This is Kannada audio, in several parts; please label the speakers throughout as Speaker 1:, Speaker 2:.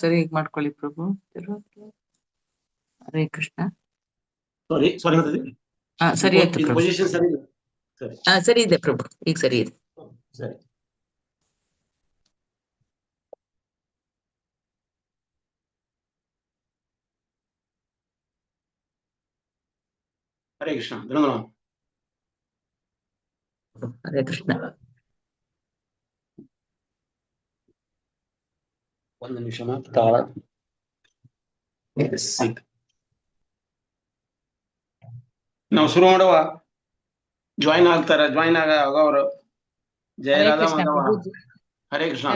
Speaker 1: ಸರಿ ಈಗ ಮಾಡ್ಕೊಳ್ಳಿ ಪ್ರಭು. ಹರೇ ಕೃಷ್ಣ.
Speaker 2: ಸಾರಿ
Speaker 1: ಸರಿ ಆಯ್ತು ಪ್ರಭು.
Speaker 2: ಪೊಸಿಷನ್ ಸರಿ ಇದೆ.
Speaker 1: ಸರಿ ಇದೆ ಪ್ರಭು, ಈಗ ಸರಿ ಇದೆ.
Speaker 2: ಸರಿ. ಹರೇ ಕೃಷ್ಣ.
Speaker 1: ಹರೇ ಕೃಷ್ಣ.
Speaker 2: ಒಂದು ನಿಮಿಷ ತಾಳ. ನಾವು ಶುರು ಮಾಡುವ. ಜಾಯಿನ್ ಆಗ್ತಾರ, ಜಾಯಿನ್ ಆಗವರು ಜಯರಾಧ ಮಾಧವ. ಹರೇ ಕೃಷ್ಣ.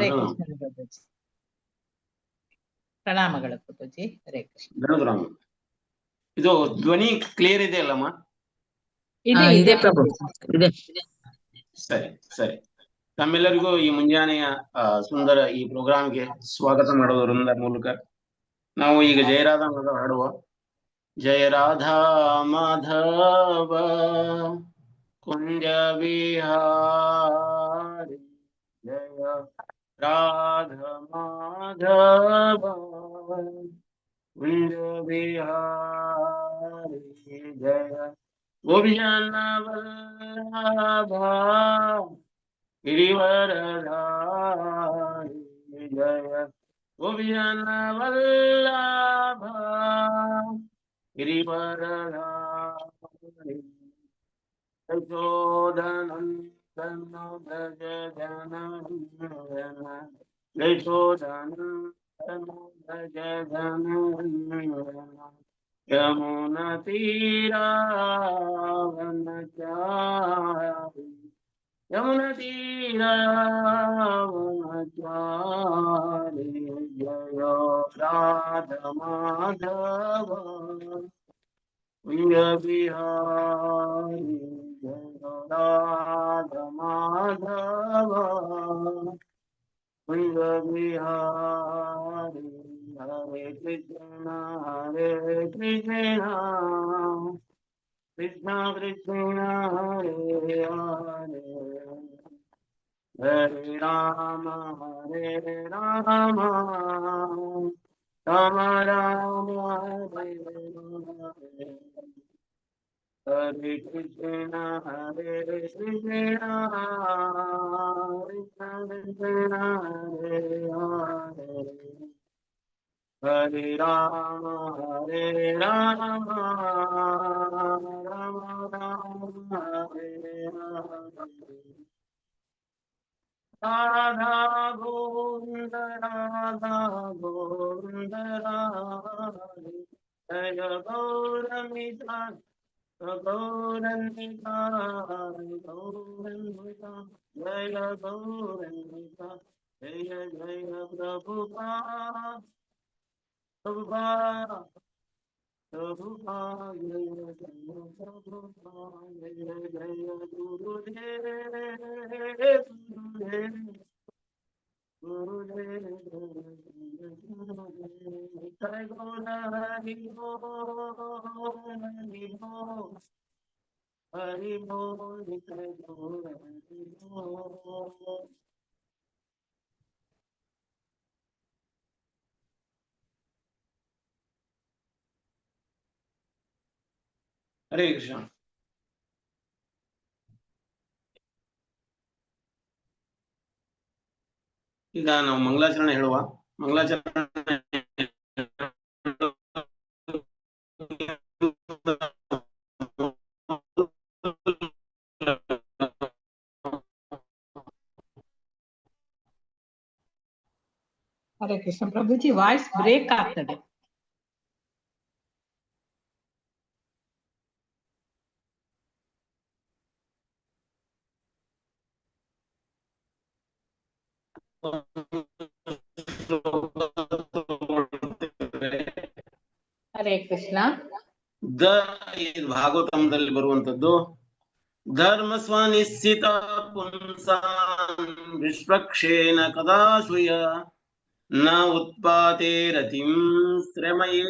Speaker 3: ಪ್ರಣಾಮಗಳು ಪ್ರಭುಜಿ. ಹರೇ ಕೃಷ್ಣ.
Speaker 2: ಧನುರಾಮ, ಇದು ಧ್ವನಿ ಕ್ಲಿಯರ್ ಇದೆ ಅಲ್ಲಮ್ಮ?
Speaker 1: ಇದೆ ಪ್ರಭು, ಇದೆ.
Speaker 2: ಸರಿ ಸರಿ. ತಮ್ಮೆಲ್ಲರಿಗೂ ಈ ಮುಂಜಾನೆಯ ಸುಂದರ ಈ ಪ್ರೋಗ್ರಾಮ್ಗೆ ಸ್ವಾಗತ ಮಾಡೋದರಿಂದ ಮೂಲಕ ನಾವು ಈಗ ಜಯರಾಧ ಮಾಧವ ಹಾಡುವ. ಜಯ ರಾಧಾ ಮಾಧವ ಕುಂಜ ವಿಹಾರಿ, ಜಯ ರಾಧ ಮಾಧವ ಕುಂಜ ವಿಹಾರಿ, ಜಯ ಗೋಪಿಜನ ವಲ್ಲಭ ಗಿರಿವರಧಾರಿ, ಜಯ ಗೋಪಿಜನ ವಲ್ಲಭ ಗಿರಿವರಧಾರಿ, ಯಶೋಧನಂದನ ಬ್ರಜ ಜನನಂದನ, ಯಶೋಧನಂದನ ಬ್ರಜ ಜನನಂದನ, ಯಮುನಾ ತೀರಾವನಚಾರಿ, ಯಮುನಾ ತೀರಾವನಚಾರಿ, ಜಯ ರಾಧ ಮಾಧವ ಕುಂಜ ವಿಹಾರಿ, ಜಯ ರಾಧ ಮಾಧವ ಕುಂಜ ವಿಹಾರಿ. ಹರೇ ಕೃಷ್ಣ ಹರೇ ಕೃಷ್ಣ ಕೃಷ್ಣ ಕೃಷ್ಣ ಹರೇ ಹರೇ, ಹರೇ ರಾಮ ರಾಮ ರಾಮ ಹರೇ ಹರೇ, हरे कृष्णा हरे कृष्णा कृष्ण कृष्णा हरे हरे, हरे राम राम राम हरे हरे, राधा गोविंद राधे, जय गौरमिता गौरन्विता गौरन्विता, जय गौरन्विता, जय जय प्रभुपाद प्रभुपाद प्रभुपाद, जय जय प्रभुपाद, जय जय गुरुदेव गुरुदेव जय गौर हरि बोल हरि बोल जय गौर हरि बोल. हरे कृष्ण. ಈಗ ನಾವು ಮಂಗಳಾಚರಣೆ ಹೇಳುವ. ಮಂಗಳಾಚರಣೆ
Speaker 3: ಹರೇ ಕೃಷ್ಣ ಪ್ರಭುಜಿ, ವಾಯ್ಸ್ ಬ್ರೇಕ್ ಆಗ್ತದೆ. ಹರೇ ಕೃಷ್ಣ.
Speaker 2: ಭಾಗವತಂದಲ್ಲಿ ಬರುವಂತದ್ದು. ಧರ್ಮ ಸ್ವನಿಶ್ಚಿತ ಪುಂಸಾನ್ ವಿಶ್ವಕ್ಷೇನ ಕದಾಶ್ರಯ ನ ಉತ್ಪಾತೆ ರತಿಂ ಶ್ರಮಯೇ.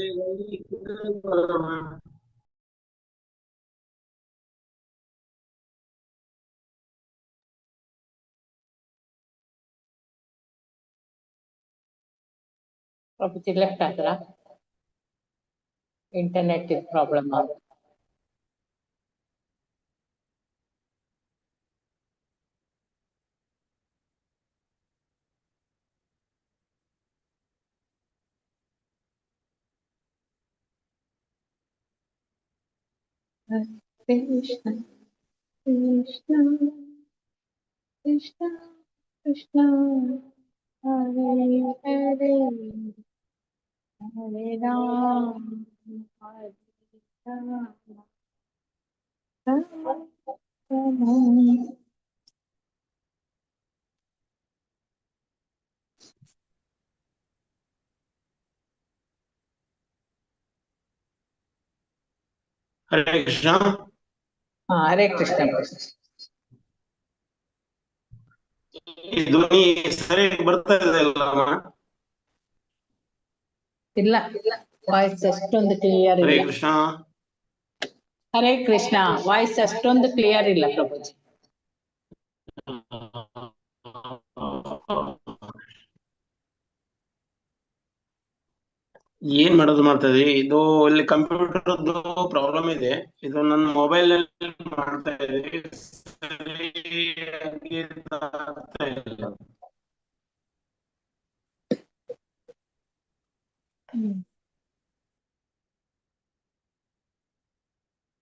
Speaker 3: ಪ್ರಭುಜಿ ಲೆಫ್ಟ್ ಆದ್ರ ಇಂಟರ್ನೆಟ್ ಪ್ರಾಬ್ಲಮ್ ಆಗ Krishna, Krishna, Krishna, Krishna, Hare Hare, Hare Ram, Hare Ram, Rama Rama.
Speaker 2: Hare Krishna.
Speaker 3: Hare Krishna.
Speaker 2: ಈ ಧ್ವನಿ ಸರಿಯಾಗಿ ಬರ್ತಾ ಇದೆ ಅಲ್ಲ?
Speaker 3: ಇಲ್ಲ ವಾಯ್ಸ್ ಅಷ್ಟೊಂದು ಕ್ಲಿಯರ್
Speaker 2: ಹರೇ
Speaker 3: ಇಲ್ಲ.
Speaker 2: ಕೃಷ್ಣ.
Speaker 3: ಹರೇ ಕೃಷ್ಣ, ವಾಯ್ಸ್ ಅಷ್ಟೊಂದು ಕ್ಲಿಯರ್ ಇಲ್ಲ ಪ್ರಭುಜಿ.
Speaker 2: ಏನ್ ಮಾಡೋದು ಮಾಡ್ತಾ ಇದೀವಿ. ಇದು ಇಲ್ಲಿ ಕಂಪ್ಯೂಟರ್ದು ಪ್ರಾಬ್ಲಮ್ ಇದೆ. ಇದು ನನ್ನ ಮೊಬೈಲ್ ಅಲ್ಲಿ ಮಾಡ್ತಾ ಇದೀವಿ. ಸರಿಯಾಗಿ ಆಗ್ತಾ ಇಲ್ಲ.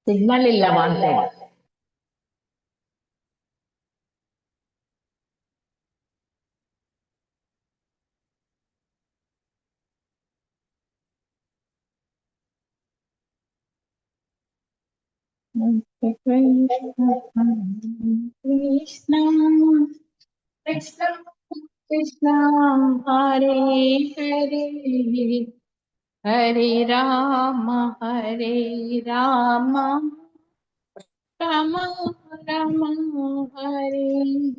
Speaker 3: ಸಿಗ್ನಲ್ ಇಲ್ಲವಾ ಅಂತ ಹೇಳಿ. Krishna, Krishna, Krishna, Hare Hare, Hare Rama, Hare Rama, Rama Rama, Hare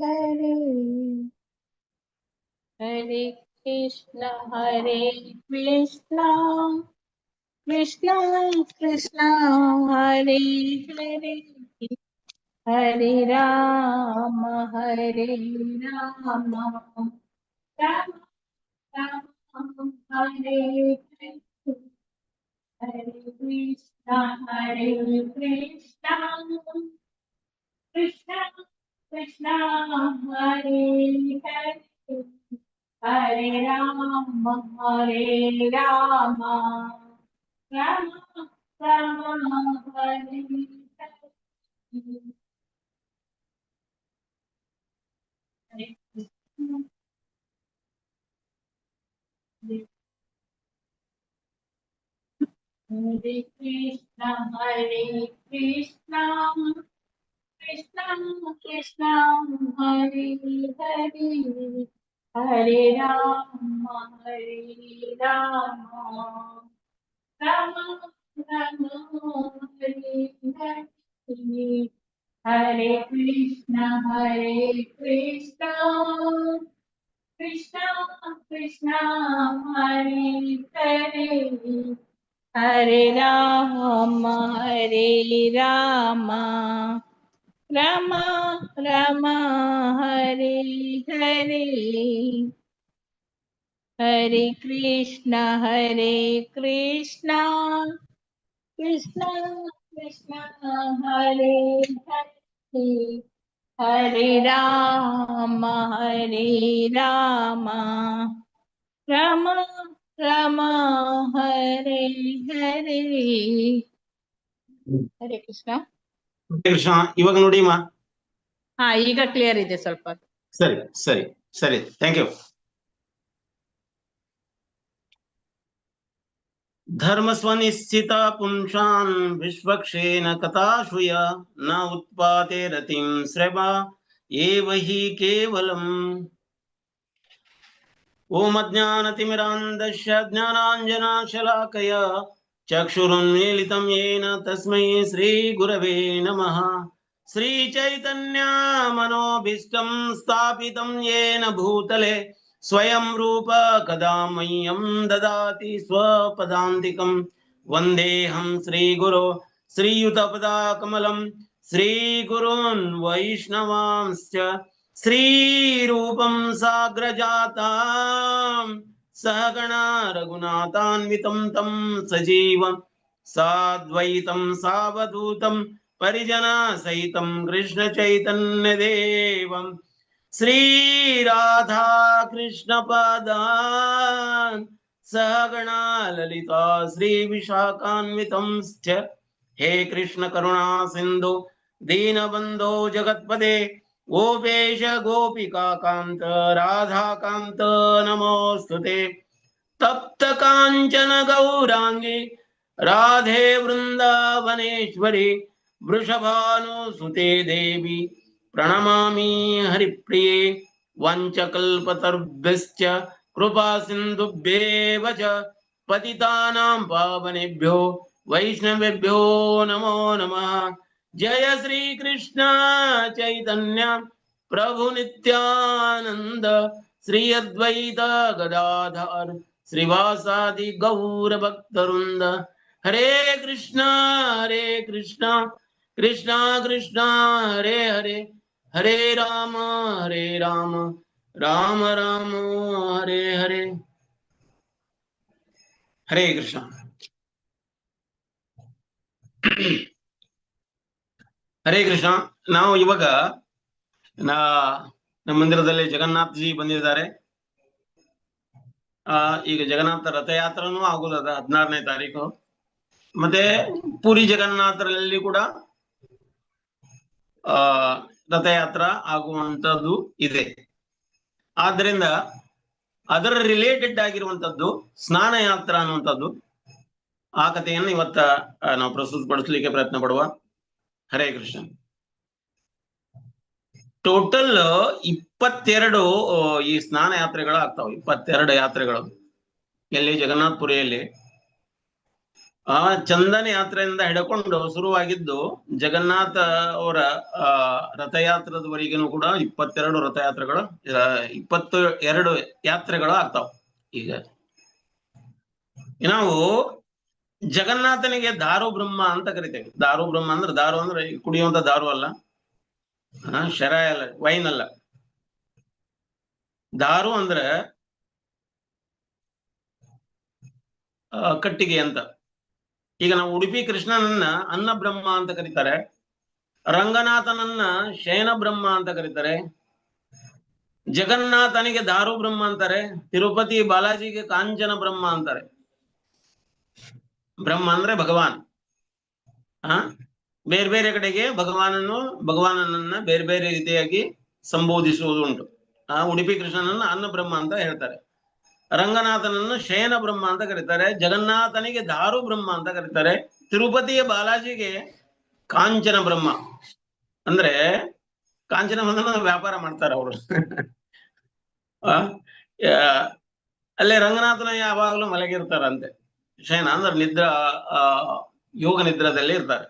Speaker 3: Hare, Hare Krishna, Krishna Krishna, Hare Hare, Hare Rama, Hare Rama, Rama Rama, Hare Hare, Hare Krishna, Krishna Krishna, Hare Hare, Hare Rama, Hare Rama, Rama Rama, Hare Hare. Hare Krishna, Hare Krishna, Krishna Krishna, Hare Hare, Hare Rama, Hare Rama, Rama Rama, Hare Hare, Hare Krishna, Krishna Krishna, Hare Hare, Hare Rama, Hare Rama, Rama Rama, Hare Hare, Hare Krishna, Krishna Krishna, Hare Hare, Hare Rama, Hare Rama, Rama Rama, Hare Hare. Hare Krishna.
Speaker 2: Krishna, ಇವಾಗ ನೋಡಿ ಮಾ.
Speaker 3: ಈಗ ಕ್ಲಿಯರ್ ಇದೆ ಸ್ವಲ್ಪ.
Speaker 2: ಸರಿ ಸರಿ ಸರಿ, ಥ್ಯಾಂಕ್ ಯು. ಧರ್ಮ ಸ್ವನಿಶ್ಚಿತ ಪುಂಸಾನ್ ವಿಶ್ವಕ್ಷೇನ ಕಥಾಶ್ರುಯ ನ ಉತ್ಪಾತೆ ರತಿಂ ಶ್ರಮ ಏವ ಹಿ ಕೇವಲಂ. ಓಂ ಅಜ್ಞಾನತಿಮಿರಾಂಧಸ್ಯ ಜ್ಞಾನಾಂಜನಶಲಾಕಯ ಚಕ್ಷುರುನ್ಮೀಲಿತಂ ಯೇನ ತಸ್ಮೈ ಶ್ರೀ ಗುರವೇ ನಮಃ. ಶ್ರೀ ಚೈತನ್ಯ ಮನೋಭೀಷ್ಟಂ ಸ್ಥಾಪಿತಂ ಯೇನ ಭೂತಲೆ ಸ್ವಯಂ ರೂಪ ಕದಾ ಮಹ್ಯಂ ದದಾತಿ ಸ್ವಪದಾಂತಿಕಂ. ವಂದೇಹಂ ಶ್ರೀ ಗುರೋ ಶ್ರೀಯುತಪದಾ ಕಮಲಂ ಶ್ರೀ ಗುರುನ್ ವೈಷ್ಣವಾಂಶ್ಚ ಶ್ರೀ ರೂಪಂ ಸಾಗ್ರಜಾತಾಂ सहगणा रघुनाथान्वितं तं सजीवं साद्वैतं सावधूतं परिजना सहितं कृष्ण चैतन्य देवं श्री राधा कृष्ण पादान् सहगणा ललिता श्री विशाखान्वितंश्च हे कृष्ण करुणा सिंधु दीनबंधो जगत्पते गोपेश गोपिका कांत राधा कांत नमोस्तुते तप्त कांचन गौरांगी राधे वृंदावनेश्वरी वृषभानुसुते देवी प्रणमामि हरिप्रिये वंचकल्पतरुभ्यश्च कृपा सिन्धुभ्येव च पतितानां पावनेभ्यो वैष्णवेभ्यो नमो नमः जय श्री कृष्ण चैतन्य प्रभु नित्यानंद श्री अद्वैत गदाधर श्रीवासादि गौर भक्तवृंद हरे कृष्ण कृष्ण कृष्ण हरे हरे हरे राम राम राम हरे हरे हरे कृष्ण ಹರೇ ಕೃಷ್ಣ. ನಾವು ಇವಾಗ ನಮ್ಮ ಮಂದಿರದಲ್ಲಿ ಜಗನ್ನಾಥ ಜಿ ಬಂದಿದ್ದಾರೆ. ಈಗ ಜಗನ್ನಾಥ ರಥಯಾತ್ರನೂ ಆಗುದದ 16ನೇ ತಾರೀಕು. ಮತ್ತೆ ಪುರಿ ಜಗನ್ನಾಥರಲ್ಲಿ ಕೂಡ ರಥಯಾತ್ರ ಆಗುವಂತದ್ದು ಇದೆ. ಆದ್ರಿಂದ ಅದರ ರಿಲೇಟೆಡ್ ಆಗಿರುವಂತದ್ದು ಸ್ನಾನ ಯಾತ್ರ ಅನ್ನುವಂಥದ್ದು. ಆ ಕಥೆಯನ್ನು ಇವತ್ತ ನಾವು ಪ್ರಸ್ತುತಪಡಿಸಲಿಕ್ಕೆ ಪ್ರಯತ್ನ ಪಡುವ. ಹರೇ ಕೃಷ್ಣ. ಟೋಟಲ್ 22 ಈ ಸ್ನಾನ ಯಾತ್ರೆಗಳು ಆಗ್ತಾವೆ. 22 ಯಾತ್ರೆಗಳು ಎಲ್ಲಿ ಜಗನ್ನಾಥಪುರಿಯಲ್ಲಿ. ಚಂದನ ಯಾತ್ರೆಯಿಂದ ಹಿಡ್ಕೊಂಡು ಶುರುವಾಗಿದ್ದು ಜಗನ್ನಾಥ ಅವರ ರಥಯಾತ್ರದವರೆಗೂ ಕೂಡ 22 ರಥಯಾತ್ರೆಗಳು 22 ಯಾತ್ರೆಗಳು ಆಗ್ತಾವ. ಈಗ ನಾವು ಜಗನ್ನಾಥನಿಗೆ ದಾರು ಬ್ರಹ್ಮ ಅಂತ ಕರಿತೇವೆ. ದಾರು ಬ್ರಹ್ಮ ಅಂದ್ರೆ ದಾರು ಅಂದ್ರೆ ಕುಡಿಯುವಂತ ದಾರು ಅಲ್ಲ, ಶರ ಅಲ್ಲ, ವೈನ್ ಅಲ್ಲ. ದಾರು ಅಂದ್ರೆ ಕಟ್ಟಿಗೆ ಅಂತ. ಈಗ ನಾವು ಉಡುಪಿ ಕೃಷ್ಣನನ್ನ ಅನ್ನ ಬ್ರಹ್ಮ ಅಂತ ಕರೀತಾರೆ, ರಂಗನಾಥನನ್ನ ಶಯನ ಬ್ರಹ್ಮ ಅಂತ ಕರೀತಾರೆ, ಜಗನ್ನಾಥನಿಗೆ ದಾರು ಬ್ರಹ್ಮ ಅಂತಾರೆ, ತಿರುಪತಿ ಬಾಲಾಜಿಗೆ ಕಾಂಚನ ಬ್ರಹ್ಮ ಅಂತಾರೆ. ಬ್ರಹ್ಮ ಅಂದ್ರೆ ಭಗವಾನ್. ಬೇರೆ ಬೇರೆ ಕಡೆಗೆ ಭಗವಾನನನ್ನ ಬೇರೆ ಬೇರೆ ರೀತಿಯಾಗಿ ಸಂಬೋಧಿಸುವುದು ಉಂಟು. ಉಡುಪಿ ಕೃಷ್ಣನನ್ನ ಅನ್ನ ಬ್ರಹ್ಮ ಅಂತ ಹೇಳ್ತಾರೆ, ರಂಗನಾಥನನ್ನು ಶಯನ ಬ್ರಹ್ಮ ಅಂತ ಕರೀತಾರೆ, ಜಗನ್ನಾಥನಿಗೆ ದಾರು ಬ್ರಹ್ಮ ಅಂತ ಕರೀತಾರೆ, ತಿರುಪತಿಯ ಬಾಲಾಜಿಗೆ ಕಾಂಚನ ಬ್ರಹ್ಮ. ಅಂದ್ರೆ ಕಾಂಚನ ಬಂಧನ ವ್ಯಾಪಾರ ಮಾಡ್ತಾರೆ ಅವರು. ಅಲ್ಲೇ ರಂಗನಾಥನ ಯಾವಾಗಲೂ ಮಲಗಿರ್ತಾರಂತೆ. ಶಯನ ಅಂದ್ರೆ ನಿದ್ರಾ ಯೋಗ ನಿದ್ರದಲ್ಲಿ ಇರ್ತಾರೆ.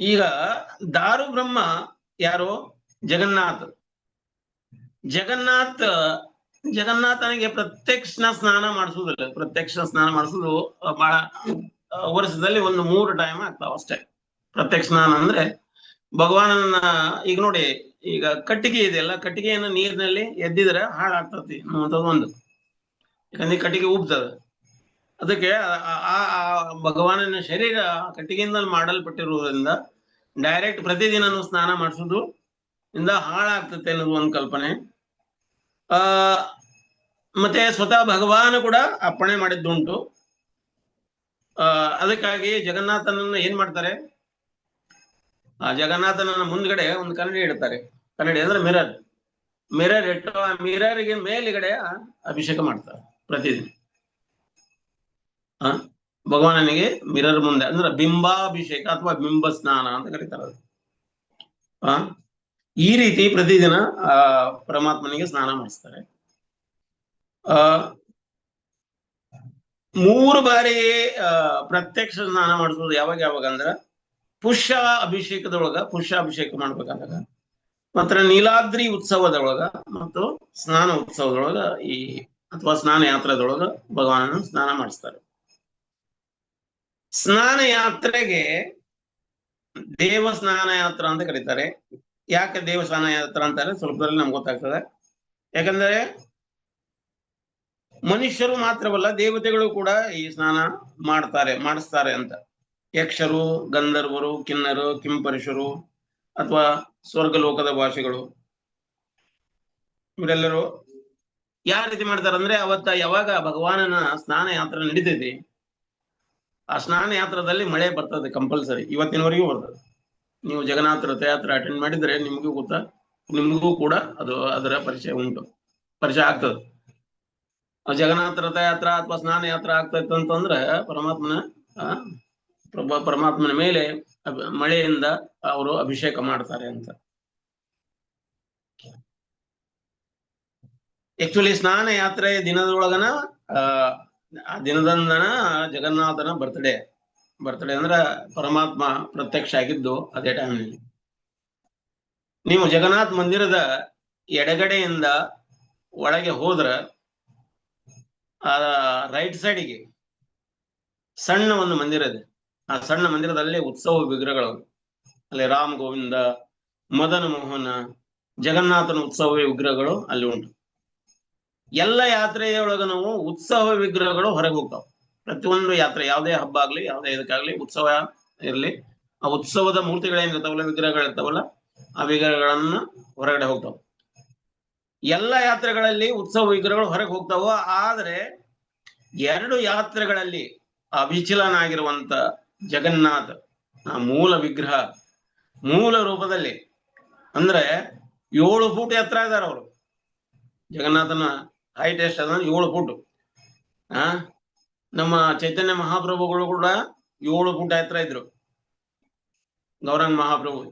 Speaker 2: ಈಗ ದಾರು ಬ್ರಹ್ಮ ಯಾರು? ಜಗನ್ನಾಥನಿಗೆ ಪ್ರತ್ಯಕ್ಷ ಸ್ನಾನ ಮಾಡಿಸುವುದಿಲ್ಲ. ಪ್ರತ್ಯಕ್ಷ ಸ್ನಾನ ಮಾಡಿಸುದು ಬಹಳ ವರ್ಷದಲ್ಲಿ 1-3 ಟೈಮ್ ಆಗ್ತಾವ ಅಷ್ಟೇ. ಪ್ರತ್ಯಕ್ಷ ಸ್ನಾನ ಅಂದ್ರೆ ಭಗವಾನನ ಈಗ ನೋಡಿ, ಈಗ ಕಟ್ಟಿಗೆ ಇದೆಯಲ್ಲ, ಕಟ್ಟಿಗೆಯನ್ನು ನೀರಿನಲ್ಲಿ ಎದ್ದಿದ್ರೆ ಹಾಳಾಗ್ತತಿ ಅನ್ನುವಂಥದ್ದು ಒಂದು. ಯಾಕಂದ್ರೆ ಕಟ್ಟಿಗೆ ಉಬ್ತದೆ. ಅದಕ್ಕೆ ಆ ಭಗವಾನನ ಶರೀರ ಕಟ್ಟಿಗೆಯಿಂದ ಮಾಡಲ್ಪಟ್ಟಿರುವುದರಿಂದ ಡೈರೆಕ್ಟ್ ಪ್ರತಿದಿನನೂ ಸ್ನಾನ ಮಾಡಿಸೋದು ಇಂದ ಹಾಳಾಗ್ತತೆ ಅನ್ನೋದು ಒಂದು ಕಲ್ಪನೆ. ಮತ್ತೆ ಸ್ವತಃ ಭಗವಾನ ಕೂಡ ಅಪ್ಪಣೆ ಮಾಡಿದ್ದುಂಟು. ಅದಕ್ಕಾಗಿ ಜಗನ್ನಾಥನನ್ನ ಏನ್ ಮಾಡ್ತಾರೆ, ಆ ಜಗನ್ನಾಥನ ಮುಂದ್ಗಡೆ ಒಂದು ಕನ್ನಡಿ ಇಡ್ತಾರೆ. ಕನ್ನಡಿ ಅಂದ್ರೆ ಮಿರರ್ ಇಟ್ಟು ಆ ಮಿರರ್ಗೆ ಮೇಲಿಗಡೆ ಅಭಿಷೇಕ ಮಾಡ್ತಾರೆ ಪ್ರತಿದಿನ. ಭಗವಾನನಿಗೆ ಮಿರರ್ ಮುಂದೆ ಅಂದ್ರೆ ಬಿಂಬಾಭಿಷೇಕ ಅಥವಾ ಬಿಂಬ ಸ್ನಾನ ಅಂತ ಕರೀತಾರೆ. ಈ ರೀತಿ ಪ್ರತಿದಿನ ಪರಮಾತ್ಮನಿಗೆ ಸ್ನಾನ ಮಾಡಿಸ್ತಾರೆ. 3 ಬಾರಿ ಪ್ರತ್ಯಕ್ಷ ಸ್ನಾನ ಮಾಡಿಸೋದು ಯಾವಾಗ ಅಂದ್ರೆ ಪುಷ್ಯ ಅಭಿಷೇಕ ಮಾಡ್ಬೇಕಾದಾಗ, ಮಾತ್ರ ನೀಲಾದ್ರಿ ಉತ್ಸವದೊಳಗ ಮತ್ತು ಸ್ನಾನ ಉತ್ಸವದೊಳಗ ಅಥವಾ ಸ್ನಾನ ಯಾತ್ರೆದೊಳಗ ಭಗವಾನನ ಸ್ನಾನ ಮಾಡಿಸ್ತಾರೆ. ಸ್ನಾನ ಯಾತ್ರೆಗೆ ದೇವ ಸ್ನಾನ ಯಾತ್ರ ಅಂತ ಕರೀತಾರೆ. ಯಾಕೆ ದೇವ ಸ್ನಾನ ಯಾತ್ರ ಅಂತಾರೆ ಸ್ವಲ್ಪದಲ್ಲಿ ನಮ್ಗೆ ಗೊತ್ತಾಗ್ತದೆ. ಯಾಕಂದ್ರೆ ಮನುಷ್ಯರು ಮಾತ್ರವಲ್ಲ ದೇವತೆಗಳು ಕೂಡ ಈ ಸ್ನಾನ ಮಾಡಿಸ್ತಾರೆ ಅಂತ. ಯಕ್ಷರು, ಗಂಧರ್ವರು, ಕಿನ್ನರು, ಕಿಂಪರುಷರು ಅಥವಾ ಸ್ವರ್ಗಲೋಕದ ವಾಸಿಗಳು ಇವರೆಲ್ಲರೂ ಯಾವ ರೀತಿ ಮಾಡ್ತಾರಂದ್ರೆ ಅವತ್ತ ಯಾವಾಗ ಭಗವಾನನ ಸ್ನಾನ ಯಾತ್ರೆ ನಡೀತೈತಿ ಆ ಸ್ನಾನ ಯಾತ್ರದಲ್ಲಿ ಮಳೆ ಬರ್ತದೆ ಕಂಪಲ್ಸರಿ, ಇವತ್ತಿನವರೆಗೂ ಬರ್ತದೆ. ನೀವು ಜಗನ್ನಾಥ ರಥಯಾತ್ರೆ ಅಟೆಂಡ್ ಮಾಡಿದ್ರೆ ನಿಮಗೂ ಕೂಡ ಅದರ ಪರಿಚಯ ಆಗ್ತದೆ. ಜಗನ್ನಾಥ ರಥಯಾತ್ರಾ ಅಥವಾ ಸ್ನಾನ ಯಾತ್ರೆ ಆಗ್ತೈತೆ ಅಂತಂದ್ರೆ ಪರಮಾತ್ಮನ ಮೇಲೆ ಮಳೆಯಿಂದ ಅವರು ಅಭಿಷೇಕ ಮಾಡ್ತಾರೆ ಅಂತ. ಆಕ್ಚುಲಿ ಸ್ನಾನ ಯಾತ್ರೆ ದಿನದೊಳಗನ ದಿನದಂದನ ಜಗನ್ನಾಥನ ಬರ್ತ್ಡೇ ಅಂದ್ರ ಪರಮಾತ್ಮ ಪ್ರತ್ಯಕ್ಷ ಆಗಿದ್ದು ಅದೇ ಟೈಮ್ನಲ್ಲಿ. ನೀವು ಜಗನ್ನಾಥ ಮಂದಿರದ ಎಡಗಡೆಯಿಂದ ಒಳಗೆ ಹೋದ್ರ ಆ ರೈಟ್ ಸೈಡಿಗೆ ಸಣ್ಣ ಒಂದು ಮಂದಿರ ಇದೆ. ಆ ಸಣ್ಣ ಮಂದಿರದಲ್ಲಿ ಉತ್ಸವ ವಿಗ್ರಹಗಳು, ಅಲ್ಲಿ ರಾಮ್ ಗೋವಿಂದ, ಮದನ ಮೋಹನ, ಜಗನ್ನಾಥನ ಉತ್ಸವ ವಿಗ್ರಹಗಳು ಅಲ್ಲಿ ಉಂಟು. ಎಲ್ಲ ಯಾತ್ರೆಯೊಳಗ ನಾವು ಉತ್ಸವ ವಿಗ್ರಹಗಳು ಹೊರಗೆ ಹೋಗ್ತಾವ. ಪ್ರತಿಯೊಂದು ಯಾತ್ರೆ, ಯಾವುದೇ ಹಬ್ಬ ಆಗ್ಲಿ, ಯಾವುದೇ ಇದಕ್ಕಾಗ್ಲಿ, ಉತ್ಸವ ಇರ್ಲಿ, ಆ ಉತ್ಸವದ ಮೂರ್ತಿಗಳೇನಿರ್ತಾವಲ್ಲ, ವಿಗ್ರಹಗಳಿರ್ತಾವಲ್ಲ, ಆ ವಿಗ್ರಹಗಳನ್ನ ಹೊರಗಡೆ ಹೋಗ್ತಾವ. ಎಲ್ಲ ಯಾತ್ರೆಗಳಲ್ಲಿ ಉತ್ಸವ ವಿಗ್ರಹಗಳು ಹೊರಗೆ ಹೋಗ್ತಾವ. ಆದ್ರೆ 2 ಯಾತ್ರೆಗಳಲ್ಲಿ ಅವಿಚಲನಾಗಿರುವಂತ ಜಗನ್ನಾಥ ಮೂಲ ವಿಗ್ರಹ, ಮೂಲ ರೂಪದಲ್ಲಿ, ಅಂದ್ರೆ 7 ಫೂಟ್ ಎತ್ತರ ಇದಾರೆ ಅವರು. ಜಗನ್ನಾಥನ ಹೈಟ್ ಎಷ್ಟು ಅದ 7 ಫೂಟ್. ನಮ್ಮ ಚೈತನ್ಯ ಮಹಾಪ್ರಭುಗಳು ಕೂಡ 7 ಫೂಟ್ ಎತ್ತರ ಇದ್ರು. ಗೌರಂಗ ಮಹಾಪ್ರಭು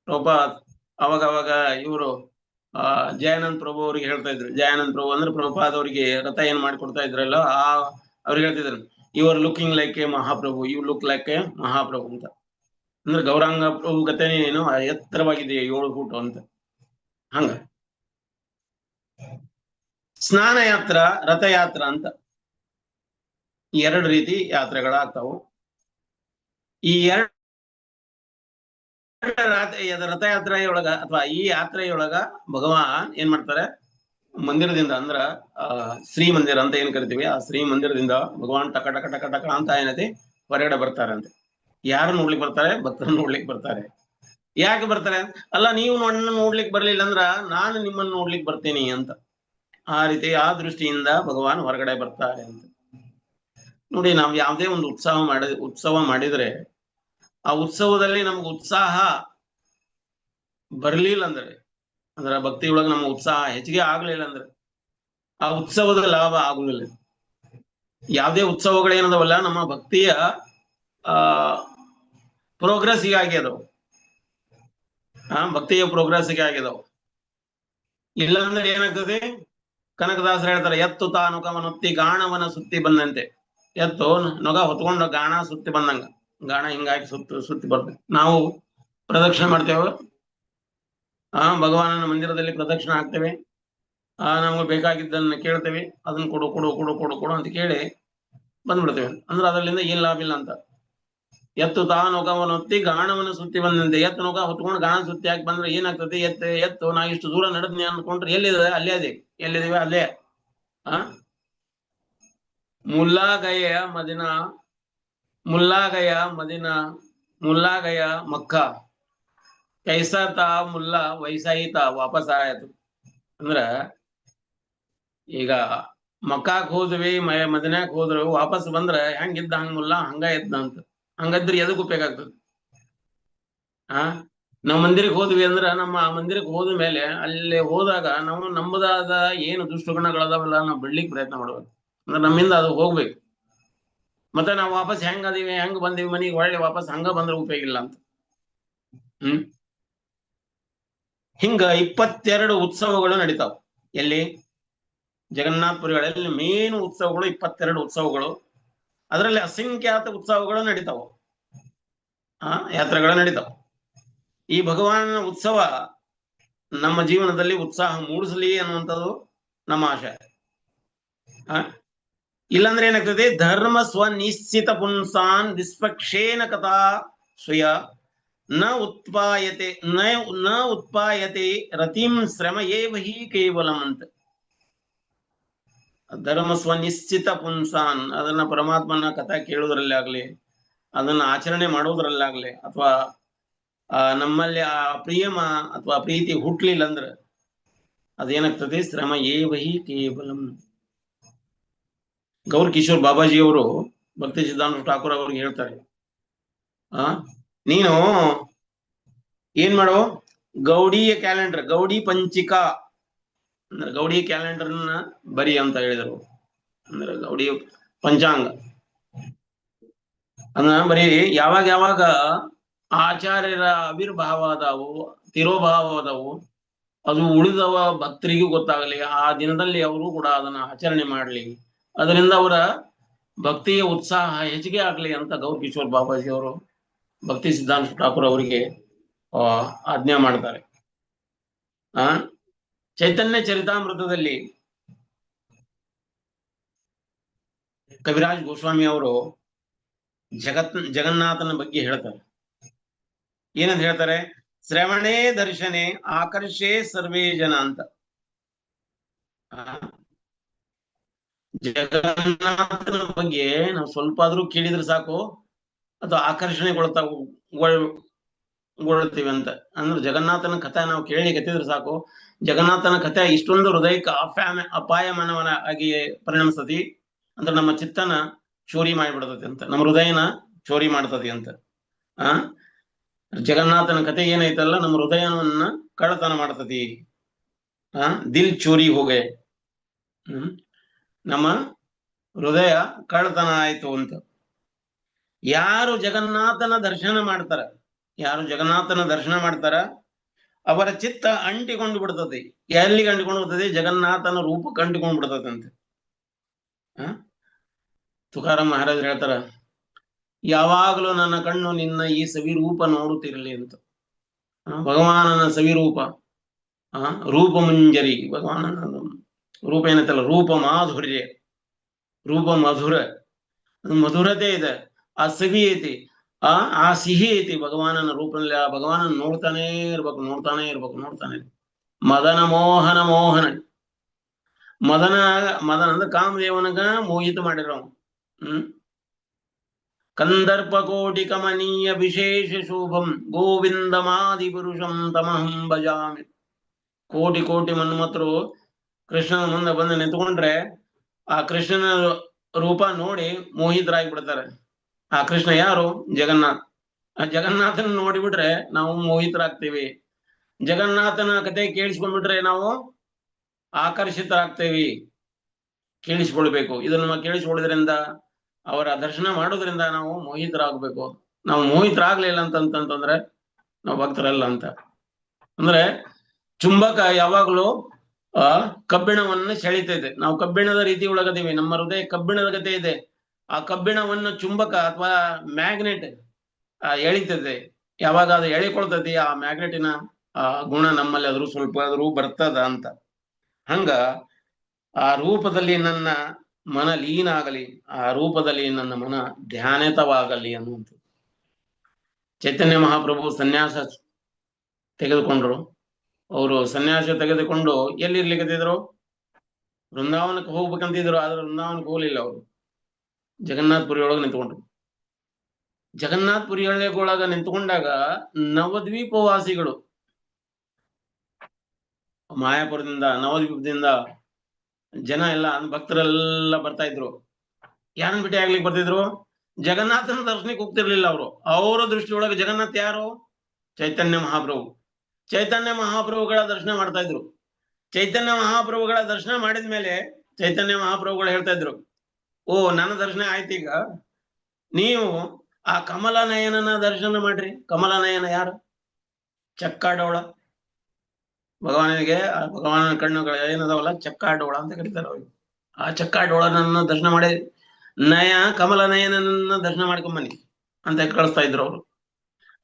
Speaker 2: ಪ್ರಭುಪಾದ್ ಅವಾಗ ಇವರು ಜಯಾನಂದ ಪ್ರಭು ಅವ್ರಿಗೆ ಹೇಳ್ತಾ ಇದ್ರು. ಜಯಾನಂದ ಪ್ರಭು ಅಂದ್ರೆ ಪ್ರಭುಪಾದ್ ಅವರಿಗೆ ರಥ ಏನ್ ಮಾಡಿಕೊಡ್ತಾ ಇದ್ರಲ್ಲ, ಅವ್ರಿಗೆ ಹೇಳ್ತಿದ್ರು, you are looking like a ಮಹಾಪ್ರಭು, ಯು ಲುಕ್ ಲೈಕ್ ಎ ಮಹಾಪ್ರಭು ಅಂತ. ಅಂದ್ರೆ ಗೌರಾಂಗ ಪ್ರಭು ಕಥೆನೇ ಏನು ಎತ್ತರವಾಗಿದೆ 7 ಫೂಟ್ ಅಂತ. ಹಂಗ ಸ್ನಾನ ಯಾತ್ರಾ, ರಥಯಾತ್ರ ಅಂತ 2 ರೀತಿ ಯಾತ್ರೆಗಳಾಗ್ತಾವು. ಈ 2 ರಥಯಾತ್ರೆಯೊಳಗ ಅಥವಾ ಈ ಯಾತ್ರೆಯೊಳಗ ಭಗವಾನ್ ಏನ್ ಮಾಡ್ತಾರೆ, ಮಂದಿರದಿಂದ ಅಂದ್ರ ಶ್ರೀ ಮಂದಿರ ಅಂತ ಏನ್ ಕರಿತೀವಿ, ಆ ಶ್ರೀ ಮಂದಿರದಿಂದ ಭಗವಾನ್ ಟಕ ಟಕ ಟಕ ಟಕ ಅಂತ ಏನೈತಿ ಹೊರಗಡೆ ಬರ್ತಾರೆ ಅಂತ. ಯಾರು ನೋಡ್ಲಿಕ್ಕೆ ಬರ್ತಾರೆ? ಭಕ್ತರನ್ನು ನೋಡ್ಲಿಕ್ಕೆ ಬರ್ತಾರೆ. ಯಾಕೆ ಬರ್ತಾರೆ? ಅಲ್ಲ, ನೀವು ನನ್ನ ನೋಡ್ಲಿಕ್ಕೆ ಬರ್ಲಿಲ್ಲ ಅಂದ್ರ ನಾನು ನಿಮ್ಮನ್ನು ನೋಡ್ಲಿಕ್ಕೆ ಬರ್ತೇನೆ ಅಂತ. ಆ ರೀತಿ ಆ ದೃಷ್ಟಿಯಿಂದ ಭಗವಾನ್ ಹೊರಗಡೆ ಬರ್ತಾರೆ ಅಂತ. ನೋಡಿ, ನಾವು ಯಾವುದೇ ಒಂದು ಉತ್ಸವ ಮಾಡಿದ್ರೆ ಆ ಉತ್ಸವದಲ್ಲಿ ನಮ್ಗೆ ಉತ್ಸಾಹ ಬರ್ಲಿಲ್ಲ ಅಂದ್ರೆ ಭಕ್ತಿಯೊಳಗೆ ನಮ್ಮ ಉತ್ಸಾಹ ಹೆಚ್ಚಿಗೆ ಆಗ್ಲಿಲ್ಲ ಅಂದ್ರೆ ಆ ಉತ್ಸವದ ಲಾಭ ಆಗುದಿಲ್ಲ. ಯಾವುದೇ ಉತ್ಸವಗಳೇನದವಲ್ಲ ನಮ್ಮ ಭಕ್ತಿಯ ಪ್ರೋಗ್ರೆಸ್ಸಿಗೆ ಆಗ್ಯದವು, ಭಕ್ತಿಯ ಪ್ರೋಗ್ರೆಸ್ಸಿಗೆ ಆಗ್ಯದವು. ಇಲ್ಲ ಅಂದ್ರೆ ಏನಾಗ್ತದೆ, ಕನಕದಾಸರು ಹೇಳ್ತಾರೆ, ಎತ್ತು ತಾನು ಕವನೊತ್ತಿ ಗಾಣವನ ಸುತ್ತಿ ಬಂದಂತೆ. ಎತ್ತು ನೊಗ ಹೊತ್ಕೊಂಡು ಗಾಣ ಸುತ್ತಿ ಬಂದಂಗ, ಗಾಣ ಹಿಂಗಾಗಿ ಸುತ್ತಿ ಬರ್ತದೆ. ನಾವು ಪ್ರದಕ್ಷಿಣೆ ಮಾಡ್ತೇವೆ, ಭಗವಾನನ ಮಂದಿರದಲ್ಲಿ ಪ್ರದಕ್ಷಿಣೆ ಆಗ್ತೇವೆ, ನಮ್ಗೆ ಬೇಕಾಗಿದ್ದನ್ನ ಕೇಳ್ತೇವೆ, ಅದನ್ನ ಕೊಡು ಕೊಡು ಕೊಡು ಕೊಡು ಕೊಡು ಅಂತ ಕೇಳಿ ಬಂದ್ಬಿಡ್ತೇವೆ. ಅಂದ್ರೆ ಅದರಿಂದ ಏನ್ ಲಾಭ ಇಲ್ಲ ಅಂತ. ಎತ್ತು ತಾನೊಗವನೊತ್ತಿ ಗಾಣವನ್ನ ಸುತ್ತಿ ಬಂದಂತೆ. ಎತ್ತು ನೊಗ ಹೊತ್ಕೊಂಡು ಗಾಣ ಸುತ್ತಿ ಹಾಕಿ ಬಂದ್ರೆ ಏನಾಗ್ತದೆ, ಎತ್ತು ನಾ ಇಷ್ಟು ದೂರ ನಡೆದ್ನಿ ಅನ್ಕೊಂಡ್ರೆ ಎಲ್ಲಿದೆ ಅಲ್ಲೇ ಅದೇ, ಎಲ್ಲಿದ್ದೀವಿ ಅಲ್ಲೇ. ಮುಲ್ಲಾಗಯ ಮಕ್ಕ ಕೈಸಾತ ಮುಲ್ಲಾ ವೈಸಾಯಿತ ವಾಪಸ್ ಆಯ್ತು. ಅಂದ್ರ ಈಗ ಮಕ್ಕಾಕ್ ಹೋದ್ವಿ, ಮದಿನಾಕ್ ಹೋದ್ರು, ವಾಪಸ್ ಬಂದ್ರ ಹೆಂಗಿದ್ದ ಹಂಗ ಮುಲ್ಲಾ ಹಂಗ ಇದ್ದ ಅಂತ. ಹಂಗದ್ರೆ ಎದಕ್ ಉಪಯೋಗ ಆಗ್ತದೆ? ನಾವ್ ಮಂದಿರಕ್ಕೆ ಹೋದ್ವಿ ಅಂದ್ರ ನಮ್ಮ ಮಂದಿರಕ್ಕೆ ಹೋದ ಮೇಲೆ ಅಲ್ಲಿ ಹೋದಾಗ ನಾವು ನಮ್ಮದಾದ ಏನು ದುಷ್ಟಗುಣಗಳದಾವಲ್ಲ ನಾವು ಬಿಡ್ಲಿಕ್ಕೆ ಪ್ರಯತ್ನ ಮಾಡ್ಬೇಕು. ಅಂದ್ರೆ ನಮ್ಮಿಂದ ಅದು ಹೋಗ್ಬೇಕು. ಮತ್ತೆ ನಾವು ವಾಪಸ್ ಹೆಂಗ್ ಅದೀವಿ, ಹೆಂಗ್ ಬಂದೀವಿ ಮನೆಗೆ ಒಳ್ಳೆ ವಾಪಸ್ ಹಂಗ ಬಂದ್ರೆ ಉಪಯೋಗ ಇಲ್ಲ ಅಂತ. ಹಿಂಗ 22 ಉತ್ಸವಗಳು ನಡೀತಾವ. ಎಲ್ಲಿ? ಜಗನ್ನಾಥಪುರಿಗಳಲ್ಲಿ ಮೇನ್ ಉತ್ಸವಗಳು 22 ಉತ್ಸವಗಳು. ಅದರಲ್ಲಿ ಅಸಂಖ್ಯಾತ ಉತ್ಸವಗಳು ನಡೀತಾವ, ಯಾತ್ರೆಗಳು ನಡೀತಾವ. ಈ ಭಗವಾನನ ಉತ್ಸವ ನಮ್ಮ ಜೀವನದಲ್ಲಿ ಉತ್ಸಾಹ ಮೂಡಿಸಲಿ ಅನ್ನುವಂಥದ್ದು ನಮ್ಮ ಆಶಯ. ಇಲ್ಲಾಂದ್ರೆ ಏನಾಗ್ತದೆ, ಧರ್ಮ ಸ್ವನಿಶ್ಚಿತ ಪುಂಸಾನ್ ನಿಷ್ಪಕ್ಷೇನ ಕಥಾ ಸ್ವಯ ನ ಉತ್ಪಾಯತೆ ನ ಉತ್ಪಾಯತೆ ರತಿಂ ಶ್ರಮ ಏವ ಹಿ ಕೇವಲಂ ಅಂತ. ಧರ್ಮ ಸ್ವನಿಶ್ಚಿತ ಪುಂಸಾನ್, ಅದನ್ನ ಪರಮಾತ್ಮನ ಕಥೆ ಕೇಳುವುದರಲ್ಲಿ ಆಗ್ಲಿ, ಅದನ್ನ ಆಚರಣೆ ಮಾಡುವುದರಲ್ಲಾಗ್ಲಿ, ಅಥವಾ ನಮ್ಮಲ್ಲಿ ಆ ಪ್ರಿಯಮ ಅಥವಾ ಪ್ರೀತಿ ಹುಟ್ಲಿಲ್ಲ ಅಂದ್ರೆ ಅದೇನಾಗ್ತದೆ, ಶ್ರಮ ಏವ ಹಿ ಕೇವಲಂ. ಗೌರ್ ಕಿಶೋರ್ ಬಾಬಾಜಿ ಅವರು ಭಕ್ತಿ ಸಿದ್ಧಾಂತ ಠಾಕೂರ್ ಅವ್ರಿಗೆ ಹೇಳ್ತಾರೆ, ನೀನು ಏನ್ ಮಾಡೋ, ಗೌಡಿಯ ಕ್ಯಾಲೆಂಡರ್, ಗೌಡಿ ಪಂಚಿಕಾ ಅಂದ್ರೆ ಗೌಡಿ ಕ್ಯಾಲೆಂಡರ್ನ ಬರಿ ಅಂತ ಹೇಳಿದರು. ಅಂದ್ರೆ ಗೌಡಿ ಪಂಚಾಂಗ ಅನ್ನ ಬರೀ ಯಾವಾಗ ಯಾವಾಗ ಆಚಾರ್ಯರ ಆವಿರ್ಭಾವ ಆದವು, ತಿರೋಭಾವ ಆದವು, ಅದು ಉಳಿದವ ಭಕ್ತರಿಗೂ ಗೊತ್ತಾಗಲಿ, ಆ ದಿನದಲ್ಲಿ ಅವರು ಕೂಡ ಅದನ್ನ ಆಚರಣೆ ಮಾಡಲಿ, ಅದರಿಂದ ಅವರ ಭಕ್ತಿಯ ಉತ್ಸಾಹ ಹೆಚ್ಚಿಗೆ ಆಗ್ಲಿ ಅಂತ ಗೌರ್ ಕಿಶೋರ್ ಬಾಬಾಜಿ ಅವರು ಭಕ್ತಿ ಸಿದ್ಧಾಂತ ಠಾಕೂರ್ ಅವರಿಗೆ ಆಜ್ಞಾ ಮಾಡ್ತಾರೆ. ಚೈತನ್ಯ ಚರಿತಾಮೃತದಲ್ಲಿ ಕವಿರಾಜ್ ಗೋಸ್ವಾಮಿ ಅವರು ಜಗನ್ನಾಥನ ಬಗ್ಗೆ ಹೇಳ್ತಾರೆ. ಏನಂತ ಹೇಳ್ತಾರೆ, ಶ್ರವಣೇ ದರ್ಶನೆ ಆಕರ್ಷೆ ಸರ್ವೇ ಜನ ಅಂತ. ಜಗನ್ನಾಥನ ಬಗ್ಗೆ ನಾವು ಸ್ವಲ್ಪ ಆದ್ರೂ ಕೇಳಿದ್ರೆ ಸಾಕು, ಅದು ಆಕರ್ಷಣೆಗೊಳ್ತೀವಿ ಅಂತ. ಅಂದ್ರೆ ಜಗನ್ನಾಥನ ಕಥೆ ನಾವು ಕೇಳಲಿಕ್ಕೆ ಸಾಕು, ಜಗನ್ನಾಥನ ಕಥೆ ಇಷ್ಟೊಂದು ಹೃದಯಕ್ಕೆ ಅಪಾಯಮಾನವನ ಆಗಿ ಪರಿಣಮಿಸ್ತತಿ. ಅಂದ್ರೆ ನಮ್ಮ ಚಿತ್ತನ ಚೋರಿ ಮಾಡಿಬಿಡ್ತತಿ ಅಂತ, ನಮ್ಮ ಹೃದಯನ ಚೋರಿ ಮಾಡ್ತತಿ ಅಂತ. ಜಗನ್ನಾಥನ ಕಥೆ ಏನೈತಲ್ಲ, ನಮ್ಮ ಹೃದಯವನ್ನ ಕಳ್ಳತನ ಮಾಡ್ತತಿ. ದಿಲ್ ಚೋರಿ ಹೋಗೆ, ನಮ್ಮ ಹೃದಯ ಕಳ್ಳತನ ಆಯ್ತು ಅಂತ. ಯಾರು ಜಗನ್ನಾಥನ ದರ್ಶನ ಮಾಡ್ತಾರ, ಅವರ ಚಿತ್ತ ಅಂಟಿಕೊಂಡು ಬಿಡ್ತದೆ. ಎಲ್ಲಿಗೆ ಅಂಟಿಕೊಂಡು ಬಿಡ್ತದೆ? ಜಗನ್ನಾಥನ ರೂಪಕ್ಕೆ ಅಂಟಿಕೊಂಡು ಬಿಡ್ತದಂತೆ. ತುಕಾರಾಮ್ ಮಹಾರಾಜರು ಹೇಳ್ತಾರ, ಯಾವಾಗಲೂ ನನ್ನ ಕಣ್ಣು ನಿನ್ನ ಈ ಸವಿರೂಪ ನೋಡುತ್ತಿರಲಿ ಅಂತ. ಭಗವಾನನ ಸವಿರೂಪ, ರೂಪ ಮುಂಜರಿ, ಭಗವಾನನ ರೂಪ ಏನೈತಲ್ಲ, ರೂಪ ಮಾಧುರ್ಯ, ರೂಪ ಮಧುರ, ಮಧುರತೆ ಇದೆ, ಆ ಸವಿ ಐತಿ, ಆ ಸಿಹಿ ಐತಿ ಭಗವಾನನ ರೂಪದಲ್ಲಿ. ಆ ಭಗವಾನನ ನೋಡ್ತಾನೆ ಇರ್ಬೇಕು. ಮದನ ಅಂದ್ರೆ ಕಾಮದೇವನಗ ಮೋಹಿತ ಮಾಡಿರೋ. ಕಂದರ್ಪ ಕೋಟಿ ಕಮನೀಯ ವಿಶೇಷ ಶೋಭಂ ಗೋವಿಂದಮಾದಿ ಪುರುಷಂ ತಮಹಂ ಭಜಾಮಿ. ಕೋಟಿ ಮನ್ಮತರು ಕೃಷ್ಣನ ಮುಂದೆ ಬಂದು ನಿಂತ್ಕೊಂಡ್ರೆ ಆ ಕೃಷ್ಣನ ರೂಪ ನೋಡಿ ಮೋಹಿತರಾಗಿ ಬಿಡ್ತಾರೆ. ಆ ಕೃಷ್ಣ ಯಾರು? ಜಗನ್ನಾಥ್. ಆ ಜಗನ್ನಾಥನ ನೋಡಿಬಿಟ್ರೆ ನಾವು ಮೋಹಿತರಾಗ್ತೀವಿ. ಜಗನ್ನಾಥನ ಕತೆ ಕೇಳಿಸ್ಕೊಂಡ್ಬಿಟ್ರೆ ನಾವು ಆಕರ್ಷಿತರಾಗ್ತೇವಿ. ಕೇಳಿಸ್ಕೊಳ್ಬೇಕು. ಇದನ್ನ ಕೇಳಿಸ್ಕೊಳ್ಳೋದ್ರಿಂದ, ಅವರ ದರ್ಶನ ಮಾಡೋದ್ರಿಂದ ನಾವು ಮೋಹಿತರಾಗಬೇಕು. ನಾವು ಮೋಹಿತರಾಗ್ಲಿಲ್ಲ ಅಂತಂದ್ರೆ ನಾವು ಭಕ್ತರಲ್ಲ ಅಂತ. ಅಂದ್ರೆ ಚುಂಬಕ ಯಾವಾಗ್ಲೂ ಕಬ್ಬಿಣವನ್ನು ಸೆಳಿತೈತೆ. ನಾವು ಕಬ್ಬಿಣದ ರೀತಿ ಒಳಗದೀವಿ, ನಮ್ಮ ಹೃದಯ ಕಬ್ಬಿಣದ ಗತೆ ಇದೆ. ಆ ಕಬ್ಬಿಣವನ್ನು ಚುಂಬಕ ಅಥವಾ ಮ್ಯಾಗ್ನೆಟ್ ಎಳಿತದೆ. ಯಾವಾಗ ಅದು ಎಳಿಕೊಳ್ತೈತಿ, ಆ ಮ್ಯಾಗ್ನೆಟಿನ ಗುಣ ನಮ್ಮಲ್ಲಿ ಆದ್ರೂ ಸ್ವಲ್ಪ ಆದ್ರೂ ಬರ್ತದ ಅಂತ. ಹಂಗ ಆ ರೂಪದಲ್ಲಿ ನನ್ನ ಮನ ಲೀನ ಆಗಲಿ, ಆ ರೂಪದಲ್ಲಿ ನನ್ನ ಮನ ಧ್ಯಾನಿತವಾಗಲಿ ಅನ್ನುವಂಥ. ಚೈತನ್ಯ ಮಹಾಪ್ರಭು ಸನ್ಯಾಸ ತೆಗೆದುಕೊಂಡ್ರು. ಅವರು ಸನ್ಯಾಸ ತೆಗೆದುಕೊಂಡು ಎಲ್ಲಿರ್ಲಿಕ್ಕತ್ತಿದ್ರು? ವೃಂದಾವನಕ್ಕೆ ಹೋಗ್ಬೇಕಂತಿದ್ರು. ಆದ್ರೆ ವೃಂದಾವನಕ್ಕೆ ಹೋಗ್ಲಿಲ್ಲ. ಅವರು ಜಗನ್ನಾಥ್ ಪುರಿ ಒಳಗೆ ನಿಂತ್ಕೊಂಡ್ರು. ಜಗನ್ನಾಥ್ ಪುರಿ ಒಳಗ ನಿಂತ್ಕೊಂಡಾಗ ನವದ್ವೀಪವಾಸಿಗಳು, ಮಾಯಾಪುರದಿಂದ ನವದ್ವೀಪದಿಂದ ಜನ ಎಲ್ಲ ಭಕ್ತರೆಲ್ಲ ಬರ್ತಾ ಇದ್ರು. ಯಾರನ್ನ ಭೇಟಿ ಆಗ್ಲಿಕ್ಕೆ ಬರ್ತಿದ್ರು? ಜಗನ್ನಾಥನ ದರ್ಶನಕ್ಕೆ ಹೋಗ್ತಿರ್ಲಿಲ್ಲ ಅವರು. ಅವರ ದೃಷ್ಟಿಯೊಳಗೆ ಜಗನ್ನಾಥ್ ಯಾರು? ಚೈತನ್ಯ ಮಹಾಪ್ರಭು. ಚೈತನ್ಯ ಮಹಾಪ್ರಭುಗಳ ದರ್ಶನ ಮಾಡ್ತಾ ಇದ್ರು. ಚೈತನ್ಯ ಮಹಾಪ್ರಭುಗಳ ದರ್ಶನ ಮಾಡಿದ ಮೇಲೆ ಚೈತನ್ಯ ಮಹಾಪ್ರಭುಗಳು ಹೇಳ್ತಾ ಇದ್ರು, ಓ ನನ್ನ ದರ್ಶನ ಆಯ್ತು, ಈಗ ನೀವು ಆ ಕಮಲನಯನನ ದರ್ಶನ ಮಾಡ್ರಿ. ಕಮಲನಯನ ಯಾರು? ಚಕ್ಕಾಡೋಳ. ಭಗವಾನಿಗೆ ಭಗವಾನನ ಕಣ್ಣುಗಳು ಏನದಾವಲ್ಲ, ಚಕ್ಕಾಡೋಳ ಅಂತ ಕರೀತಾರೆ ಅವ್ರಿಗೆ. ಆ ಚಕ್ಕಾಡೋಳನನ್ನ ದರ್ಶನ ಮಾಡಿ ಕಮಲನಯನನ್ನ ದರ್ಶನ ಮಾಡ್ಕೊಂಬನ್ನಿ ಅಂತ ಕಳಿಸ್ತಾ ಇದ್ರು ಅವರು.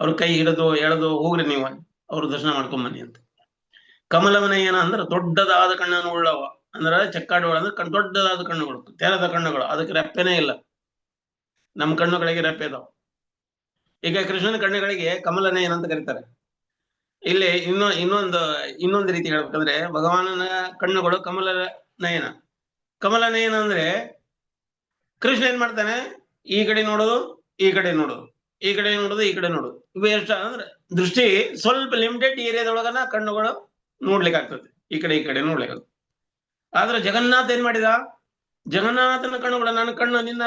Speaker 2: ಅವ್ರ ಕೈ ಹಿಡಿದು ಎಳೆದು ಹೋಗ್ರಿ ನೀವು, ಅವ್ರು ದರ್ಶನ ಮಾಡ್ಕೊಂಬನ್ನಿ ಅಂತ. ಕಮಲನಯನ ಅಂದ್ರೆ ದೊಡ್ಡದಾದ ಕಣ್ಣನ್ನು ಉಳ್ಳವ. ಅಂದ್ರೆ ಚಕ್ಕಾಡೋಳ ಅಂದ್ರೆ ದೊಡ್ಡದಾದ ಕಣ್ಣುಗಳು, ತೆರೆದ ಕಣ್ಣುಗಳು, ಅದಕ್ಕೆ ರೆಪ್ಪೆನೇ ಇಲ್ಲ. ನಮ್ಮ ಕಣ್ಣುಗಳಿಗೆ ರೆಪ್ಪೆ ಇದಾವ. ಈಗ ಕೃಷ್ಣನ ಕಣ್ಣುಗಳಿಗೆ ಕಮಲ ನಯನ ಅಂತ ಕರೀತಾರೆ. ಇಲ್ಲಿ ಇನ್ನೊಂದು ರೀತಿ ಹೇಳ್ಬೇಕಂದ್ರೆ ಭಗವಾನನ ಕಣ್ಣುಗಳು ಕಮಲ ನಯನ. ಕಮಲ ನಯನ ಅಂದ್ರೆ ಕೃಷ್ಣ ಏನ್ ಮಾಡ್ತಾನೆ, ಈ ಕಡೆ ನೋಡೋದು, ಈ ಕಡೆ ನೋಡೋದು, ಈ ಕಡೆ ನೋಡೋದು, ಈ ಕಡೆ ನೋಡೋದು. ಇವು ಎಷ್ಟ ಅಂದ್ರೆ ದೃಷ್ಟಿ ಸ್ವಲ್ಪ ಲಿಮಿಟೆಡ್ ಏರಿಯಾದೊಳಗನ ಕಣ್ಣುಗಳು ನೋಡ್ಲಿಕ್ಕೆ ಆಗ್ತದೆ, ಈ ಕಡೆ ನೋಡ್ಲಿಕ್ಕೆ. ಆದ್ರೆ ಜಗನ್ನಾಥ ಏನ್ ಮಾಡಿದ, ಜಗನ್ನಾಥನ ಕಣ್ಣುಗಳು, ನನ್ನ ಕಣ್ಣು ನಿನ್ನ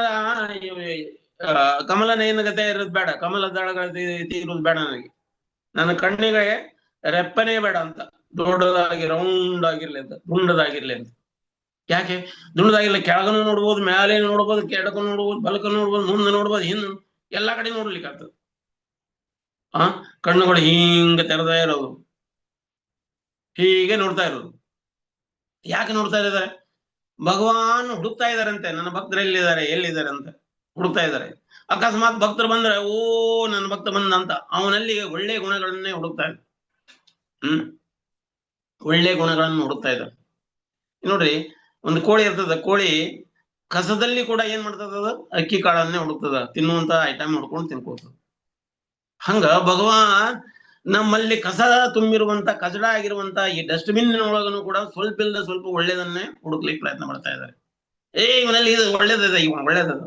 Speaker 2: ಕಮಲ ನಯನಗತೆ ಇರೋದು ಬೇಡ, ಕಮಲ ದಳಗಳ ಇರೋದು ಬೇಡ, ನನ್ನ ಕಣ್ಣಿಗೆ ರೆಪ್ಪನೇ ಬೇಡ ಅಂತ, ದೊಡ್ಡದಾಗಿ ರೌಂಡ್ ಆಗಿರ್ಲಿ ಅಂತ, ದುಂಡದಾಗಿರ್ಲಿ ಅಂತ. ಯಾಕೆ ದುಂಡದಾಗಿರ್ಲಿ? ಕೆಳಗನು ನೋಡ್ಬೋದು, ಮೇಲೆ ನೋಡ್ಬೋದು, ಕೆಳಕ ನೋಡ್ಬೋದು, ಬಲಕ ನೋಡ್ಬೋದು, ಮುಂದೆ ನೋಡ್ಬೋದು, ಹಿಂದೆ ಎಲ್ಲಾ ಕಡೆ ನೋಡ್ಲಿಕ್ಕೆ ಆಗ್ತದೆ. ಕಣ್ಣುಗಳು ಹಿಂಗ ತೆರೆದೇ ಇರೋದು, ಹೀಗೆ ನೋಡ್ತಾ ಇರೋದು. ಯಾಕೆ ನೋಡ್ತಾ ಇದ್ದಾರೆ? ಭಗವಾನ್ ಹುಡುಕ್ತಾ ಇದಾರಂತೆ, ನನ್ನ ಭಕ್ತರು ಎಲ್ಲಿದ್ದಾರೆ ಅಂತ ಹುಡುಕ್ತಾ ಇದ್ದಾರೆ. ಅಕಸ್ಮಾತ್ ಭಕ್ತರು ಬಂದ್ರೆ, ಓ ನನ್ನ ಭಕ್ತ ಬಂದ ಅಂತ ಅವನಲ್ಲಿ ಒಳ್ಳೆ ಗುಣಗಳನ್ನೇ ಹುಡುಕ್ತಾ ಇದ್ದಾರೆ. ಒಳ್ಳೆ ಗುಣಗಳನ್ನು ಹುಡುಕ್ತಾ ಇದ್ದಾರೆ. ನೋಡ್ರಿ, ಒಂದು ಕೋಳಿ ಇರ್ತದ, ಕೋಳಿ ಕಸದಲ್ಲಿ ಕೂಡ ಏನ್ ಮಾಡ್ತದ, ಅಕ್ಕಿ ಕಾಳನ್ನೇ ಹುಡುಕ್ತದ, ತಿನ್ನುವಂತ ಐಟಮ್ ಹುಡ್ಕೊಂಡು ತಿನ್ಕೋತದ. ಹಂಗ ಭಗವಾನ್ ನಮ್ಮಲ್ಲಿ ಕಸ ತುಂಬಿರುವಂತ, ಕಚಡ ಆಗಿರುವಂತ ಈ ಡಸ್ಟ್ಬಿನ್ ಒಳಗನು ಕೂಡ ಸ್ವಲ್ಪ ಇಲ್ಲದ ಸ್ವಲ್ಪ ಒಳ್ಳೇದನ್ನೇ ಹುಡುಕ್ಲಿಕ್ಕೆ ಪ್ರಯತ್ನ ಮಾಡ್ತಾ ಇದ್ದಾರೆ. ಇವನಲ್ಲಿ ಇದು ಒಳ್ಳೇದದ, ಇವ ಒಳ್ಳೇದದ,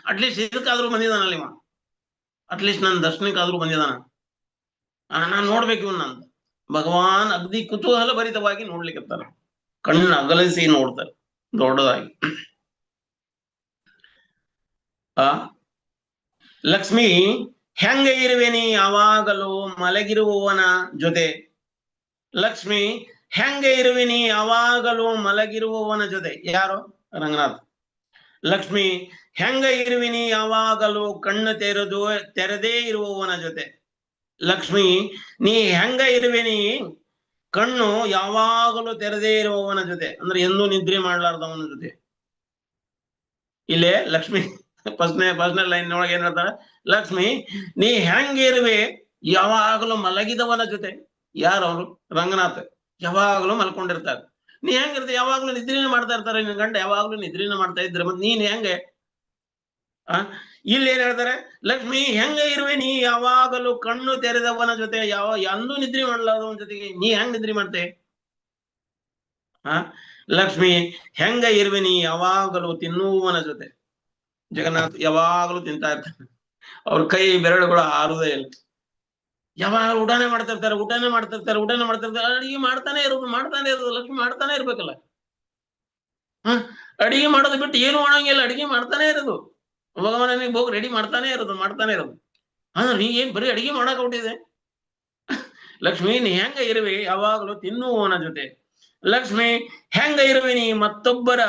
Speaker 2: ಅಟ್ಲೀಸ್ಟ್ ಇದಕ್ಕಾದ್ರೂ ಬಂದಿದಾನಲ್ಲಿ ಇವ, ಅಟ್ಲೀಸ್ಟ್ ನನ್ನ ದರ್ಶನಕ್ಕಾದ್ರೂ ಬಂದಿದಾನ, ನಾನ್ ನೋಡ್ಬೇಕು ಇವನ್ನ ಅಂತ ಭಗವಾನ್ ಅಗ್ದಿ ಕುತೂಹಲ ಭರಿತವಾಗಿ ನೋಡ್ಲಿಕ್ಕೆ ಕಣ್ಣು ಅಗಲಿಸಿ ನೋಡ್ತಾರೆ ದೊಡ್ಡದಾಗಿ. ಲಕ್ಷ್ಮಿ ಹೆಂಗ ಇರುವೆನಿ ಯಾವಾಗಲೂ ಮಲಗಿರುವವನ ಜೊತೆ. ಲಕ್ಷ್ಮಿ ಹೆಂಗ ಇರುವೆನಿ ಯಾವಾಗಲೂ ಮಲಗಿರುವವನ ಜೊತೆ. ಯಾರು? ರಂಗನಾಥ್. ಲಕ್ಷ್ಮಿ ಹೆಂಗ ಇರುವಿನಿ ಯಾವಾಗಲೂ ಕಣ್ಣು ತೆರೆದೇ ಇರುವವನ ಜೊತೆ. ಲಕ್ಷ್ಮಿ ನೀ ಹೆಂಗ ಇರುವೆನಿ ಕಣ್ಣು ಯಾವಾಗಲೂ ತೆರೆದೇ ಇರುವವನ ಜೊತೆ, ಅಂದ್ರೆ ಎಂದೂ ನಿದ್ರೆ ಮಾಡ್ಲಾರ್ದವನ ಜೊತೆ. ಇಲ್ಲೇ ಲಕ್ಷ್ಮಿ ಫಸ್ಟ್ನೇ ಲೈನ್ ಒಳಗೆ ಏನ್ ಹೇಳ್ತಾರೆ, ಲಕ್ಷ್ಮಿ ನೀ ಹೆಂಗಿರುವೆ ಯಾವಾಗಲೂ ಮಲಗಿದವನ ಜೊತೆ. ಯಾರು ಅವರು? ರಂಗನಾಥ್. ಯಾವಾಗಲೂ ಮಲ್ಕೊಂಡಿರ್ತಾರೆ. ನೀ ಹೆಂಗಿರ್ತ? ಯಾವಾಗ್ಲೂ ನಿದ್ರೆನ ಮಾಡ್ತಾ ಇರ್ತಾರೆ, ನಿನ್ ಗಂಡ ಯಾವಾಗ್ಲೂ ನಿದ್ರೆನ ಮಾಡ್ತಾ ಇದ್ರೆ ಮತ್ ನೀನ್ ಹೆಂಗೆ? ಇಲ್ಲಿ ಏನ್ ಹೇಳ್ತಾರೆ, ಲಕ್ಷ್ಮಿ ಹೆಂಗ ಇರುವೆ ನೀ ಯಾವಾಗಲೂ ಕಣ್ಣು ತೆರೆದವನ ಜೊತೆ. ಎಂದೂ ನಿದ್ರೆ ಮಾಡ್ಲಾರ್ದವನ ಜೊತೆಗೆ ನೀ ಹೆಂಗ್ ನಿದ್ರೆ ಮಾಡ್ತೆ? ಲಕ್ಷ್ಮಿ ಹೆಂಗ ಇರುವೆ ನೀ ಯಾವಾಗಲೂ ತಿನ್ನುವವನ ಜೊತೆ. ಜಗನ್ನಾಥ್ ಯಾವಾಗಲೂ ತಿಂತಾ ಇರ್ತಾರೆ, ಅವ್ರ ಕೈ ಬೆರಳುಗಳು ಆರುದೇ ಇಲ್ಲ, ಯಾವಾಗ ಊಟನೇ ಮಾಡ್ತಿರ್ತಾರೆ, ಅಡಿಗೆ ಮಾಡ್ತಾನೆ ಇರೋದು ಲಕ್ಷ್ಮಿ ಮಾಡ್ತಾನೆ ಇರ್ಬೇಕಲ್ಲ. ಅಡಿಗೆ ಮಾಡೋದು ಬಿಟ್ಟು ಏನು ಮಾಡಂಗಿಲ್ಲ, ಅಡಿಗೆ ಮಾಡ್ತಾನೆ ಇರೋದು. ಭಗವಾನಿಗೆ ಹೋಗಿ ರೆಡಿ ಮಾಡ್ತಾನೆ ಇರೋದು ಅಂದ್ರೆ ನೀ ಏನ್ ಬರೀ ಅಡಿಗೆ ಮಾಡಕ್ ಹೊಟ್ಟಿದೆ? ಲಕ್ಷ್ಮಿ ನೀ ಹೆಂಗ ಇರುವೆ ಯಾವಾಗಲೂ ತಿನ್ನುವವನ ಜೊತೆ. ಲಕ್ಷ್ಮಿ ಹೆಂಗ ಇರುವೆ ನೀ ಮತ್ತೊಬ್ಬರ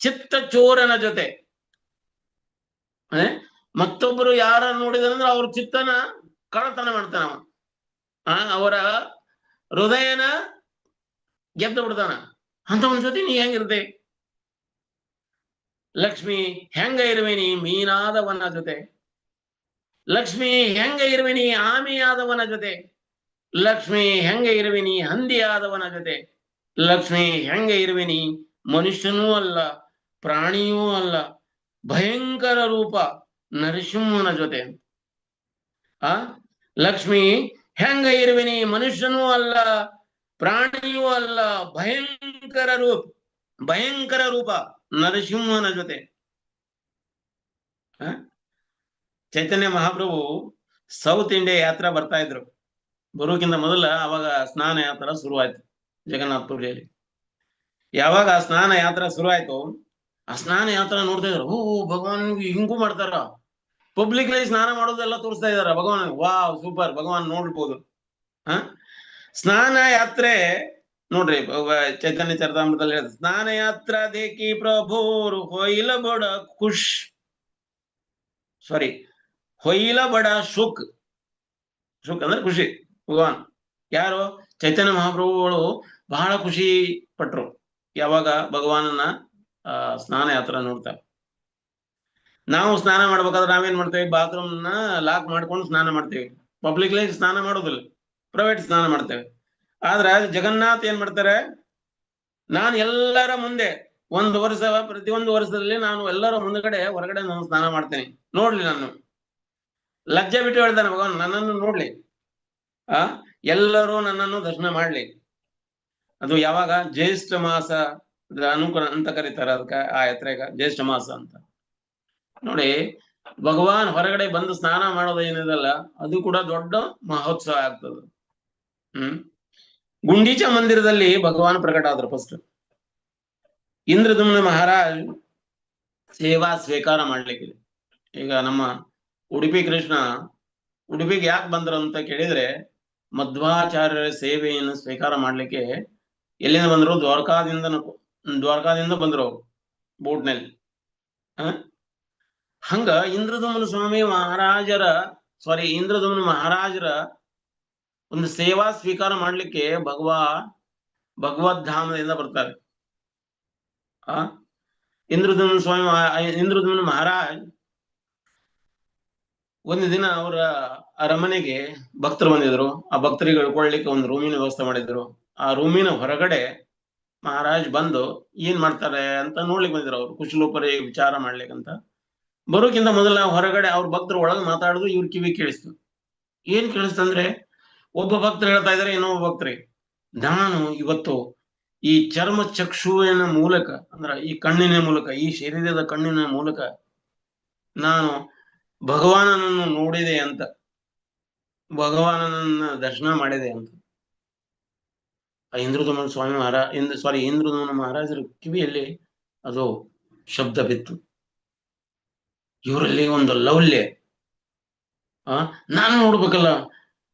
Speaker 2: ಚಿತ್ತ ಚೋರನ ಜೊತೆ. ಮತ್ತೊಬ್ಬರು ಯಾರ ನೋಡಿದ್ರಂದ್ರೆ ಅವ್ರ ಚಿತ್ತನ ಕಳತನ ಮಾಡ್ತಾನ, ಅವರ ಹೃದಯನ ಗೆದ್ದು ಬಿಡ್ತಾನ, ಅಂತವನ ಜೊತೆ ನೀ ಹೆಂಗಿರ್ತೆ? ಲಕ್ಷ್ಮಿ ಹೆಂಗ ಇರುವಿನಿ ಮೀನಾದವನ ಜೊತೆ. ಲಕ್ಷ್ಮಿ ಹೆಂಗ ಇರುವಿನಿ ಆಮೆಯಾದವನ ಜೊತೆ. ಲಕ್ಷ್ಮಿ ಹೆಂಗ ಇರುವಿನಿ ಹಂದಿಯಾದವನ ಜೊತೆ. ಲಕ್ಷ್ಮಿ ಹೆಂಗ ಇರುವಿನಿ ಮನುಷ್ಯನೂ ಅಲ್ಲ ಪ್ರಾಣಿಯೂ ಅಲ್ಲ ಭಯಂಕರ ರೂಪ ನರಸಿಂಹನ ಜೊತೆ. ಲಕ್ಷ್ಮಿ ಹೆಂಗ ಇರುವಿನಿ ಮನುಷ್ಯನೂ ಅಲ್ಲ ಪ್ರಾಣಿಯೂ ಅಲ್ಲ ಭಯಂಕರ ರೂಪ ನರಸಿಂಹನ ಜೊತೆ. ಚೈತನ್ಯ ಮಹಾಪ್ರಭು ಸೌತ್ ಇಂಡಿಯಾ ಯಾತ್ರಾ ಬರ್ತಾ ಇದ್ರು. ಬರೋಕ್ಕಿಂತ ಮೊದಲ ಅವಾಗ ಸ್ನಾನ ಯಾತ್ರಾ ಶುರುವಾಯ್ತು ಜಗನ್ನಾಥಪುರಿಯಲ್ಲಿ. ಯಾವಾಗ ಆ ಸ್ನಾನ ಯಾತ್ರಾ ಶುರುವಾಯ್ತು, ಆ ಸ್ನಾನ ಯಾತ್ರಾ ನೋಡ್ತಾ ಇದ್ರು. ಭಗವಾನ್ ಹಿಂಗೂ ಮಾಡ್ತಾರ, ಪಬ್ಲಿಕ್ ನಲ್ಲಿ ಸ್ನಾನ ಮಾಡೋದೆಲ್ಲ ತೋರಿಸ್ತಾ ಇದಾರ ಭಗವಾನ್. ವಾವ್ ಸೂಪರ್, ಭಗವಾನ್ ನೋಡ್ಬೋದು. ಸ್ನಾನ ಯಾತ್ರೆ ನೋಡ್ರಿ, ಚೈತನ್ಯ ಚರಿತಾಮೃತದಲ್ಲಿ ಹೇಳಿದ ಸ್ನಾನ ಯಾತ್ರಾ ದೇಕಿ ಪ್ರಭುರು ಹೊಯ್ಲ ಬಡ ಖುಷ್ ಹೊಯ್ಲ ಬಡ ಶುಕ್ ಅಂದ್ರೆ ಖುಷಿ. ಭಗವಾನ್ ಯಾರು? ಚೈತನ್ಯ ಮಹಾಪ್ರಭುಗಳು ಬಹಳ ಖುಷಿ ಪಟ್ರು ಯಾವಾಗ ಭಗವಾನನ ಸ್ನಾನ ಯಾತ್ರಾ ನೋಡ್ತಾರೆ. ನಾವು ಸ್ನಾನ ಮಾಡ್ಬೇಕಾದ್ರೆ ನಾವೇನ್ ಮಾಡ್ತೇವೆ, ಬಾತ್ರೂಮ್ನ ಲಾಕ್ ಮಾಡ್ಕೊಂಡು ಸ್ನಾನ ಮಾಡ್ತೇವೆ, ಪಬ್ಲಿಕ್ ಲೈಫ್ ಸ್ನಾನ ಮಾಡೋದಿಲ್ಲ, ಪ್ರೈವೇಟ್ ಸ್ನಾನ ಮಾಡ್ತೇವೆ. ಆದ್ರೆ ಜಗನ್ನಾಥ್ ಏನ್ ಮಾಡ್ತಾರೆ, ನಾನು ಎಲ್ಲರ ಮುಂದೆ ಪ್ರತಿಯೊಂದು ವರ್ಷದಲ್ಲಿ ನಾನು ಎಲ್ಲರ ಮುಂದ್ಗಡೆ ಹೊರಗಡೆ ನಾನು ಸ್ನಾನ ಮಾಡ್ತೇನೆ, ನೋಡ್ಲಿ ನಾನು ಲಜ್ಜೆ ಬಿಟ್ಟು ಹೇಳ್ತಾನೆ ಭಗವಾನ್, ನನ್ನನ್ನು ನೋಡ್ಲಿ, ಎಲ್ಲರೂ ನನ್ನನ್ನು ದರ್ಶನ ಮಾಡ್ಲಿ. ಅದು ಯಾವಾಗ? ಜ್ಯೇಷ್ಠ ಮಾಸ ಅನುಕೂಲ ಅಂತ ಕರೀತಾರೆ ಅದಕ್ಕೆ, ಆ ಯಾತ್ರೆಗ ಜ್ಯೇಷ್ಠ ಮಾಸ ಅಂತ. ನೋಡಿ, ಭಗವಾನ್ ಹೊರಗಡೆ ಬಂದು ಸ್ನಾನ ಮಾಡೋದು ಏನಿದಲ್ಲ, ಅದು ಕೂಡ ದೊಡ್ಡ ಮಹೋತ್ಸವ ಆಗ್ತದೆ. ಗುಂಡೀಚ ಮಂದಿರದಲ್ಲಿ ಭಗವಾನ್ ಪ್ರಕಟ ಆದ್ರು ಫಸ್ಟ್. ಇಂದ್ರದುಮ್ನ ಮಹಾರಾಜ್ ಸೇವಾ ಸ್ವೀಕಾರ ಮಾಡ್ಲಿಕ್ಕೆ. ಈಗ ನಮ್ಮ ಉಡುಪಿ ಕೃಷ್ಣ ಉಡುಪಿಗೆ ಯಾಕೆ ಬಂದ್ರು ಅಂತ ಕೇಳಿದ್ರೆ, ಮಧ್ವಾಚಾರ್ಯರ ಸೇವೆಯನ್ನು ಸ್ವೀಕಾರ ಮಾಡ್ಲಿಕ್ಕೆ ಎಲ್ಲಿಂದ ಬಂದ್ರು? ದ್ವಾರಕಾದಿಂದ ಬಂದ್ರು ಅವರು ಬೋಟ್ನಲ್ಲಿ. ಹಂಗ ಇಂದ್ರದುಮ್ನ ಮಹಾರಾಜರ ಒಂದು ಸೇವಾ ಸ್ವೀಕಾರ ಮಾಡ್ಲಿಕ್ಕೆ ಭಗವದ್ಧಾಮದಿಂದ ಬರ್ತಾರೆ. ಇಂದ್ರದುಮ್ನ ಮಹಾರಾಜ್ ಒಂದು ದಿನ ಅವರ ಅರಮನೆಗೆ ಭಕ್ತರು ಬಂದಿದ್ರು. ಆ ಭಕ್ತರಿಗೆ ಉಳ್ಕೊಳ್ಳಿಕ್ಕೆ ಒಂದು ರೂಮಿನ ವ್ಯವಸ್ಥೆ ಮಾಡಿದ್ರು. ಆ ರೂಮಿನ ಹೊರಗಡೆ ಮಹಾರಾಜ್ ಬಂದು ಏನ್ ಮಾಡ್ತಾರೆ ಅಂತ ನೋಡ್ಲಿಕ್ಕೆ ಬಂದಿದ್ರು. ಅವ್ರು ಕುಶಲೋಪರಿ ವಿಚಾರ ಮಾಡ್ಲಿಕ್ಕಂತ ಬರೋಕ್ಕಿಂತ ಮೊದಲ ಹೊರಗಡೆ ಅವ್ರ ಭಕ್ತರು ಒಳಗೆ ಮಾತಾಡುದು ಇವ್ರ ಕಿವಿ ಕೇಳಿಸ್ತು. ಏನ್ ಕೇಳಿಸ್ತಂದ್ರೆ, ಒಬ್ಬ ಭಕ್ತರು ಹೇಳ್ತಾ ಇದಾರೆ ಇನ್ನೊಬ್ಬ ಭಕ್ತರಿಗೆ, ನಾನು ಇವತ್ತು ಈ ಚರ್ಮ ಚಕ್ಷುವಿನ ಮೂಲಕ, ಅಂದ್ರ ಈ ಕಣ್ಣಿನ ಮೂಲಕ, ಈ ಶರೀರದ ಕಣ್ಣಿನ ಮೂಲಕ ನಾನು ಭಗವಾನನನ್ನು ನೋಡಿದೆ ಅಂತ, ಭಗವಾನನನ್ನ ದರ್ಶನ ಮಾಡಿದೆ ಅಂತ. ಇಂದ್ರದುಮ್ನ ಮಹಾರಾಜರ ಕಿವಿಯಲ್ಲಿ ಅದು ಶಬ್ದ ಬಿತ್ತು. ಇವರಲ್ಲಿ ಒಂದು ಲೌಲ್ಯ, ನಾನು ನೋಡ್ಬೇಕಲ್ಲ,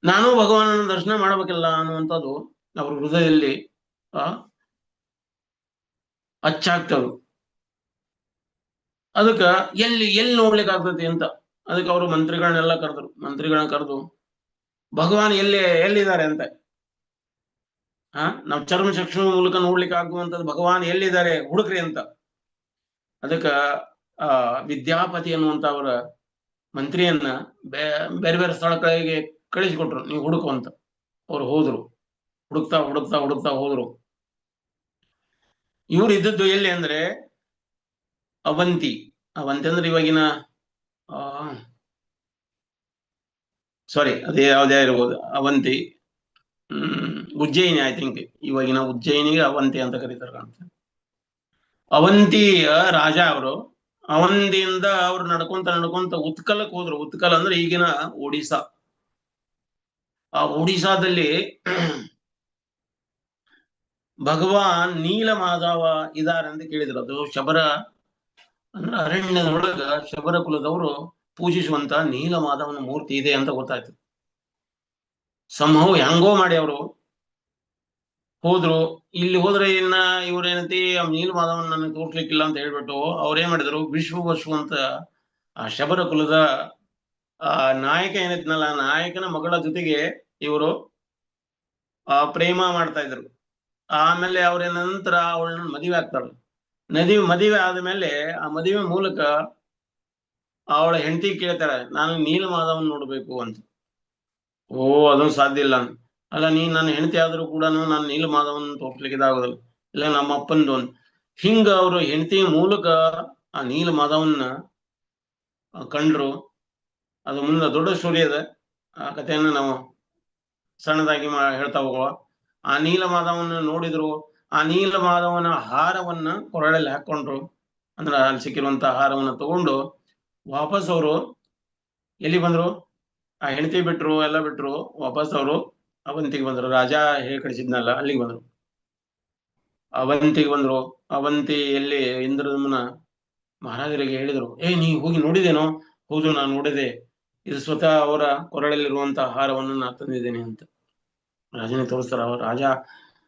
Speaker 2: ನಾನು ಭಗವಾನನ ದರ್ಶನ ಮಾಡ್ಬೇಕಲ್ಲ ಅನ್ನುವಂಥದ್ದು ಅವ್ರ ಹೃದಯದಲ್ಲಿ ಅಚ್ಚಾಗ್ತವೆ. ಅದಕ್ಕ ಎಲ್ಲಿ ನೋಡ್ಲಿಕ್ಕೆ ಆಗ್ತತಿ ಅಂತ ಅದಕ್ಕೆ ಅವರು ಮಂತ್ರಿಗಳನ್ನ ಕರೆದು ಭಗವಾನ್ ಎಲ್ಲಿದ್ದಾರೆ ಅಂತ, ನಾವು ಚರ್ಮ ಚಕ್ಷು ಮೂಲಕ ನೋಡ್ಲಿಕ್ಕೆ ಆಗುವಂಥದ್ದು ಭಗವಾನ್ ಎಲ್ಲಿದ್ದಾರೆ ಹುಡುಕ್ರಿ ಅಂತ. ಅದಕ್ಕ ವಿದ್ಯಾಪತಿ ಅನ್ನುವಂತ ಅವರ ಮಂತ್ರಿಯನ್ನ ಬೇರೆ ಬೇರೆ ಸ್ಥಳಗಳಿಗೆ ಕಳಿಸಿಕೊಟ್ರು, ನೀವು ಹುಡುಕು ಅಂತ. ಅವ್ರು ಹೋದ್ರು, ಹುಡುಕ್ತಾ ಹೋದ್ರು. ಇವ್ರು ಇದ್ದದ್ದು ಎಲ್ಲಿ ಅಂದ್ರೆ ಅವಂತಿ ಅಂದ್ರೆ ಇವಾಗಿನ ಅದೇ ಯಾವ್ದೇ ಇರ್ಬೋದು, ಅವಂತಿ, ಉಜ್ಜಯಿನಿ, ಐ ಥಿಂಕ್ ಇವಾಗಿನ ಉಜ್ಜಯಿನಿಗೆ ಅವಂತಿ ಅಂತ ಕರೀತಾರೆ ಕಾಣ್ತಾರೆ. ಅವಂತಿಯ ರಾಜ ಅವರು. ಅವಂತಿಯಿಂದ ಅವ್ರು ನಡ್ಕೊಂತ ಉತ್ಕಲಕ್ಕೆ ಹೋದ್ರು. ಉತ್ಕಲ ಅಂದ್ರೆ ಈಗಿನ ಒಡಿಶಾ. ಆ ಒಡಿಶಾದಲ್ಲಿ ಭಗವಾನ್ ನೀಲ ಮಾಧವ ಇದಾರೆ ಅಂತ ಕೇಳಿದ್ರು. ಅದು ಶಬರ ಅಂದ್ರೆ ಅರಣ್ಯದೊಳಗ ಶಬರ ಕುಲದವರು ಪೂಜಿಸುವಂತ ನೀಲ ಮಾಧವನ ಮೂರ್ತಿ ಇದೆ ಅಂತ ಗೊತ್ತಾಯ್ತು. ಸಂಭವ ಹೆಂಗೋ ಮಾಡಿ ಅವರು ಹೋದ್ರು. ಇಲ್ಲಿ ಹೋದ್ರೆ ಇನ್ನ ಇವ್ರೇನಂತಿ ನೀಲ ಮಾಧವನ್ ನನಗೆ ತೋರ್ಸ್ಲಿಕ್ಕಿಲ್ಲ ಅಂತ ಹೇಳ್ಬಿಟ್ಟು ಅವ್ರೇನ್ ಮಾಡಿದ್ರು, ವಿಶ್ವವಸು ಅಂತ ಆ ಶಬರ ಕುಲದ ನಾಯಕ ಏನಿದ್ನಲ್ಲ, ನಾಯಕನ ಮಗಳ ಜೊತೆಗೆ ಇವರು ಪ್ರೇಮ ಮಾಡ್ತಾ ಇದ್ರು. ಆಮೇಲೆ ಅವ್ರ ನಂತರ ಅವಳನ್ನ ಮದುವೆ ಆಗ್ತಾಳೆ. ಮದುವೆ ಆದ್ಮೇಲೆ ಆ ಮದುವೆ ಮೂಲಕ ಅವಳ ಹೆಂಡತಿ ಕೇಳ್ತಾಳೆ, ನಾನು ನೀಲ ಮಾಧವನ್ ನೋಡ್ಬೇಕು ಅಂತ. ಅದೊಂದು ಸಾಧ್ಯ ಇಲ್ಲ. ಅಲ್ಲ, ನನ್ನ ಹೆಂಡತಿ ಆದ್ರೂ ಕೂಡ ನಾನು ನೀಲ ಮಾಧವನ್ ತೋರ್ಸ್ಲಿಕ್ಕೆ ಇದಾಗೋದಿಲ್ಲ, ಇಲ್ಲ ನಮ್ಮ ಅಪ್ಪಂದು ಒಂದು. ಹಿಂಗ ಅವರು ಹೆಂಡತಿಯ ಮೂಲಕ ಆ ನೀಲ ಮಾಧವನ್ನ ಕಂಡ್ರು. ಅದು ಮುಂದೆ ದೊಡ್ಡ ಸ್ಟೋರಿ ಅದ. ಆ ಕಥೆಯನ್ನ ನಾವು ಸಣ್ಣದಾಗಿ ಹೇಳ್ತಾ ಹೋಗುವ. ಆ ನೀಲ ಮಾಧವನ್ನ ನೋಡಿದ್ರು. ಆ ನೀಲ ಮಾಧವನ ಹಾರವನ್ನ ಕೊರಳಲ್ಲಿ ಹಾಕೊಂಡ್ರು. ಅಂದ್ರೆ ಅಲ್ಲಿ ಸಿಕ್ಕಿರುವಂತ ಹಾರವನ್ನ ತಗೊಂಡು ವಾಪಸ್ ಅವರು ಎಲ್ಲಿ ಬಂದ್ರು? ಆ ಹೆಂಡತಿ ಬಿಟ್ರು, ಎಲ್ಲ ಬಿಟ್ರು. ವಾಪಸ್ ಅವರು ಅವಂತಿಗೆ ಬಂದ್ರು. ರಾಜ ಹೇಳಿ ಕಳಿಸಿದ್ನಲ್ಲ ಅಲ್ಲಿಗೆ ಬಂದ್ರು. ಅವಂತಿಗೆ ಬಂದ್ರು. ಅವಂತಿಯಲ್ಲಿ ಇಂದ್ರದಮ್ನ ಮಹಾರಾಜರಿಗೆ ಹೇಳಿದ್ರು, ನೀ ಹೋಗಿ ನೋಡಿದೇನೋ? ಹೌದು, ನಾನು ನೋಡಿದೆ. ಇದು ಸ್ವತಃ ಅವರ ಕೊರಳಲ್ಲಿರುವಂತ ಹಾರವನ್ನು ನಾನು ತಂದಿದ್ದೇನೆ ಅಂತ ರಾಜನಿಗೆ ತೋರಿಸ್ತಾರ. ರಾಜ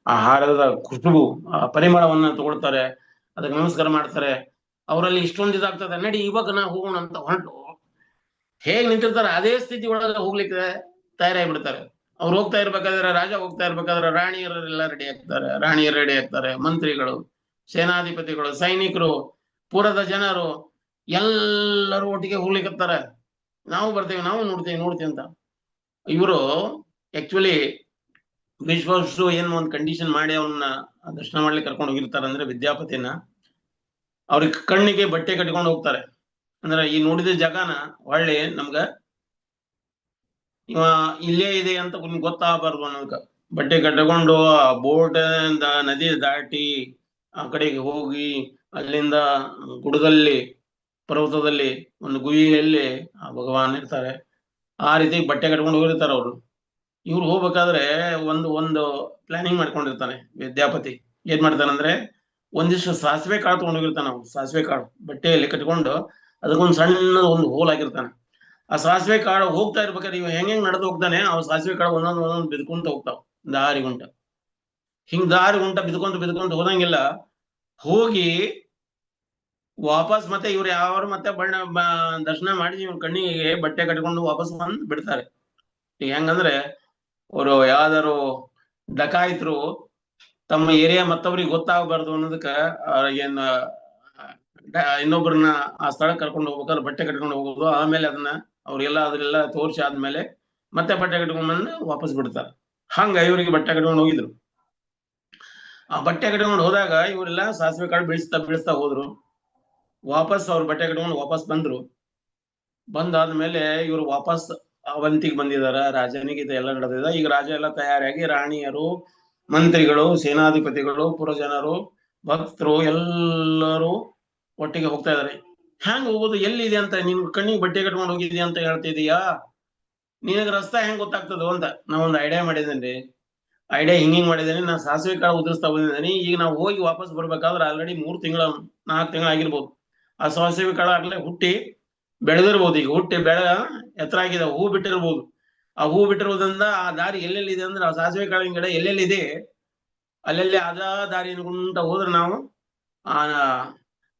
Speaker 2: ಆ ಹಾರದ ಖುಷ್ಬು, ಆ ಪರಿಮಳವನ್ನ ತಗೊಳ್ತಾರೆ, ಅದಕ್ಕೆ ನಮಸ್ಕಾರ ಮಾಡ್ತಾರೆ. ಅವರಲ್ಲಿ ಇಷ್ಟೊಂದು ಇದಾಗ್ತದೆ, ನಡಿ ಇವಾಗ ನಾ ಹೋಗೋಣ ಅಂತ ಹೊರಟು ಹೇಗ್ ನಿಂತಿರ್ತಾರೆ ಅದೇ ಸ್ಥಿತಿ ಒಳಗೆ ಹೋಗ್ಲಿಕ್ಕೆ ತಯಾರಾಗಿ ಬಿಡ್ತಾರೆ. ಅವ್ರು ಹೋಗ್ತಾ ಇರ್ಬೇಕಾದ್ರೆ, ರಾಜ ಹೋಗ್ತಾ ಇರ್ಬೇಕಾದ್ರೆ ರಾಣಿಯರೆಲ್ಲ ರೆಡಿ ಆಗ್ತಾರೆ, ಮಂತ್ರಿಗಳು, ಸೇನಾಧಿಪತಿಗಳು, ಸೈನಿಕರು, ಪುರದ ಜನರು ಎಲ್ಲರೂ ಒಟ್ಟಿಗೆ ಹೋಗ್ಲಿಕ್ಕತ್ತಾರೆ. ನಾವು ಬರ್ತೇವೆ, ನಾವು ನೋಡ್ತೇವೆ ಅಂತ. ಇವರು ಆಕ್ಚುಲಿ ವಿಶ್ವವಸು ಏನ್ ಒಂದು ಕಂಡೀಷನ್ ಮಾಡಿ ಅವನ್ನ ದರ್ಶನ ಮಾಡ್ಲಿಕ್ಕೆ ಕರ್ಕೊಂಡು ಹೋಗಿರ್ತಾರೆ. ಅಂದ್ರೆ ವಿದ್ಯಾಪತಿನ ಅವ್ರಿಗೆ ಕಣ್ಣಿಗೆ ಬಟ್ಟೆ ಕಟ್ಕೊಂಡು ಹೋಗ್ತಾರೆ. ಅಂದ್ರೆ ಈ ನೋಡಿದ ಜಾಗನ ಒಳ್ಳೆ ನಮ್ಗ ಇವ ಇಲ್ಲೇ ಇದೆ ಅಂತ ಗೊತ್ತಾಗಬಾರ್ದು ಅನ್ನೋದಕ್ಕ ಬಟ್ಟೆ ಕಟ್ಟಿಕೊಂಡು ಆ ಬೋಟ್ ನದಿ ದಾಟಿ ಆ ಕಡೆಗೆ ಹೋಗಿ ಅಲ್ಲಿಂದ ಗುಡದಲ್ಲಿ ಪರ್ವತದಲ್ಲಿ ಒಂದು ಗುಹೆಯಲ್ಲಿ ಆ ಭಗವಾನ್ ಇರ್ತಾರೆ. ಆ ರೀತಿ ಬಟ್ಟೆ ಕಟ್ಕೊಂಡು ಹೋಗಿರ್ತಾರೆ ಅವರು. ಇವ್ರು ಹೋಗ್ಬೇಕಾದ್ರೆ ಒಂದು ಪ್ಲಾನಿಂಗ್ ಮಾಡ್ಕೊಂಡಿರ್ತಾನೆ ವಿದ್ಯಾಪತಿ. ಏನ್ ಮಾಡ್ತಾನಂದ್ರೆ ಒಂದಿಷ್ಟು ಸಾಸಿವೆ ಕಾಳು ತಗೊಂಡು ಹೋಗಿರ್ತಾನೆ. ನಾವು ಸಾಸಿವೆ ಕಾಳು ಬಟ್ಟೆಯಲ್ಲಿ ಕಟ್ಕೊಂಡು ಅದಕ್ಕೊಂದು ಸಣ್ಣ ಒಂದು ಹೋಲ್ ಆಗಿರ್ತಾನೆ. ಆ ಸಾಸಿವೆ ಕಾಳು ಹೋಗ್ತಾ ಇರ್ಬೇಕಾದ್ರೆ ಇವ್ ಹೆಂಗ್ ನಡೆದು ಹೋಗ್ತಾನೆ, ಅವ್ ಸಾಸಿವೆ ಕಾಳು ಒಂದೊಂದು ಬಿದ್ಕೊಂತ ಹೋಗ್ತಾವ ದಾರಿ ಗುಂಟ. ಹಿಂಗ್ ದಾರಿ ಗುಂಟ ಬಿದ್ಕೊಂತ ಹೋದಂಗಿಲ್ಲ ಹೋಗಿ ವಾಪಸ್ ಮತ್ತೆ ಇವ್ರು ಯಾರು ಮತ್ತೆ ದರ್ಶನ ಮಾಡಿ ಇವ್ರ ಕಣ್ಣಿಗೆ ಬಟ್ಟೆ ಕಟ್ಕೊಂಡು ವಾಪಸ್ ಬಂದು ಬಿಡ್ತಾರೆ. ಈಗ ಹೆಂಗಂದ್ರೆ ಅವರು ಯಾವ್ದಾರು ಡಕಾಯಿತರು ತಮ್ಮ ಏರಿಯಾ ಮತ್ತವ್ರಿಗೆ ಗೊತ್ತಾಗಬಾರ್ದು ಅನ್ನೋದಕ್ಕ ಏನ್ ಇನ್ನೊಬ್ಬರನ್ನ ಆ ಸ್ಥಳಕ್ಕೆ ಕರ್ಕೊಂಡು ಹೋಗ್ಬೇಕಾದ್ರೆ ಬಟ್ಟೆ ಕಟ್ಕೊಂಡು ಹೋಗೋದು. ಆಮೇಲೆ ಅದನ್ನ ಅವ್ರಿಗೆಲ್ಲ ಅದ್ರೆಲ್ಲ ತೋರಿಸಿ ಆದ್ಮೇಲೆ ಮತ್ತೆ ಬಟ್ಟೆ ಕಟ್ಕೊಂಡ್ ಬಂದು ವಾಪಸ್ ಬಿಡ್ತಾರೆ. ಹಂಗ ಇವರಿಗೆ ಬಟ್ಟೆ ಕಟ್ಕೊಂಡು ಹೋಗಿದ್ರು. ಆ ಬಟ್ಟೆ ಕಟ್ಕೊಂಡು ಹೋದಾಗ ಇವರೆಲ್ಲ ಸಾಸಿವೆ ಕಾಳು ಬೀಳಿಸ್ತಾ ಹೋದ್ರು. ವಾಪಸ್ ಅವ್ರ ಬಟ್ಟೆ ಕಟ್ಕೊಂಡು ವಾಪಸ್ ಬಂದ್ರು. ಬಂದಾದ್ಮೇಲೆ ಇವ್ರು ವಾಪಸ್ ಅವಂತಿಗೆ ಬಂದಿದಾರ. ರಾಜನಿಗೆ ಎಲ್ಲ ನಡೆದಿದೆ. ಈಗ ರಾಜ ಎಲ್ಲ ತಯಾರಾಗಿ ರಾಣಿಯರು, ಮಂತ್ರಿಗಳು, ಸೇನಾಧಿಪತಿಗಳು, ಪುರಜನರು, ಭಕ್ತರು ಎಲ್ಲರೂ ಒಟ್ಟಿಗೆ ಹೋಗ್ತಾ ಇದಾರೆ. ಹೆಂಗ್ ಹೋಗೋದು, ಎಲ್ಲಿದೆ ಅಂತ ನಿನ್ ಕಣ್ಣಿಗೆ ಬಟ್ಟೆ ಕಟ್ಕೊಂಡು ಹೋಗಿದ್ಯಾ ಅಂತ ಹೇಳ್ತಿದೀಯಾ, ನಿನಗ ರಸ್ತೆ ಹೆಂಗ್ ಗೊತ್ತಾಗ್ತದೋ ಅಂತ ನಾ ಒಂದು ಐಡಿಯಾ ಮಾಡಿದ್ದೇನೆ. ಐಡಿಯಾ ಹಿಂಗಿಂಗ್ ಮಾಡಿದ್ದೇನೆ. ನಾ ಸಾಸಿವೆ ಕಾಳು ಉದುರಿಸ್ತಾ ಬಂದಿದ್ದೇನೆ. ಈಗ ನಾವು ಹೋಗಿ ವಾಪಸ್ ಬರ್ಬೇಕಾದ್ರೆ ಆಲ್ರೆಡಿ 3 ತಿಂಗಳ 4 ತಿಂಗಳ ಆಗಿರ್ಬೋದು. ಆ ಸಾಸಿವೆ ಕಾಳು ಆಗ್ಲೇ ಹುಟ್ಟಿ ಬೆಳೆದಿರ್ಬೋದು. ಈಗ ಹುಟ್ಟಿ ಎತ್ತರ ಆಗಿದೆ, ಹೂ ಬಿಟ್ಟಿರ್ಬೋದು. ಆ ಹೂ ಬಿಟ್ಟಿರೋದ್ರಿಂದ ಆ ದಾರಿ ಎಲ್ಲೆಲ್ಲಿದೆ ಅಂದ್ರೆ ಆ ಸಾಸಿವೆ ಕಾಳಿನ ಗಿಡ ಎಲ್ಲೆಲ್ಲಿದೆ ಅಲ್ಲೆಲ್ಲಿ ಅದ ದಾರಿ ಅನ್ಕೊಂತ ಹೋದ್ರೆ ನಾವು ಆ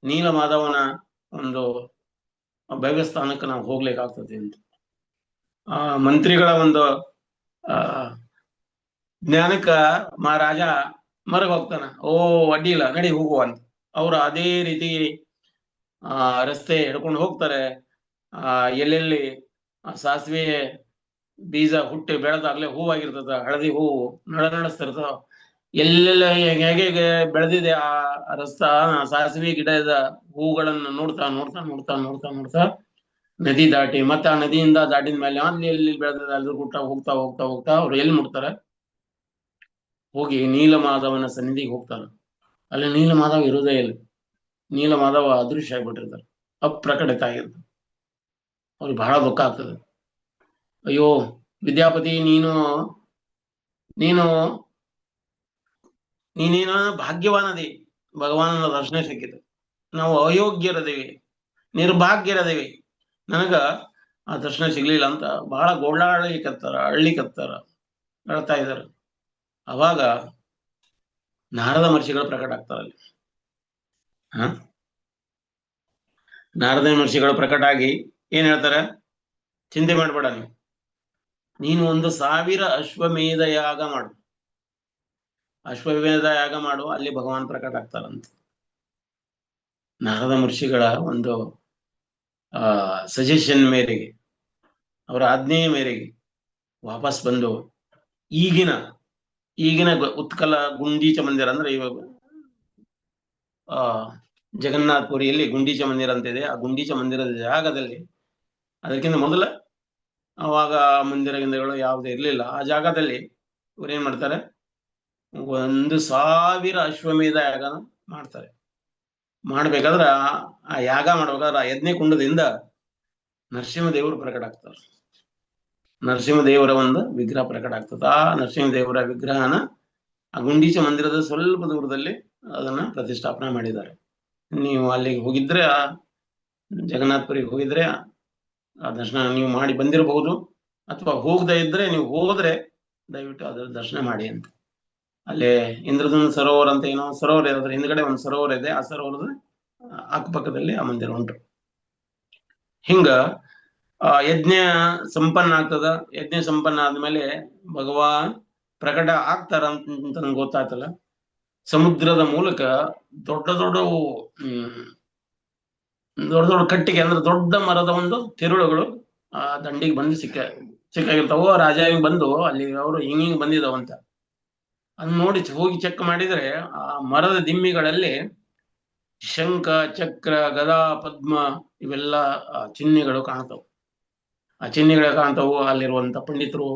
Speaker 2: ನೀಲ ಮಾಧವನ ಒಂದು ಭವ್ಯ ಸ್ಥಾನಕ್ಕೆ ನಾವು ಹೋಗ್ಲಿಕ್ಕಾಗ್ತದೆ ಅಂತ. ಆ ಮಂತ್ರಿಗಳ ಒಂದು ಜ್ಞಾನಕ್ಕ ಮಹಾರಾಜ ಮರಗ ಹೋಗ್ತಾನ. ಅಡ್ಡಿ ಇಲ್ಲ, ನಡಿ ಹೋಗುವ ಅಂತ. ಅವ್ರು ಅದೇ ರೀತಿ ರಸ್ತೆ ಹಿಡ್ಕೊಂಡು ಹೋಗ್ತಾರೆ. ಎಲ್ಲೆಲ್ಲಿ ಸಾಸಿವೆ ಬೀಜ ಹುಟ್ಟಿ ಬೆಳೆದಾಗ್ಲೇ ಹೂವಾಗಿರ್ತದ, ಹಳದಿ ಹೂವು ನಡೆಸ್ತಿರ್ತದ. ಎಲ್ಲೆಲ್ಲ ಹೇಗೆ ಬೆಳೆದಿದೆ ಆ ರಸ್ತಾ ಸಾಸಿವೆ ಗಿಡದ ಹೂಗಳನ್ನು ನೋಡ್ತಾ ನದಿ ದಾಟಿ ಮತ್ತೆ ಆ ನದಿಯಿಂದ ದಾಟಿದ ಮೇಲೆ ಅಲ್ಲಿ ಎಲ್ಲಿ ಬೆಳೆದಿದೆ ಅಲ್ಲಿ ಹೋಗ್ತಾ ಅವ್ರು ಎಲ್ಲಿ ಮುಟ್ತಾರೆ, ಹೋಗಿ ನೀಲಮಾಧವನ ಸನ್ನಿಧಿಗೆ ಹೋಗ್ತಾರೆ. ಅಲ್ಲಿ ನೀಲಮಾಧವ ಇರೋದೇ ಇಲ್ಲ. ನೀಲಮಾಧವ ಅದೃಶ್ಯ ಆಗ್ಬಿಟ್ಟಿರ್ತಾರೆ, ಅಪ್ರಕಟಿತ ಆಗಿರ್ತಾರೆ. ಅವ್ರಿಗೆ ಬಹಳ ದುಃಖ ಆಗ್ತದೆ. ಅಯ್ಯೋ ವಿದ್ಯಾಪತಿ, ನೀನೇನೋ ಭಾಗ್ಯವಾನದಿ, ಭಗವಾನನ ದರ್ಶನ ಸಿಕ್ಕಿದೆ. ನಾವು ಅಯೋಗ್ಯರದೇವಿ, ನಿರ್ಭಾಗ್ಯರದೇವಿ, ನನಗ ಆ ದರ್ಶನ ಸಿಗ್ಲಿಲ್ಲ ಅಂತ ಬಹಳ ಅಳ್ಳಿಕತ್ತಾರ ಅಳ್ತಾ ಇದ್ದಾರೆ. ಅವಾಗ ನಾರದ ಮಹರ್ಷಿಗಳು ಪ್ರಕಟ ಆಗ್ತಾರಲ್ಲಿ. ನಾರದ ಮಹರ್ಷಿಗಳು ಪ್ರಕಟ ಆಗಿ ಏನ್ ಹೇಳ್ತಾರೆ, ಚಿಂತೆ ಮಾಡ್ಬೇಡ, ನೀನು 1000 ಅಶ್ವಮೇಧ ಯಾಗ ಮಾಡು. ಅಶ್ವಮೇಧ ಯಾಗ ಮಾಡು, ಅಲ್ಲಿ ಭಗವಾನ್ ಪ್ರಕಟ ಆಗ್ತಾರಂತ. ನಾರದ ಮಹರ್ಷಿಗಳ ಒಂದು ಸಜೆಷನ್ ಮೇರೆಗೆ, ಅವರ ಆಜ್ಞೆಯ ಮೇರೆಗೆ ವಾಪಸ್ ಬಂದು ಈಗಿನ ಉತ್ಕಲ ಗುಂಡೀಚ ಮಂದಿರ ಅಂದ್ರೆ ಇವಾಗ ಜಗನ್ನಾಥ್ ಪುರಿಯಲ್ಲಿ ಗುಂಡೀಚ ಮಂದಿರ ಅಂತ ಇದೆ. ಆ ಗುಂಡೀಚ ಮಂದಿರದ ಜಾಗದಲ್ಲಿ, ಅದಕ್ಕಿಂತ ಮೊದಲ ಅವಾಗ ಮಂದಿರಗಳು ಯಾವುದೇ ಇರ್ಲಿಲ್ಲ. ಆ ಜಾಗದಲ್ಲಿ ಇವ್ರೇನ್ ಮಾಡ್ತಾರೆ, 1000 ಅಶ್ವಮೇಧ ಯಾಗ ಮಾಡ್ತಾರೆ. ಮಾಡ್ಬೇಕಾದ್ರ ಆ ಯಾಗ ಮಾಡ್ಬೇಕಾದ್ರೆ ಆ ಯಜ್ಞ ಕುಂಡದಿಂದ ನರಸಿಂಹದೇವರು ಪ್ರಕಟ ಆಗ್ತಾರೆ. ನರಸಿಂಹದೇವರ ಒಂದು ವಿಗ್ರಹ ಪ್ರಕಟ ಆಗ್ತದೆ. ಆ ನರಸಿಂಹದೇವರ ವಿಗ್ರಹನ ಆ ಗುಂಡೀಚ ಮಂದಿರದ ಸ್ವಲ್ಪ ದೂರದಲ್ಲಿ ಅದನ್ನ ಪ್ರತಿಷ್ಠಾಪನೆ ಮಾಡಿದ್ದಾರೆ. ನೀವು ಅಲ್ಲಿಗೆ ಹೋಗಿದ್ರೆ, ಜಗನ್ನಾಥಪುರಿಗೆ ಹೋಗಿದ್ರೆ ಆ ದರ್ಶನ ನೀವು ಮಾಡಿ ಬಂದಿರಬಹುದು. ಅಥವಾ ಹೋಗದೆ ಇದ್ರೆ ನೀವು ಹೋದ್ರೆ ದಯವಿಟ್ಟು ಅದರ ದರ್ಶನ ಮಾಡಿ ಅಂತ. ಅಲ್ಲೇ ಇಂದ್ರಧನು ಸರೋವರ ಅಂತ ಏನೋ ಸರೋವರ ಇರೋದ್ರ ಹಿಂದ್ಗಡೆ ಒಂದು ಸರೋವರ ಇದೆ. ಆ ಸರೋವರದ ಅಕ್ಕಪಕ್ಕದಲ್ಲಿ ಆ ಮಂದಿರ ಉಂಟು. ಹಿಂಗ ಯಜ್ಞ ಸಂಪನ್ನ ಆಗ್ತದ. ಯಜ್ಞ ಸಂಪನ್ನ ಆದ್ಮೇಲೆ ಭಗವಾನ್ ಪ್ರಕಟ ಆಗ್ತಾರ ಅಂತ ನನ್ಗೆ ಗೊತ್ತಾಯ್ತಲ್ಲ. ಸಮುದ್ರದ ಮೂಲಕ ದೊಡ್ಡ ಕಟ್ಟಿಗೆ ಅಂದ್ರೆ ದೊಡ್ಡ ಮರದ ಒಂದು ತಿರುಳುಗಳು ಆ ದಂಡಿಗೆ ಬಂದು ಸಿಕ್ಕಾಗಿರ್ತಾವ. ರಾಜ ಬಂದು ಅಲ್ಲಿ ಅವರು ಹಿಂಗ್ ಬಂದಿದಾವಂತ ಅದನ್ನ ನೋಡಿ ಹೋಗಿ ಚೆಕ್ ಮಾಡಿದ್ರೆ ಆ ಮರದ ದಿಮ್ಮಿಗಳಲ್ಲಿ ಶಂಖ, ಚಕ್ರ, ಗದಾ, ಪದ್ಮ ಇವೆಲ್ಲ ಚಿಹ್ನೆಗಳು ಕಾಣ್ತಾವ. ಆ ಚಿಹ್ನೆಗಳ ಕಾಂತವು ಅಲ್ಲಿರುವಂತ ಪಂಡಿತರು,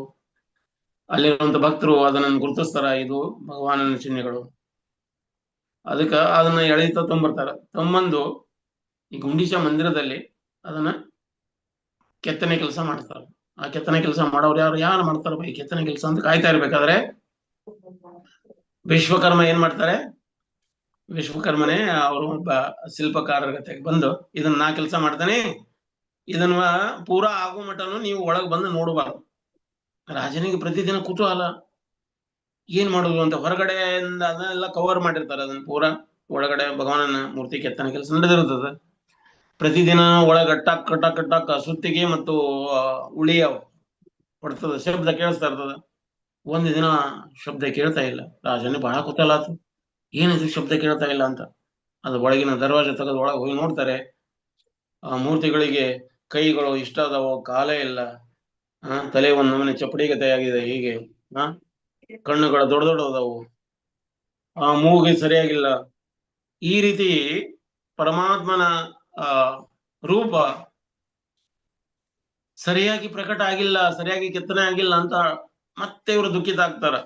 Speaker 2: ಅಲ್ಲಿರುವಂತ ಭಕ್ತರು ಅದನ್ನ ಗುರುತಿಸ್ತಾರ, ಇದು ಭಗವಾನನ ಚಿಹ್ನೆಗಳು. ಅದಕ್ಕ ಅದನ್ನ ಎಳಿತ ತೊಂಬರ್ತಾರ. ತೊಂಬಂದು ಈ ಗುಂಡೀಚ ಮಂದಿರದಲ್ಲಿ ಅದನ್ನ ಕೆತ್ತನೆ ಕೆಲಸ ಮಾಡ್ತಾರೆ. ಆ ಕೆತ್ತನೆ ಕೆಲಸ ಮಾಡೋರು ಯಾರು ಮಾಡ್ತಾರ ಈ ಕೆತ್ತನೆ ಕೆಲಸ ಅಂತ ಕಾಯ್ತಾ ಇರ್ಬೇಕಾದ್ರೆ ವಿಶ್ವಕರ್ಮ ಏನ್ ಮಾಡ್ತಾರೆ, ವಿಶ್ವಕರ್ಮನೇ ಅವರು ಒಬ್ಬ ಶಿಲ್ಪಕಾರರ ಜೊತೆಗೆ ಬಂದು ಇದನ್ನ ನಾ ಕೆಲಸ ಮಾಡ್ತಾನೆ, ಇದನ್ನ ಪೂರಾ ಆಗೋ ಮಟನು ನೀವು ಒಳಗ್ ಬಂದು ನೋಡಬಾರ್ದು. ರಾಜನಿಗೆ ಪ್ರತಿದಿನ ಕುತೂಹಲ, ಏನ್ ಮಾಡುದು ಅಂತ. ಹೊರಗಡೆಯಿಂದ ಅದನ್ನೆಲ್ಲ ಕವರ್ ಮಾಡಿರ್ತಾರೆ, ಅದನ್ನ ಪೂರಾ ಒಳಗಡೆ ಭಗವಾನನ ಮೂರ್ತಿ ಕೆತ್ತನೆ ಕೆಲಸ ನಡೆದಿರ್ತದೆ. ಪ್ರತಿದಿನ ಒಳಗ ಟಕ್ ಟಕ್ ಟಕ್ ಸುತ್ತಿಗೆ ಮತ್ತು ಉಳಿಯ ಹೊಡ್ತದ, ಶಬ್ದ ಕೇಳಿಸ್ತಾ ಇರ್ತದ. ಒಂದು ದಿನ ಶಬ್ದ ಕೇಳ್ತಾ ಇಲ್ಲ. ರಾಜನೇ ಬಹಳ ಕುತೂಹಲ ಆತು, ಏನಿದು ಶಬ್ದ ಕೇಳ್ತಾ ಇಲ್ಲ ಅಂತ. ಅದು ಒಳಗಿನ ದರ್ವಾಜೆ ತೆಗೆದು ಒಳಗೆ ಹೋಗಿ ನೋಡ್ತಾರೆ. ಆ ಮೂರ್ತಿಗಳಿಗೆ ಕೈಗಳು ಇಷ್ಟ ಅದಾವೋ, ಕಾಲೇ ಇಲ್ಲ, ತಲೆ ಒಂದ್ ನಮೂನೆ ಚಪ್ಪಡಿಗತೆಯಾಗಿದೆ, ಹೀಗೆ ಕಣ್ಣುಗಳು ದೊಡ್ಡ ದೊಡ್ಡ ಅದಾವು, ಮೂಗಿ ಸರಿಯಾಗಿಲ್ಲ. ಈ ರೀತಿ ಪರಮಾತ್ಮನ ರೂಪ ಸರಿಯಾಗಿ ಪ್ರಕಟ ಆಗಿಲ್ಲ, ಸರಿಯಾಗಿ ಕೆತ್ತನೆ ಆಗಿಲ್ಲ ಅಂತ ಮತ್ತೆ ಇವರು ದುಃಖಿತ ಆಗ್ತಾರ.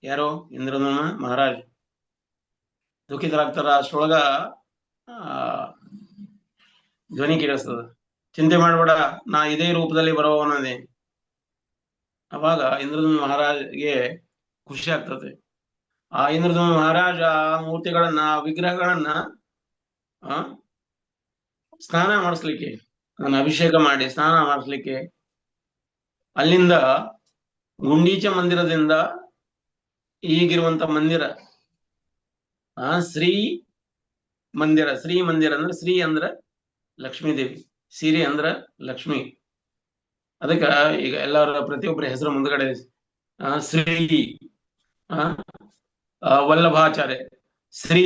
Speaker 2: ಯಾರೋ ಇಂದ್ರದ್ಯುಮ್ನ ಮಹಾರಾಜ್ ದುಃಖಿತರಾಗ್ತಾರ. ಅಷ್ಟೊಳಗ ಧ್ವನಿ ಕೇಳಿಸ್ತದ, ಚಿಂತೆ ಮಾಡ್ಬೇಡ, ನಾ ಇದೇ ರೂಪದಲ್ಲಿ ಬರೋವನದೇ. ಅವಾಗ ಇಂದ್ರದ್ಯುಮ್ನ ಮಹಾರಾಜ್ಗೆ ಖುಷಿ ಆಗ್ತದೆ. ಆ ಇಂದ್ರದ್ಯುಮ್ನ ಮಹಾರಾಜ ಆ ಮೂರ್ತಿಗಳನ್ನ, ಆ ವಿಗ್ರಹಗಳನ್ನ ಸ್ನಾನ ಮಾಡಿಸ್ಲಿಕ್ಕೆ, ಅದನ್ನ ಅಭಿಷೇಕ ಮಾಡಿ ಸ್ನಾನ ಮಾಡಿಸ್ಲಿಕ್ಕೆ ಅಲ್ಲಿಂದ ಗುಂಡೀಚ ಮಂದಿರದಿಂದ ಈಗಿರುವಂತ ಮಂದಿರ ಶ್ರೀ ಮಂದಿರ. ಶ್ರೀ ಮಂದಿರ ಅಂದ್ರೆ ಶ್ರೀ ಅಂದ್ರ ಲಕ್ಷ್ಮೀ ದೇವಿ, ಸಿರಿ ಅಂದ್ರ ಲಕ್ಷ್ಮಿ. ಅದಕ್ಕ ಈಗ ಎಲ್ಲರ ಪ್ರತಿಯೊಬ್ಬರ ಹೆಸರು ಮುಂದ್ಗಡೆ ಶ್ರೀ ವಲ್ಲಭಾಚಾರ್ಯ, ಶ್ರೀ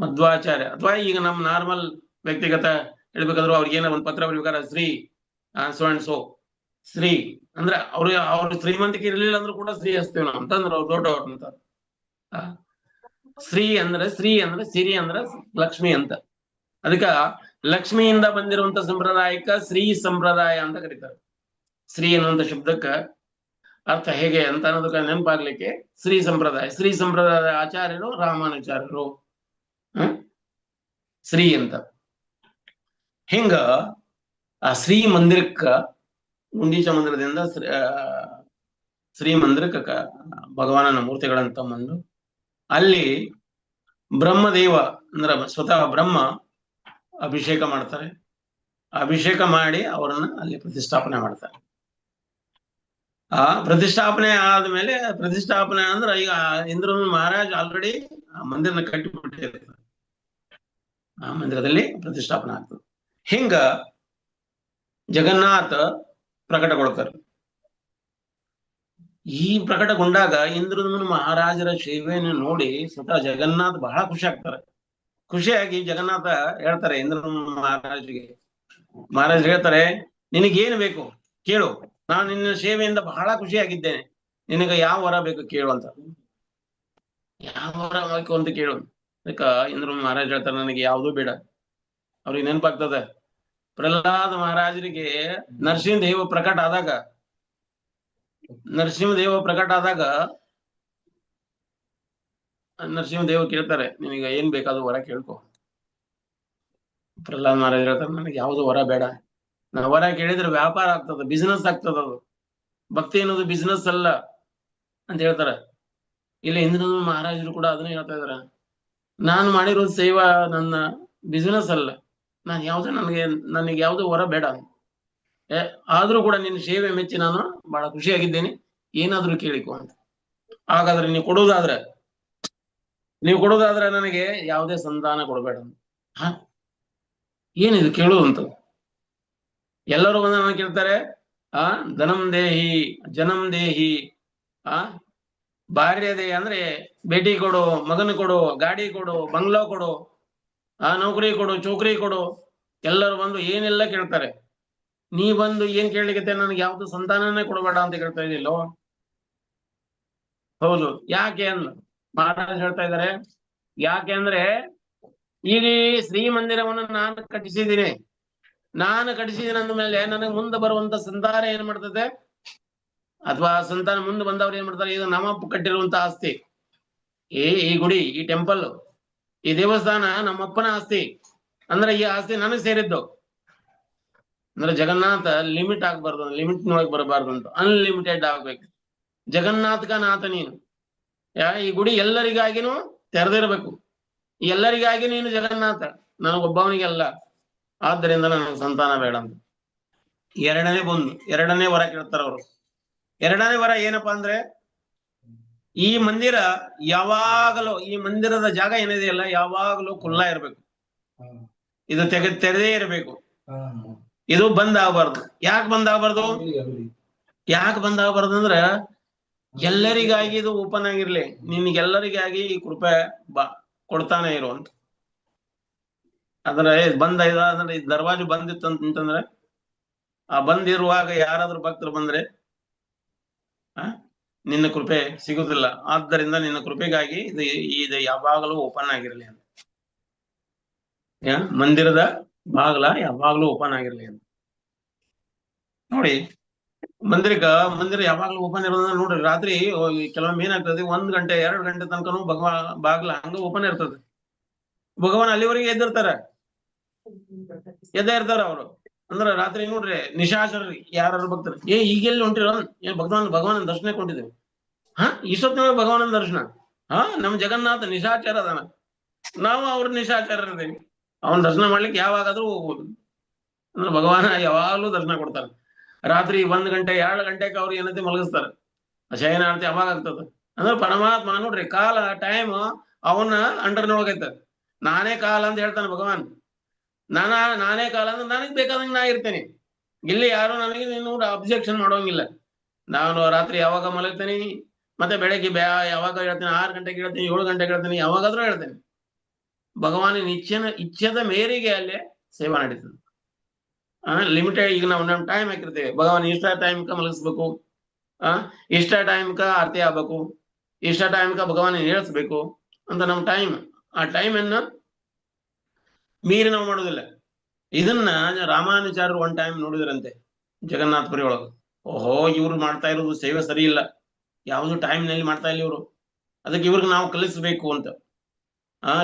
Speaker 2: ಮಧ್ವಾಚಾರ್ಯ, ಅಥವಾ ಈಗ ನಮ್ಮ ನಾರ್ಮಲ್ ವ್ಯಕ್ತಿಗತ ಹೇಳ್ಬೇಕಾದ್ರು ಅವ್ರಿಗೇನ ಒಂದ್ ಪತ್ರ ಬರ್ಬೇಕಾದ್ರೆ Shri so and so Shri ಅಂದ್ರೆ ಅವ್ರ ಶ್ರೀಮಂತಿಕೆ ಇರ್ಲಿಲ್ಲ ಅಂದ್ರೂ ಕೂಡ ಶ್ರೀ ಹಚ್ತೇವೆ ನಾವು ಅಂತಂದ್ರೆ ಅವ್ರು ದೊಡ್ಡವ್ರು ಅಂತ. ಶ್ರೀ ಅಂದ್ರೆ ಸಿರಿ ಅಂದ್ರೆ ಲಕ್ಷ್ಮಿ ಅಂತ. ಅದಕ್ಕ ಲಕ್ಷ್ಮಿಯಿಂದ ಬಂದಿರುವಂತ ಸಂಪ್ರದಾಯಕ್ಕ ಶ್ರೀ ಸಂಪ್ರದಾಯ ಅಂತ ಕರೀತಾರೆ. ಶ್ರೀ ಅನ್ನುವಂತ ಶಬ್ದಕ್ಕ ಅರ್ಥ ಹೇಗೆ ಅಂತ ಅನ್ನೋದಕ್ಕೆ ನೆನಪಾಗ್ಲಿಕ್ಕೆ ಶ್ರೀ ಸಂಪ್ರದಾಯ. ಶ್ರೀ ಸಂಪ್ರದಾಯದ ಆಚಾರ್ಯರು ರಾಮಾನುಚಾರ್ಯರು ಶ್ರೀ ಅಂತ. ಹಿಂಗ ಆ ಶ್ರೀ ಮಂದಿರಕ್ಕ, ಗುಂಡೀಚ ಮಂದಿರದಿಂದ ಶ್ರೀ ಮಂದಿರಕ್ಕ ಭಗವಾನನ ಮೂರ್ತಿಗಳನ್ನ ತಮ್ಮಂದು ಅಲ್ಲಿ ಬ್ರಹ್ಮದೇವ ಅಂದ್ರ ಸ್ವತಃ ಬ್ರಹ್ಮ ಅಭಿಷೇಕ ಮಾಡ್ತಾರೆ. ಅಭಿಷೇಕ ಮಾಡಿ ಅವರನ್ನ ಅಲ್ಲಿ ಪ್ರತಿಷ್ಠಾಪನೆ ಮಾಡ್ತಾರೆ. ಆ ಪ್ರತಿಷ್ಠಾಪನೆ ಆದ್ಮೇಲೆ, ಪ್ರತಿಷ್ಠಾಪನೆ ಅಂದ್ರೆ ಈಗ ಇಂದ್ರನ ಮಹಾರಾಜ್ ಆಲ್ರೆಡಿ ಆ ಮಂದಿರನ ಕಟ್ಟಿಬಿಟ್ಟಿರ್ತಾರೆ, ಆ ಮಂದಿರದಲ್ಲಿ ಪ್ರತಿಷ್ಠಾಪನೆ ಆಗ್ತದೆ. ಹಿಂಗ ಜಗನ್ನಾಥ ಪ್ರಕಟಗೊಳ್ತಾರೆ. ಈ ಪ್ರಕಟಗೊಂಡಾಗ ಇಂದ್ರನ ಮಹಾರಾಜರ ಸೇವೆಯನ್ನು ನೋಡಿ ಸ್ವತಃ ಜಗನ್ನಾಥ್ ಬಹಳ ಖುಷಿ ಆಗ್ತಾರೆ. ಖುಷಿಯಾಗಿ ಜಗನ್ನಾಥ ಹೇಳ್ತಾರೆ ಇಂದ್ರನ ಮಹಾರಾಜರಿಗೆ, ಮಹಾರಾಜ್ ಹೇಳ್ತಾರೆ, ನಿನಗೇನು ಬೇಕು ಕೇಳು, ನಾನು ನಿನ್ನ ಸೇವೆಯಿಂದ ಬಹಳ ಖುಷಿಯಾಗಿದ್ದೇನೆ, ನಿನಗೆ ಯಾವ ವರ ಬೇಕು ಕೇಳು ಅಂತ. ಯಾವ ವರ ಬೇಕು ಅಂತ ಕೇಳು. ಅದಕ್ಕ ಇಂದ್ರನ ಮಹಾರಾಜ್ ಹೇಳ್ತಾರೆ, ನನಗೆ ಯಾವುದೂ ಬೇಡ. ಅವ್ರಿಗೆ ನೆನಪಾಗ್ತದೆ ಪ್ರಹ್ಲಾದ ಮಹಾರಾಜರಿಗೆ ನರಸಿಂಹದೇವ ಪ್ರಕಟ ಆದಾಗ, ನರಸಿಂಹದೇವ ಕೇಳ್ತಾರೆ, ನಿನಗೆ ಏನ್ ಬೇಕಾದ್ರೂ ವರ ಕೇಳ್ಕೊ. ಪ್ರಹ್ಲಾದ್ ಮಹಾರಾಜ್ ಹೇಳ್ತಾರೆ, ನನಗೆ ಯಾವ್ದು ವರ ಬೇಡ, ನಾನು ವರ ಕೇಳಿದ್ರೆ ವ್ಯಾಪಾರ ಆಗ್ತದ, ಬಿಸಿನೆಸ್ ಆಗ್ತದ, ಅದು ಭಕ್ತಿ ಅನ್ನೋದು ಬಿಸಿನೆಸ್ ಅಲ್ಲ ಅಂತ ಹೇಳ್ತಾರೆ. ಇಲ್ಲ ಇಂದ್ರನ ಮಹಾರಾಜರು ಕೂಡ ಅದನ್ನ ಹೇಳ್ತಾ ಇದಾರೆ, ನಾನು ಮಾಡಿರೋ ಸೇವಾ ನನ್ನ ಬಿಸಿನೆಸ್ ಅಲ್ಲ, ನಾನು ಯಾವ್ದು ನನಗೆ ಯಾವ್ದು ವರ ಬೇಡ, ಆದ್ರೂ ಕೂಡ ನಿನ್ನ ಸೇವೆ ಮೆಚ್ಚಿ ನಾನು ಬಹಳ ಖುಷಿಯಾಗಿದ್ದೇನೆ, ಏನಾದ್ರೂ ಕೇಳಿಕೊ ಅಂತ. ಹಾಗಾದ್ರೆ ನೀವು ಕೊಡೋದಾದ್ರೆ ನನಗೆ ಯಾವುದೇ ಸಂತಾನ ಕೊಡಬೇಡ. ಏನಿದು ಕೇಳುದು ಅಂತ ಎಲ್ಲರೂ ಬಂದ ಕೇಳ್ತಾರೆ. ಜನಂ ದೇಹಿ ಭಾರ್ಯ ದೇಹಿ ಅಂದ್ರೆ ಬೇಟಿ ಕೊಡು, ಮಗನ ಕೊಡು, ಗಾಡಿ ಕೊಡು, ಬಂಗ್ಲಾ ಕೊಡು, ನೌಕರಿ ಕೊಡು, ಚೌಕರಿ ಕೊಡು. ಎಲ್ಲರೂ ಬಂದು ಏನೆಲ್ಲ ಕೇಳ್ತಾರೆ. ನೀ ಬಂದು ಏನ್ ಕೇಳಲಿಕ್ಕೆ, ನನಗೆ ಯಾವ್ದು ಸಂತಾನನೇ ಕೊಡಬೇಡ ಅಂತ ಕೇಳ್ತಾ ಇದಿಲ್ಲೋ? ಹೌದು. ಯಾಕೆ ಅಂದ ಮಹಾರಾಜ್ ಹೇಳ್ತಾ ಇದ್ದಾರೆ, ಯಾಕೆ ಅಂದ್ರೆ ಈಗ ಶ್ರೀ ಮಂದಿರವನ್ನು ನಾನು ಕಟ್ಟಿಸಿದ್ದೀನಿ, ನಾನು ಕಟ್ಟಿಸಿದ ಅಂದ ಮೇಲೆ ನನಗೆ ಮುಂದೆ ಬರುವಂತ ಸಂತಾನ ಏನ್ ಮಾಡ್ತದೆ, ಅಥವಾ ಸಂತಾನ ಮುಂದೆ ಬಂದವ್ರು ಏನ್ ಮಾಡ್ತಾರೆ, ಇದು ನಮ್ಮಪ್ಪ ಕಟ್ಟಿರುವಂತ ಆಸ್ತಿ, ಈ ಗುಡಿ, ಈ ಟೆಂಪಲ್, ಈ ದೇವಸ್ಥಾನ ನಮ್ಮಪ್ಪನ ಆಸ್ತಿ, ಅಂದ್ರೆ ಈ ಆಸ್ತಿ ನನಗೆ ಸೇರಿದ್ದು. ಅಂದ್ರೆ ಜಗನ್ನಾಥ ಲಿಮಿಟ್ ಆಗ್ಬಾರ್ದು, ಲಿಮಿಟ್ ನೊಳಗೆ ಬರಬಾರ್ದು ಅಂತ, ಅನ್ಲಿಮಿಟೆಡ್ ಆಗ್ಬೇಕು. ಜಗನ್ನಾಥಕ ನಾಥ ನೀನು, ಈ ಗುಡಿ ಎಲ್ಲರಿಗಾಗಿನೂ ತೆರೆದಿರ್ಬೇಕು, ಎಲ್ಲರಿಗಾಗಿ ನೀನು ಜಗನ್ನಾಥ, ನನಗೊಬ್ಬವನಿಗೆಲ್ಲ. ಆದ್ದರಿಂದ ನನಗೆ ಸಂತಾನ ಬೇಡ ಅಂತ ಎರಡನೇ ವರ ಕೇಳ್ತಾರ ಅವರು. ಎರಡನೇ ವರ ಏನಪ್ಪಾ ಅಂದ್ರೆ, ಈ ಮಂದಿರ ಯಾವಾಗಲೂ, ಈ ಮಂದಿರದ ಜಾಗ ಏನಿದೆಯಲ್ಲ ಯಾವಾಗಲೂ ಖುಲ್ಲಾ ಇರ್ಬೇಕು, ಇದು ತೆರೆದೇ ಇರಬೇಕು, ಇದು ಬಂದ್ ಆಗ್ಬಾರ್ದು. ಯಾಕೆ ಬಂದ್ ಆಗ್ಬಾರ್ದು ಅಂದ್ರ ಎಲ್ಲರಿಗಾಗಿ ಇದು ಓಪನ್ ಆಗಿರ್ಲಿ, ನಿನ್ಗೆಲ್ಲರಿಗಾಗಿ ಈ ಕೃಪೆ ಕೊಡ್ತಾನೆ ಇರುವಂತ. ಅಂದ್ರೆ ಅಂದ್ರೆ ಈ ದರ್ವಾಜು ಬಂದಿತ್ತು ಅಂತಂದ್ರೆ, ಆ ಬಂದಿರುವಾಗ ಯಾರಾದ್ರೂ ಭಕ್ತರು ಬಂದ್ರೆ ನಿನ್ನ ಕೃಪೆ ಸಿಗುದಿಲ್ಲ. ಆದ್ದರಿಂದ ನಿನ್ನ ಕೃಪೆಗಾಗಿ ಇದು ಯಾವಾಗಲೂ ಓಪನ್ ಆಗಿರ್ಲಿ ಅಂತ, ಮಂದಿರದ ಬಾಗ್ಲ ಯಾವಾಗ್ಲೂ ಓಪನ್ ಆಗಿರ್ಲಿ ಅಂತ. ನೋಡಿ, ಮಂದಿರ ಯಾವಾಗ್ಲೂ ಓಪನ್ ಇರೋದ್ರ ನೋಡ್ರಿ. ರಾತ್ರಿ ಕೆಲವೊಮ್ಮೆ ಏನಾಗ್ತದೆ, 1 ಗಂಟೆ 2 ಗಂಟೆ ತನಕನೂ ಬಾಗ್ಲ ಹಂಗ ಓಪನ್ ಇರ್ತದೆ. ಭಗವಾನ್ ಅಲ್ಲಿವರೆಗೆ ಎದ್ದೇ ಇರ್ತಾರ ಅವರು. ಅಂದ್ರ ರಾತ್ರಿ ನೋಡ್ರಿ, ನಿಶಾಚರ್ರಿ ಯಾರು ಭಕ್ತರು, ಈಗೆಲ್ಲಿ ಹೊಂಟಿರ, ಭಗವಾನ್ ದರ್ಶನ ಕೊಂಡಿದ್ದೇವೆ. ಇಷ್ಟೊತ್ತಿನ ಭಗವಾನನ ದರ್ಶನ, ನಮ್ ಜಗನ್ನಾಥ ನಿಶಾಚಾರ ಅದಾನ, ನಾವು ಅವ್ರ ನಿಶಾಚಾರ ಇರ್ತೀವಿ. ಅವನ್ ದರ್ಶನ ಮಾಡ್ಲಿಕ್ಕೆ ಯಾವಾಗಾದ್ರೂ ಹೋಗ್ಬೋದು. ಅಂದ್ರೆ ಭಗವಾನ ಯಾವಾಗ್ಲೂ ದರ್ಶನ ಕೊಡ್ತಾರೆ. ರಾತ್ರಿ 1 ಗಂಟೆ 2 ಗಂಟೆಗೆ ಅವ್ರು ಏನಂತೆ ಮಲಗಿಸ್ತಾರೆ, ಶಯನ ಆರತಿ ಅವಾಗ ಆಗ್ತದ. ಅಂದ್ರೆ ಪರಮಾತ್ಮ ನೋಡ್ರಿ, ಕಾಲ ಟೈಮ್ ಅವನ್ನ ಅಂಡರ್ನೊಳಗೈತೆ. ನಾನೇ ಕಾಲ ಅಂತ ಹೇಳ್ತಾನೆ ಭಗವಾನ್. ನಾನೇ ಕಾಲ ಅಂದ್ರೆ ನನಗ್ ಬೇಕಾದಂಗೆ ನಾ ಇರ್ತೇನೆ. ಇಲ್ಲಿ ಯಾರು ನನಗೆ ನೀನು ಅಬ್ಜೆಕ್ಷನ್ ಮಾಡೋಂಗಿಲ್ಲ. ನಾನು ರಾತ್ರಿ ಯಾವಾಗ ಮಲಗ್ತೇನೆ, ಮತ್ತೆ ಬೆಳಗ್ಗೆ ಯಾವಾಗ ಹೇಳ್ತೇನೆ, 6 ಗಂಟೆಗೆ ಹೇಳ್ತೀನಿ, 7 ಗಂಟೆಗೆ ಹೇಳ್ತೀನಿ, ಯಾವಾಗಾದ್ರೂ ಹೇಳ್ತೇನೆ. ಭಗವಾನಿನ ಇಚ್ಛೆದ ಮೇರೆಗೆ ಅಲ್ಲೇ ಸೇವಾ ನಡೀತದೆ. ಲಿಮಿಟೆಡ್. ಈಗ ನಾವು ನಮ್ ಟೈಮ್ ಹಾಕಿರ್ತೇವೆ, ಭಗವಾನ್ ಇಷ್ಟ ಟೈಮ್ಕ ಮಲಗಿಸ್ಬೇಕು, ಇಷ್ಟ ಟೈಮ್ಕ ಆರತಿ ಆಗ್ಬೇಕು, ಇಷ್ಟ ಟೈಮ್ಕ ಭಗವಾನ್ ಹೇಳಿಸ್ಬೇಕು ಅಂತ ನಮ್ ಟೈಮ್. ಆ ಟೈಮ್ ಅನ್ನ ಮೀರಿ ನಾವು ಮಾಡೋದಿಲ್ಲ. ಇದನ್ನ ರಾಮಾನುಚಾರ್ಯರು 1 ಟೈಮ್ ನೋಡಿದ್ರಂತೆ ಜಗನ್ನಾಥಪುರಿ ಒಳಗೆ. ಓಹೋ, ಇವ್ರು ಮಾಡ್ತಾ ಇರೋದು ಸೇವೆ ಸರಿ ಇಲ್ಲ, ಯಾವುದು ಟೈಮ್ ನಲ್ಲಿ ಮಾಡ್ತಾ ಇಲ್ಲ ಇವರು, ಅದಕ್ಕೆ ಇವ್ರಿಗೆ ನಾವು ಕಲಿಸ್ಬೇಕು ಅಂತ,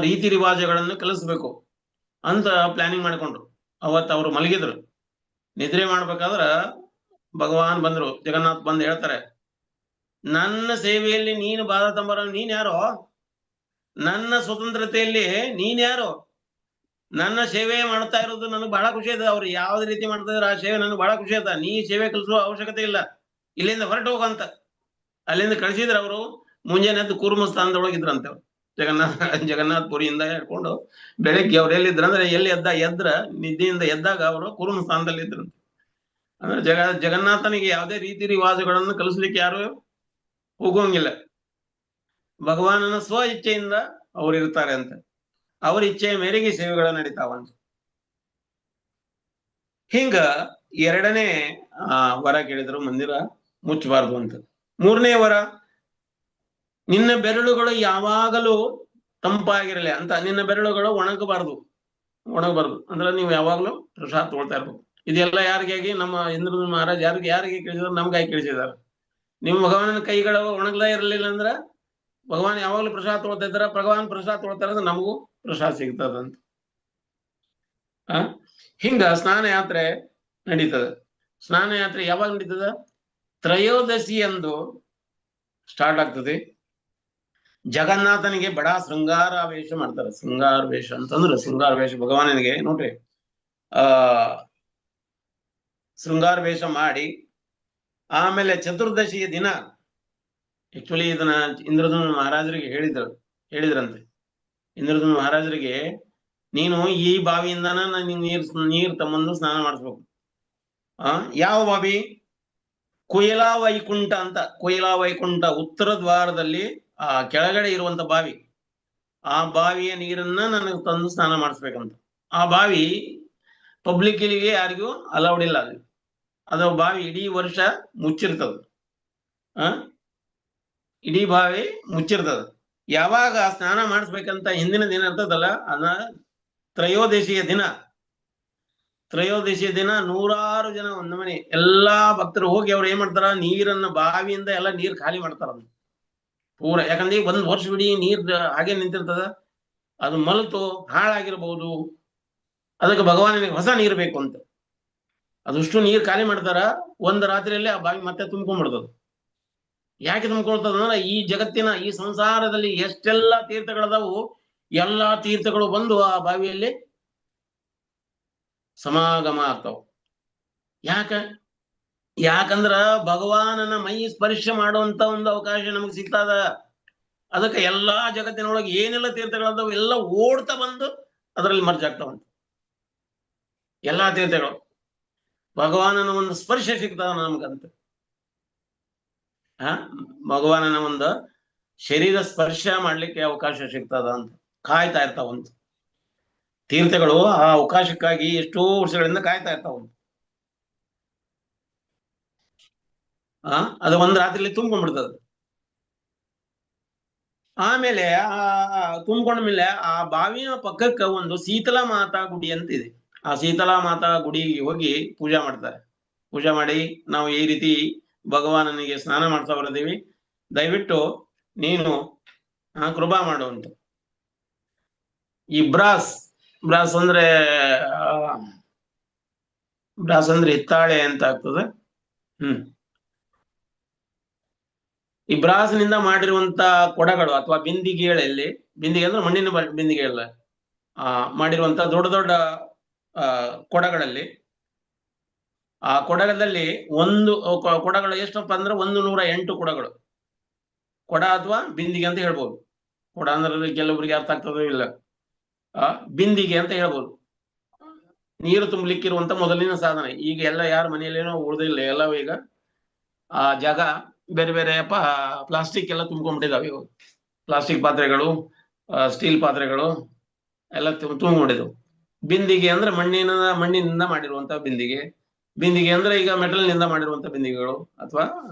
Speaker 2: ರೀತಿ ರಿವಾಜಗಳನ್ನು ಕಲಿಸ್ಬೇಕು ಅಂತ ಪ್ಲಾನಿಂಗ್ ಮಾಡ್ಕೊಂಡ್ರು. ಅವತ್ತು ಅವ್ರು ಮಲಗಿದ್ರು. ನಿದ್ರೆ ಮಾಡ್ಬೇಕಾದ್ರ ಭಗವಾನ್ ಬಂದ್ರು, ಜಗನ್ನಾಥ್ ಬಂದು ಹೇಳ್ತಾರೆ, ನನ್ನ ಸೇವೆಯಲ್ಲಿ ನೀನು ಬಾಧ ತಂಬರ, ನೀನ್ ಯಾರೋ, ನನ್ನ ಸ್ವತಂತ್ರತೆಯಲ್ಲಿ ನೀನ್ ಯಾರು, ನನ್ನ ಸೇವೆ ಮಾಡ್ತಾ ಇರೋದು ನನಗೆ ಬಹಳ ಖುಷಿ ಇದೆ. ಅವ್ರು ಯಾವ್ದು ರೀತಿ ಮಾಡ್ತಾ ಇದ್ರೆ ಆ ಸೇವೆ ನನಗೆ ಬಹಳ ಖುಷಿ ಆಯ್ತಾ, ನೀ ಸೇವೆ ಕಲಿಸುವ ಅವಶ್ಯಕತೆ ಇಲ್ಲ, ಇಲ್ಲಿಂದ ಹೊರಟು ಹೋಗಂತ ಅಲ್ಲಿಂದ ಕಳಿಸಿದ್ರ. ಅವರು ಮುಂಜಾನೆ ಎದ್ದು ಕೂರ್ಮ ಸ್ಥಾನದೊಳಗಿದ್ರಂತೆ. ಅವ್ರು ಜಗನ್ನಾಥ ಪುರಿಯಿಂದ ಹೇಳ್ಕೊಂಡು ಬೆಳಗ್ಗೆ ಅವ್ರು ಎಲ್ಲಿದ್ರಂದ್ರೆ, ಎಲ್ಲಿ ಎದ್ರ ನಿದ್ದೆಯಿಂದ ಎದ್ದಾಗ ಅವರು ಕೂರ್ಮ ಸ್ಥಾನದಲ್ಲಿ ಇದ್ರಂತೆ. ಅಂದ್ರೆ ಜಗನ್ನಾಥನಿಗೆ ಯಾವುದೇ ರೀತಿ ರಿವಾಜುಗಳನ್ನು ಕಲಿಸ್ಲಿಕ್ಕೆ ಯಾರು ಹೋಗೋಂಗಿಲ್ಲ. ಭಗವಾನನ ಸ್ವ ಇಚ್ಛೆಯಿಂದ ಅವ್ರು ಇರ್ತಾರೆ ಅಂತ, ಅವ್ರ ಇಚ್ಛೆಯ ಮೇರೆಗೆ ಸೇವೆಗಳು ನಡೀತಾವಂತ. ಹಿಂಗ ಎರಡನೇ ವರ ಕೇಳಿದ್ರು, ಮಂದಿರ ಮುಚ್ಚಬಾರ್ದು ಅಂತ. ಮೂರನೇ ವರ, ನಿನ್ನ ಬೆರಳುಗಳು ಯಾವಾಗಲೂ ತಂಪಾಗಿರಲಿ ಅಂತ. ನಿನ್ನ ಬೆರಳುಗಳು ಒಣಗಬಾರ್ದು ಅಂದ್ರೆ ನೀವು ಯಾವಾಗ್ಲೂ ಪ್ರಸಾದ ತಗೊಳ್ತಾ ಇರ್ಬೇಕು. ಇದೆಲ್ಲ ಯಾರಿಗಾಗಿ? ನಮ್ಮ ಇಂದ್ರನ ಮಹಾರಾಜ್ ಯಾರಿಗೆ ಕೇಳಿದಾರೆ? ನಮ್ಗಾಗಿ ಕೇಳಿಸಿದಾರೆ. ನಿಮ್ಮ ಭಗವಾನನ ಕೈಗಳು ಒಣಗ್ಲಾ ಇರಲಿಲ್ಲ ಅಂದ್ರ ಭಗವಾನ್ ಯಾವಾಗ್ಲೂ ಪ್ರಸಾದ ತಗೊಳ್ತಾ ಇದ್ದಾರ, ಭಗವಾನ್ ಪ್ರಸಾದ ತಗೊಳ್ತಾರ ಅಂದ್ರೆ ನಮಗೂ ಪ್ರಸಾದ ಸಿಗ್ತದಂತ. ಹಿಂಗ ಸ್ನಾನ ಯಾತ್ರೆ ನಡೀತದ. ಸ್ನಾನ ಯಾತ್ರೆ ಯಾವಾಗ ನಡೀತದ? ತ್ರಯೋದಶಿ ಎಂದು ಸ್ಟಾರ್ಟ್ ಆಗ್ತದೆ. ಜಗನ್ನಾಥನಿಗೆ ಬಡ ಶೃಂಗಾರ ವೇಷ ಮಾಡ್ತಾರೆ. ಶೃಂಗಾರ ವೇಷ ಅಂತಂದ್ರೆ, ಶೃಂಗಾರ ವೇಷ ಭಗವಾನನಿಗೆ ನೋಡ್ರಿ, ಶೃಂಗಾರ ವೇಷ ಮಾಡಿ ಆಮೇಲೆ ಚತುರ್ದಶಿಯ ದಿನ, ಆಕ್ಚುಲಿ ಇದನ್ನ ಇಂದ್ರಧನು ಮಹಾರಾಜರಿಗೆ ಹೇಳಿದ್ರಂತೆ. ಇಂದ್ರಧನು ಮಹಾರಾಜರಿಗೆ, ನೀನು ಈ ಬಾವಿಯಿಂದಾನ ನೀರ್ ತಮ್ಮಂದು ಸ್ನಾನ ಮಾಡಿಸ್ಬೇಕು. ಯಾವ ಬಾವಿ? ಕೊಯ್ಲಾ ವೈಕುಂಠ ಅಂತ. ಕೊಯ್ಲಾ ವೈಕುಂಠ ಉತ್ತರ ದ್ವಾರದಲ್ಲಿ ಕೆಳಗಡೆ ಇರುವಂತ ಬಾವಿ. ಆ ಬಾವಿಯ ನೀರನ್ನ ನನಗೆ ತಂದು ಸ್ನಾನ ಮಾಡಿಸ್ಬೇಕಂತ. ಆ ಬಾವಿ ಪಬ್ಲಿಕ್ಕಿಗೆ ಯಾರಿಗೂ ಅಲೌಡ್ ಇಲ್ಲ. ಅದು ಬಾವಿ ಇಡೀ ವರ್ಷ ಮುಚ್ಚಿರ್ತದ. ಇಡೀ ಬಾವಿ ಮುಚ್ಚಿರ್ತದ. ಯಾವಾಗ ಸ್ನಾನ ಮಾಡಿಸ್ಬೇಕಂತ ಹಿಂದಿನ ದಿನ ಇರ್ತದಲ್ಲ, ಅದ ತ್ರಯೋದಶಿಯ ದಿನ ತ್ರಯೋದಶಿ ದಿನ 100 ಜನ ಒಂದು ಮನೆ ಎಲ್ಲಾ ಭಕ್ತರು ಹೋಗಿ ಅವ್ರು ಏನ್ ಮಾಡ್ತಾರ, ನೀರನ್ನ ಬಾವಿಯಿಂದ ಎಲ್ಲ ನೀರ್ ಖಾಲಿ ಮಾಡ್ತಾರ ಪೂರ. ಯಾಕಂದ್ರೆ ಒಂದ್ ವರ್ಷವಿಡೀ ನೀರ್ ಹಾಗೆ ನಿಂತಿರ್ತದ, ಅದು ಮಲ್ತು ಹಾಳಾಗಿರ್ಬಹುದು, ಅದಕ್ಕೆ ಭಗವಾನನಿಗೆ ಹೊಸ ನೀರು ಬೇಕು ಅಂತ ಅದಷ್ಟು ನೀರ್ ಖಾಲಿ ಮಾಡ್ತಾರ. ಒಂದ್ ರಾತ್ರಿಯಲ್ಲಿ ಆ ಬಾವಿ ಮತ್ತೆ ತುಂಬ್ಕೊಂಡ್ಬಿಡ್ತದ. ಯಾಕೆ ತುಂಬ್ಕೊಳ್ತದ ಅಂದ್ರೆ ಈ ಜಗತ್ತಿನ ಈ ಸಂಸಾರದಲ್ಲಿ ಎಷ್ಟೆಲ್ಲಾ ತೀರ್ಥಗಳದಾವು, ಎಲ್ಲಾ ತೀರ್ಥಗಳು ಬಂದು ಆ ಬಾವಿಯಲ್ಲಿ ಸಮಾಗಮ ಆಗ್ತಾವ. ಯಾಕಂದ್ರ ಭಗವಾನನ ಮೈ ಸ್ಪರ್ಶ ಮಾಡುವಂತ ಒಂದು ಅವಕಾಶ ನಮಗ್ ಸಿಗ್ತದ. ಅದಕ್ಕೆ ಎಲ್ಲಾ ಜಗತ್ತಿನೊಳಗೆ ಏನೆಲ್ಲ ತೀರ್ಥಗಳದಾವು ಎಲ್ಲ ಓಡ್ತಾ ಬಂದು ಅದರಲ್ಲಿ ಮರ್ಜ್ ಆಗ್ತಾವಂತ. ಎಲ್ಲಾ ತೀರ್ಥಗಳು ಭಗವಾನನ ಒಂದು ಸ್ಪರ್ಶ ಸಿಗ್ತಾವ ನಮಗಂತ. ಭಗವಾನನ ಒಂದು ಶರೀರ ಸ್ಪರ್ಶ ಮಾಡ್ಲಿಕ್ಕೆ ಅವಕಾಶ ಸಿಗ್ತದ ಅಂತ ಕಾಯ್ತಾ ಇರ್ತಾವಂತ ತೀರ್ಥಗಳು. ಆ ಅವಕಾಶಕ್ಕಾಗಿ ಎಷ್ಟೋ ವರ್ಷಗಳಿಂದ ಕಾಯ್ತಾ ಇರ್ತಾವಂತ. ಅದು ಒಂದ್ ರಾತ್ರಿಲಿ ತುಂಬ್ಕೊಂಡ್ಬಿಡ್ತದ. ಆಮೇಲೆ ತುಂಬ್ಕೊಂಡ್ಮೇಲೆ ಆ ಬಾವಿಯ ಪಕ್ಕಕ್ಕ ಒಂದು ಶೀತಲಾ ಮಾತಾ ಗುಡಿ ಅಂತ ಇದೆ. ಆ ಶೀತಲಾ ಮಾತಾ ಗುಡಿಗೆ ಹೋಗಿ ಪೂಜಾ ಮಾಡ್ತಾರೆ. ಪೂಜಾ ಮಾಡಿ ನಾವು ಈ ರೀತಿ ಭಗವಾನನಿಗೆ ಸ್ನಾನ ಮಾಡ್ತಾ ಬರ್ತೀವಿ, ದಯವಿಟ್ಟು ನೀನು ಕೃಪಾ ಮಾಡುವಂತ. ಈ ಬ್ರಾಸ್ ಅಂದ್ರೆ ಹಿತ್ತಾಳೆ ಅಂತ ಆಗ್ತದೆ. ಈ ಬ್ರಾಸ್ನಿಂದ ಮಾಡಿರುವಂತ ಕೊಡಗಳು ಅಥವಾ ಬಿಂದಿಗೆಗಳಲ್ಲಿ, ಬಿಂದಿಗೆ ಅಂದ್ರೆ ಮಣ್ಣಿನ ಬಿಂದಿಗೆಗಳ ಮಾಡಿರುವಂತ ದೊಡ್ಡ ದೊಡ್ಡ ಕೊಡಗಳಲ್ಲಿ, ಆ ಕೊಡಗದಲ್ಲಿ ಒಂದು ಕೊಡಗಳು ಎಷ್ಟಪ್ಪ ಅಂದ್ರೆ 108 ಕೊಡಗಳು. ಕೊಡ ಅಥವಾ ಬಿಂದಿಗೆ ಅಂತ ಹೇಳ್ಬೋದು. ಕೊಡ ಅಂದ್ರೆ ಕೆಲವರಿಗೆ ಅರ್ಥ ಆಗ್ತದೋ ಇಲ್ಲ, ಬಿಂದಿಗೆ ಅಂತ ಹೇಳ್ಬೋದು. ನೀರು ತುಂಬಲಿಕ್ಕಿರುವಂತ ಮೊದಲಿನ ಸಾಧನ. ಈಗ ಎಲ್ಲ ಯಾರ ಮನೆಯಲ್ಲೇನೋ ಉಳಿದಿಲ್ಲ, ಎಲ್ಲ ಈಗ ಆ ಜಾಗ ಬೇರೆ ಬೇರೆ ಪ್ಲಾಸ್ಟಿಕ್ ಎಲ್ಲ ತುಂಬ್ಕೊಂಡ್ಬಿಟ್ಟಿದಾವೆ. ಇವಾಗ ಪ್ಲಾಸ್ಟಿಕ್ ಪಾತ್ರೆಗಳು, ಸ್ಟೀಲ್ ಪಾತ್ರೆಗಳು ಎಲ್ಲ ತುಂಬಿಕೊಂಡಿದ್ದವು. ಬಿಂದಿಗೆ ಅಂದ್ರೆ ಮಣ್ಣಿನಿಂದ ಮಾಡಿರುವಂತ ಬಿಂದಿಗೆ. ಬಿಂದಿಗೆ ಅಂದ್ರೆ ಈಗ ಮೆಟಲ್ ನಿಂದ ಮಾಡಿರುವಂತ ಬಿಂದಿಗೆಗಳು ಅಥವಾ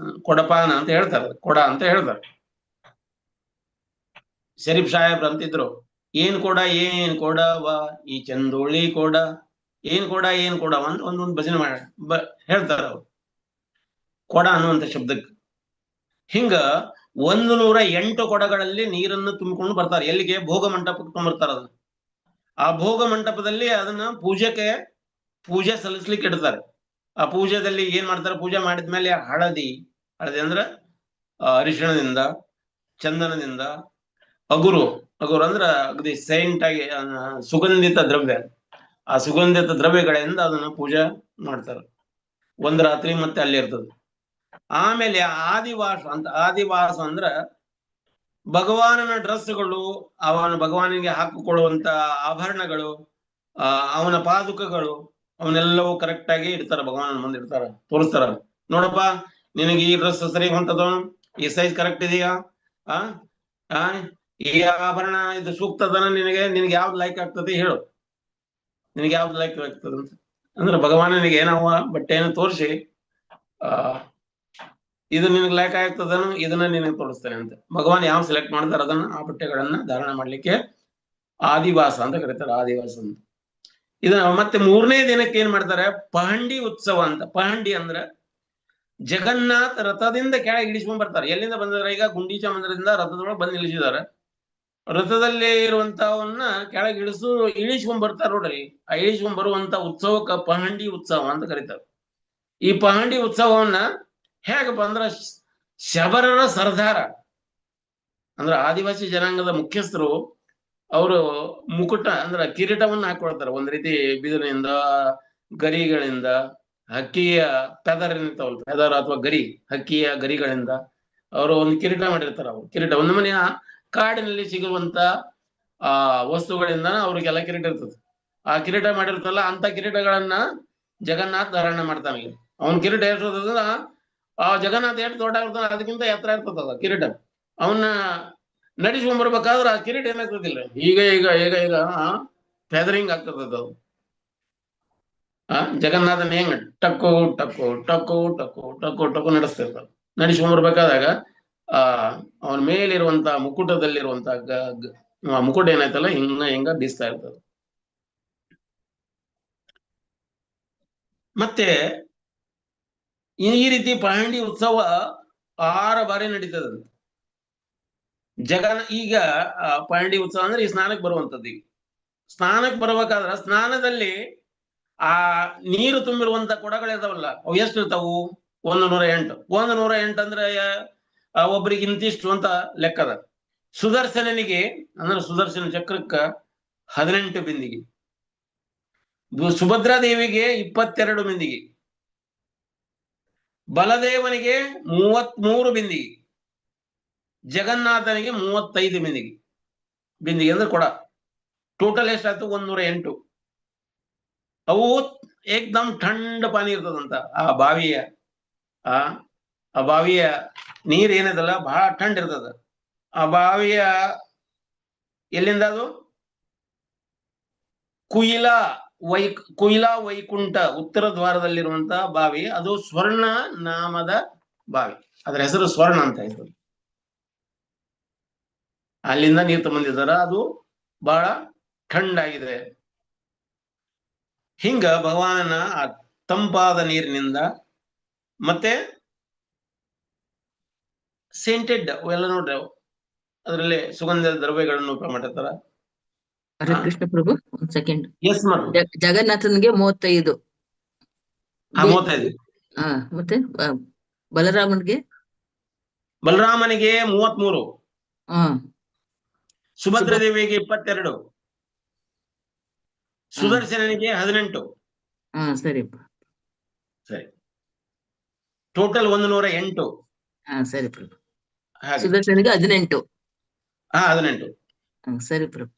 Speaker 2: ಕೊಡಪಾನ ಅಂತ ಹೇಳ್ತಾರೆ, ಕೊಡ ಅಂತ ಹೇಳ್ತಾರೆ. ಶರೀಫ್ ಸಾಹೇಬ್ರು ಅಂತಿದ್ರು, ಏನ್ ಕೊಡವ ಈ ಚಂದೋಳಿ ಕೊಡ, ಏನ್ ಕೊಡ ಅಂತ ಒಂದೊಂದು ಭಜನೆ ಹೇಳ್ತಾರ ಅವ್ರು ಕೊಡ ಅನ್ನುವಂತ ಶಬ್ದಕ್ಕೆ. ಹಿಂಗ 108 ಕೊಡಗಳಲ್ಲಿ ನೀರನ್ನು ತುಂಬಿಕೊಂಡು ಬರ್ತಾರೆ. ಎಲ್ಲಿಗೆ? ಭೋಗ ಮಂಟಪಕ್ಕೆ ತುಂಬಿರ್ತಾರ. ಅದನ್ನ ಆ ಭೋಗ ಮಂಟಪದಲ್ಲಿ ಅದನ್ನ ಪೂಜೆ ಸಲ್ಲಿಸ್ಲಿಕ್ಕೆ ಇಡ್ತಾರೆ. ಆ ಪೂಜೆದಲ್ಲಿ ಏನ್ ಮಾಡ್ತಾರೆ, ಪೂಜೆ ಮಾಡಿದ್ಮೇಲೆ ಹಳದಿ ಅಂದ್ರೆ ಅರಿಶಿಣದಿಂದ, ಚಂದನದಿಂದ, ಅಗುರು ಅಂದ್ರ ಅಗದಿ ಸೈಂಟ್ ಆಗಿ ಸುಗಂಧಿತ ದ್ರವ್ಯ, ಆ ಸುಗಂಧಿತ ದ್ರವ್ಯಗಳಿಂದ ಅದನ್ನ ಪೂಜೆ ಮಾಡ್ತಾರೆ. ಒಂದ್ ರಾತ್ರಿ ಮತ್ತೆ ಅಲ್ಲಿ ಇರ್ತದೆ. ಆಮೇಲೆ ಆದಿವಾಸ ಅಂದ್ರ ಭಗವಾನನ ಡ್ರೆಸ್ಗಳು, ಭಗವಾನಿಗೆ ಹಾಕಿಕೊಳ್ಳುವಂತ ಆಭರಣಗಳು, ಅವನ ಪಾದುಕಗಳು, ಅವನ್ನೆಲ್ಲವೂ ಕರೆಕ್ಟ್ ಆಗಿ ಇಡ್ತಾರ. ಭಗವಾನನ ಮುಂದೆ ಇಡ್ತಾರ, ತೋರಿಸ್ತಾರ. ನೋಡಪ್ಪ, ನಿನಗೆ ಈ ಡ್ರೆಸ್ ಸರಿ ಹೊಂತದ, ಈ ಸೈಜ್ ಕರೆಕ್ಟ್ ಇದೆಯಾ, ಈ ಆಭರಣ ಇದು ಸೂಕ್ತದನ, ನಿನಗೆ ಯಾವ್ದು ಲೈಕ್ ಆಗ್ತದೆ ಹೇಳು, ನಿನಗೆ ಯಾವ್ದು ಲೈಕ್ ಆಗ್ತದೆ ಅಂತ. ಅಂದ್ರೆ ಭಗವಾನನಿಗೆ ನಾವು ಬಟ್ಟೆಯನ್ನು ತೋರಿಸಿ ಇದು ನಿನಗೆ ಲೈಕ್ ಆಗ್ತದನು, ಇದನ್ನ ನಿನಗೆ ತೋರಿಸ್ತೇನೆ ಅಂತ ಭಗವಾನ್ ಯಾವ ಸೆಲೆಕ್ಟ್ ಮಾಡ್ತಾರೆ ಅದನ್ನ, ಆ ಬಟ್ಟೆಗಳನ್ನ ಧಾರಣ ಮಾಡ್ಲಿಕ್ಕೆ ಆದಿವಾಸ ಅಂತ ಕರೀತಾರೆ. ಆದಿವಾಸ ಅಂತ. ಇದನ್ನ ಮತ್ತೆ 3ನೇ ದಿನಕ್ಕೆ ಏನ್ ಮಾಡ್ತಾರೆ, ಪಹಂಡಿ ಉತ್ಸವ ಅಂತ. ಪಹಂಡಿ ಅಂದ್ರೆ ಜಗನ್ನಾಥ ರಥದಿಂದ ಕೆಳಗೆ ಇಳಿಸ್ಕೊಂಡ್ ಬರ್ತಾರೆ. ಎಲ್ಲಿಂದ ಬಂದಿದ್ದಾರೆ? ಈಗ ಗುಂಡೀಚಾ ಮಂದಿರದಿಂದ ರಥದೊಳಗೆ ಬಂದು ನಿಲ್ಲಿಸಿದ್ದಾರೆ. ರಥದಲ್ಲಿ ಇರುವಂತವನ್ನ ಕೆಳಗೆ ಇಳಿಸ್ಕೊಂಡ್ ಬರ್ತಾರೆ ನೋಡ್ರಿ. ಆ ಇಳಿಸ್ಕೊಂಡ್ ಬರುವಂತ ಉತ್ಸವಕ್ಕ ಪಹಂಡಿ ಉತ್ಸವ ಅಂತ ಕರೀತಾರೆ. ಈ ಪಹಂಡಿ ಉತ್ಸವವನ್ನ ಹೇಗಪ್ಪ ಅಂದ್ರ ಶಬರರ ಸರ್ದಾರ ಅಂದ್ರ ಆದಿವಾಸಿ ಜನಾಂಗದ ಮುಖ್ಯಸ್ಥರು, ಅವರು ಮುಕುಟ ಅಂದ್ರ ಕಿರೀಟವನ್ನ ಹಾಕೊಳ್ತಾರೆ. ಒಂದ್ ರೀತಿ ಬಿದಿರಿನಿಂದ, ಗರಿಗಳಿಂದ, ಹಕ್ಕಿಯ ಫೆದರ್ ಅಥವಾ ಗರಿ, ಹಕ್ಕಿಯ ಗರಿಗಳಿಂದ ಅವರು ಒಂದು ಕಿರೀಟ ಮಾಡಿರ್ತಾರ. ಅವ್ರು ಕಿರೀಟ ಒಂದು ಮನೆಯ ಕಾಡಿನಲ್ಲಿ ಸಿಗುವಂತ ವಸ್ತುಗಳಿಂದ ಅವ್ರಿಗೆಲ್ಲ ಕಿರೀಟ ಇರ್ತದೆ. ಆ ಕಿರೀಟ ಮಾಡಿರ್ತಲ್ಲ, ಅಂತ ಕಿರೀಟಗಳನ್ನ ಜಗನ್ನಾಥ್ ಧಾರಣ ಮಾಡ್ತಾನೆ. ಅವನ್ ಕಿರೀಟ ಇರ್ತದ, ಆ ಜಗನ್ನಾಥ ಎಷ್ಟು ದೊಡ್ಡ ಇರ್ತದ ಅದಕ್ಕಿಂತ ಎತ್ತರ ಇರ್ತದ ಕಿರೀಟ. ಅವನ್ನ ನಡೆಸ್ಕೊಂಡ್ ಬರ್ಬೇಕಾದ್ರೆ ಆ ಕಿರೀಟ ಏನಾಗ್ತದಿಲ್ಲ, ಈಗ ಫೆದರಿಂಗ್ ಆಗ್ತದ ಅದು. ಜಗನ್ನಾಥನ ಹೆಂಗ ಟಕ್ಕು ಟಕ್ಕು ಟಕ್ಕು ಟಕ್ಕು ಟಕ್ಕು ಟಕ್ಕು ನಡೆಸ್ತಿರ್ತಾರ. ನಡೆಸ್ಕೊಂಡ್ ಬರ್ಬೇಕಾದಾಗ ಅವನ ಮೇಲಿರುವಂತ ಮುಕುಟದಲ್ಲಿರುವಂತ ಮುಕುಟ ಏನಾಯ್ತಲ್ಲ ಹಿಂಗ ಬೀಸ್ತಾ ಇರ್ತದ. ಮತ್ತೆ ಈ ರೀತಿ ಪಹಂಡಿ ಉತ್ಸವ 6 ಬಾರಿ ನಡೀತದ. ಈಗ ಪಹಂಡಿ ಉತ್ಸವ ಅಂದ್ರೆ ಈ ಸ್ನಾನಕ್ಕೆ ಬರುವಂತದ್ದು. ಈಗ ಸ್ನಾನಕ್ಕೆ ಬರ್ಬೇಕಾದ್ರ ಸ್ನಾನದಲ್ಲಿ ಆ ನೀರು ತುಂಬಿರುವಂತ ಕೊಡಗಳಿರ್ತಾವಲ್ಲ, ಅವು ಎಷ್ಟು ಇರ್ತಾವು? 108. 108 ಅಂದ್ರೆ ಒಬ್ರಿಗೆ ಇಂತಿಷ್ಟು ಅಂತ ಲೆಕ್ಕದ. ಸುದರ್ಶನನಿಗೆ ಅಂದ್ರೆ ಸುದರ್ಶನ ಚಕ್ರಕ್ಕ 18 ಬಿಂದಿಗೆ, ಸುಭದ್ರಾ ದೇವಿಗೆ 22 ಬಿಂದಿಗೆ, ಬಲದೇವನಿಗೆ 33 ಬಿಂದಿಗೆ, ಜಗನ್ನಾಥನಿಗೆ 35 ಬಿಂದಿಗೆ. ಬಿಂದಿಗೆ ಅಂದ್ರೆ ಕೊಡ. ಟೋಟಲ್ ಎಷ್ಟಾಯ್ತು? 108. ಅವು ಏಕ್ದಮ್ ಥಂಡ ಪಾನಿ ಇರ್ತದಂತ. ಆ ಬಾವಿಯ ನೀರ್ ಏನದಲ್ಲ ಬಹಳ ಥಂಡ್ ಇರ್ತದ. ಆ ಬಾವಿಯ ಎಲ್ಲಿಂದ ಅದು? ಕುಯಿಲಾ ವೈಕುಂಠ ಉತ್ತರ ದ್ವಾರದಲ್ಲಿರುವಂತ ಬಾವಿ. ಅದು ಸ್ವರ್ಣ ನಾಮದ ಬಾವಿ. ಅದರ ಹೆಸರು ಸ್ವರ್ಣ ಅಂತ ಹೆಸರು. ಅಲ್ಲಿಂದ ನೀರು ತಗೊಂಡಿದ್ದಾರ. ಅದು ಬಹಳ ಥಂಡ್ ಆಗಿದೆ. ಹಿಂಗ ಭಗವಾನನ ಆ ತಂಪಾದ ನೀರಿನಿಂದ ಮತ್ತೆ ಸೆಂಟೆಡ್ ಅವೆಲ್ಲ ನೋಡ್ರಿ, ಅದರಲ್ಲಿ ಸುಗಂಧ ದ್ರವ್ಯಗಳನ್ನು ಉಪಯೋಗ ಮಾಡಿರ್ತಾರ.
Speaker 1: ಹರೇ ಕೃಷ್ಣ ಪ್ರಭು, ಒಂದ್ ಸೆಕೆಂಡ್.
Speaker 2: Yes madam.
Speaker 1: ಜಗನ್ನಾಥನ್ಗೆ 35.
Speaker 2: 35.
Speaker 1: ಮತ್ತೆ ಬಲರಾಮನ್ಗೆ
Speaker 2: 33. ಸುಭದ್ರ ದೇವಿಗೆ 22. ಸುದರ್ಶನನಿಗೆ 18.
Speaker 1: ಸರಿಪ್ಪ.
Speaker 2: ಸರಿ, ಟೋಟಲ್ 108.
Speaker 1: ಸರಿ ಪ್ರಭು. ಸುದರ್ಶನಿಗೆ 18.
Speaker 2: 18.
Speaker 1: ಸರಿ ಪ್ರಭು.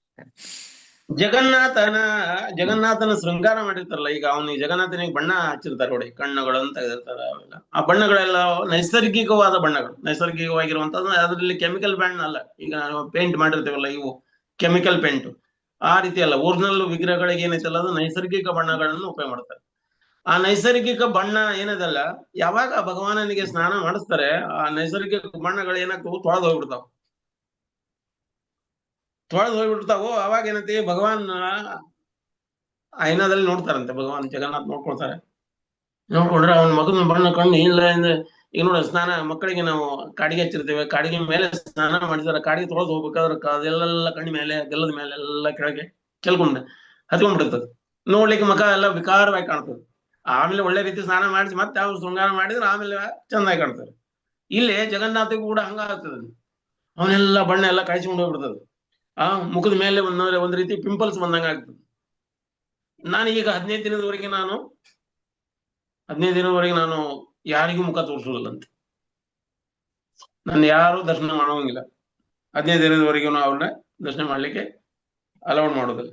Speaker 2: ಜಗನ್ನಾಥನ ಶೃಂಗಾರ ಮಾಡಿರ್ತಾರಲ್ಲ. ಈಗ ಅವನಿಗೆ ಜಗನ್ನಾಥನಿಗೆ ಬಣ್ಣ ಹಚ್ಚಿರ್ತಾರೆ ನೋಡಿ, ಕಣ್ಣುಗಳನ್ನು ತೆಗೆದಿರ್ತಾರೆ. ಅವೆಲ್ಲ ಆ ಬಣ್ಣಗಳೆಲ್ಲ ನೈಸರ್ಗಿಕವಾದ ಬಣ್ಣಗಳು, ನೈಸರ್ಗಿಕವಾಗಿರುವಂತದ್ದು. ಅದರಲ್ಲಿ ಕೆಮಿಕಲ್ ಬಣ್ಣ ಅಲ್ಲ. ಈಗ ನಾವು ಪೇಂಟ್ ಮಾಡಿರ್ತೇವಲ್ಲ, ಇವು ಕೆಮಿಕಲ್ ಪೇಂಟ್ ಆ ರೀತಿ ಅಲ್ಲ. ಒರಿಜಿನಲ್ ವಿಗ್ರಹಗಳಿಗೆ ಏನೈತಲ್ಲ, ಅದು ನೈಸರ್ಗಿಕ ಬಣ್ಣಗಳನ್ನು ಉಪಯೋಗ ಮಾಡ್ತಾರೆ. ಆ ನೈಸರ್ಗಿಕ ಬಣ್ಣ ಏನದಲ್ಲ, ಯಾವಾಗ ಭಗವಾನನಿಗೆ ಸ್ನಾನ ಮಾಡಿಸ್ತಾರೆ, ಆ ನೈಸರ್ಗಿಕ ಬಣ್ಣಗಳು ಏನಾಗ್ತವು? ತೊಳೆದು ಹೋಗ್ಬಿಡ್ತಾವು. ಅವಾಗ ಏನಂತೆ, ಭಗವಾನ್ ಐನಾದಲ್ಲಿ ನೋಡ್ತಾರಂತೆ. ಭಗವಾನ್ ಜಗನ್ನಾಥ್ ನೋಡ್ಕೊಳ್ತಾರೆ. ನೋಡ್ಕೊಂಡ್ರೆ ಅವನ ಮಗನ ಬಣ್ಣ ಕಣ್ಣು ಇಲ್ಲ ಅಂದ್ರೆ, ಈಗ ನೋಡ ಸ್ನಾನ ಮಕ್ಕಳಿಗೆ ನಾವು ಕಾಡಿಗೆ ಹಚ್ಚಿರ್ತೇವೆ. ಕಾಡಿಗೆ ಮೇಲೆ ಸ್ನಾನ ಮಾಡಿದಾರೆ. ಕಾಡಿಗೆ ತೊಳೆದು ಹೋಗ್ಬೇಕಾದ್ರೆ ಅದೆಲ್ಲ ಕಣ್ಣಿ ಮೇಲೆ, ಗೆಲ್ಲದ ಮೇಲೆ ಎಲ್ಲ ಕೆಳಗೆ ಹತ್ಕೊಂಡ್ಬಿಡ್ತದೆ. ನೋಡ್ಲಿಕ್ಕೆ ಮುಖ ಎಲ್ಲ ವಿಕಾರವಾಗಿ ಕಾಣ್ತದೆ. ಆಮೇಲೆ ಒಳ್ಳೆ ರೀತಿ ಸ್ನಾನ ಮಾಡಿಸಿ ಮತ್ತೆ ಅವ್ರು ಶೃಂಗಾರ ಮಾಡಿದ್ರೆ ಆಮೇಲೆ ಚಂದಾಗಿ ಕಾಣ್ತಾರೆ. ಇಲ್ಲೇ ಜಗನ್ನಾಥಿಗೂ ಕೂಡ ಹಂಗ ಆಗ್ತದೆ. ಅವನೆಲ್ಲ ಬಣ್ಣ ಎಲ್ಲ ಕಳಿಸ್ಕೊಂಡು ಹೋಗ್ಬಿಡ್ತದೆ. ಮುಖದ ಮೇಲೆ ಒಂದ್ ರೀತಿ ಪಿಂಪಲ್ಸ್ ಬಂದಂಗ ಆಗ್ತದೆ. ನಾನು ಈಗ 15 ದಿನದವರೆಗೆ ನಾನು ಯಾರಿಗೂ ಮುಖ ತೋರಿಸುವುದಿಲ್ಲಂತೆ. ನಾನು ಯಾರು ದರ್ಶನ ಮಾಡೋಂಗಿಲ್ಲ. 15 ದಿನದವರೆಗೂ ಅವ್ರನ್ನ ದರ್ಶನ ಮಾಡ್ಲಿಕ್ಕೆ ಅಲೌಡ್ ಮಾಡೋದಿಲ್ಲ.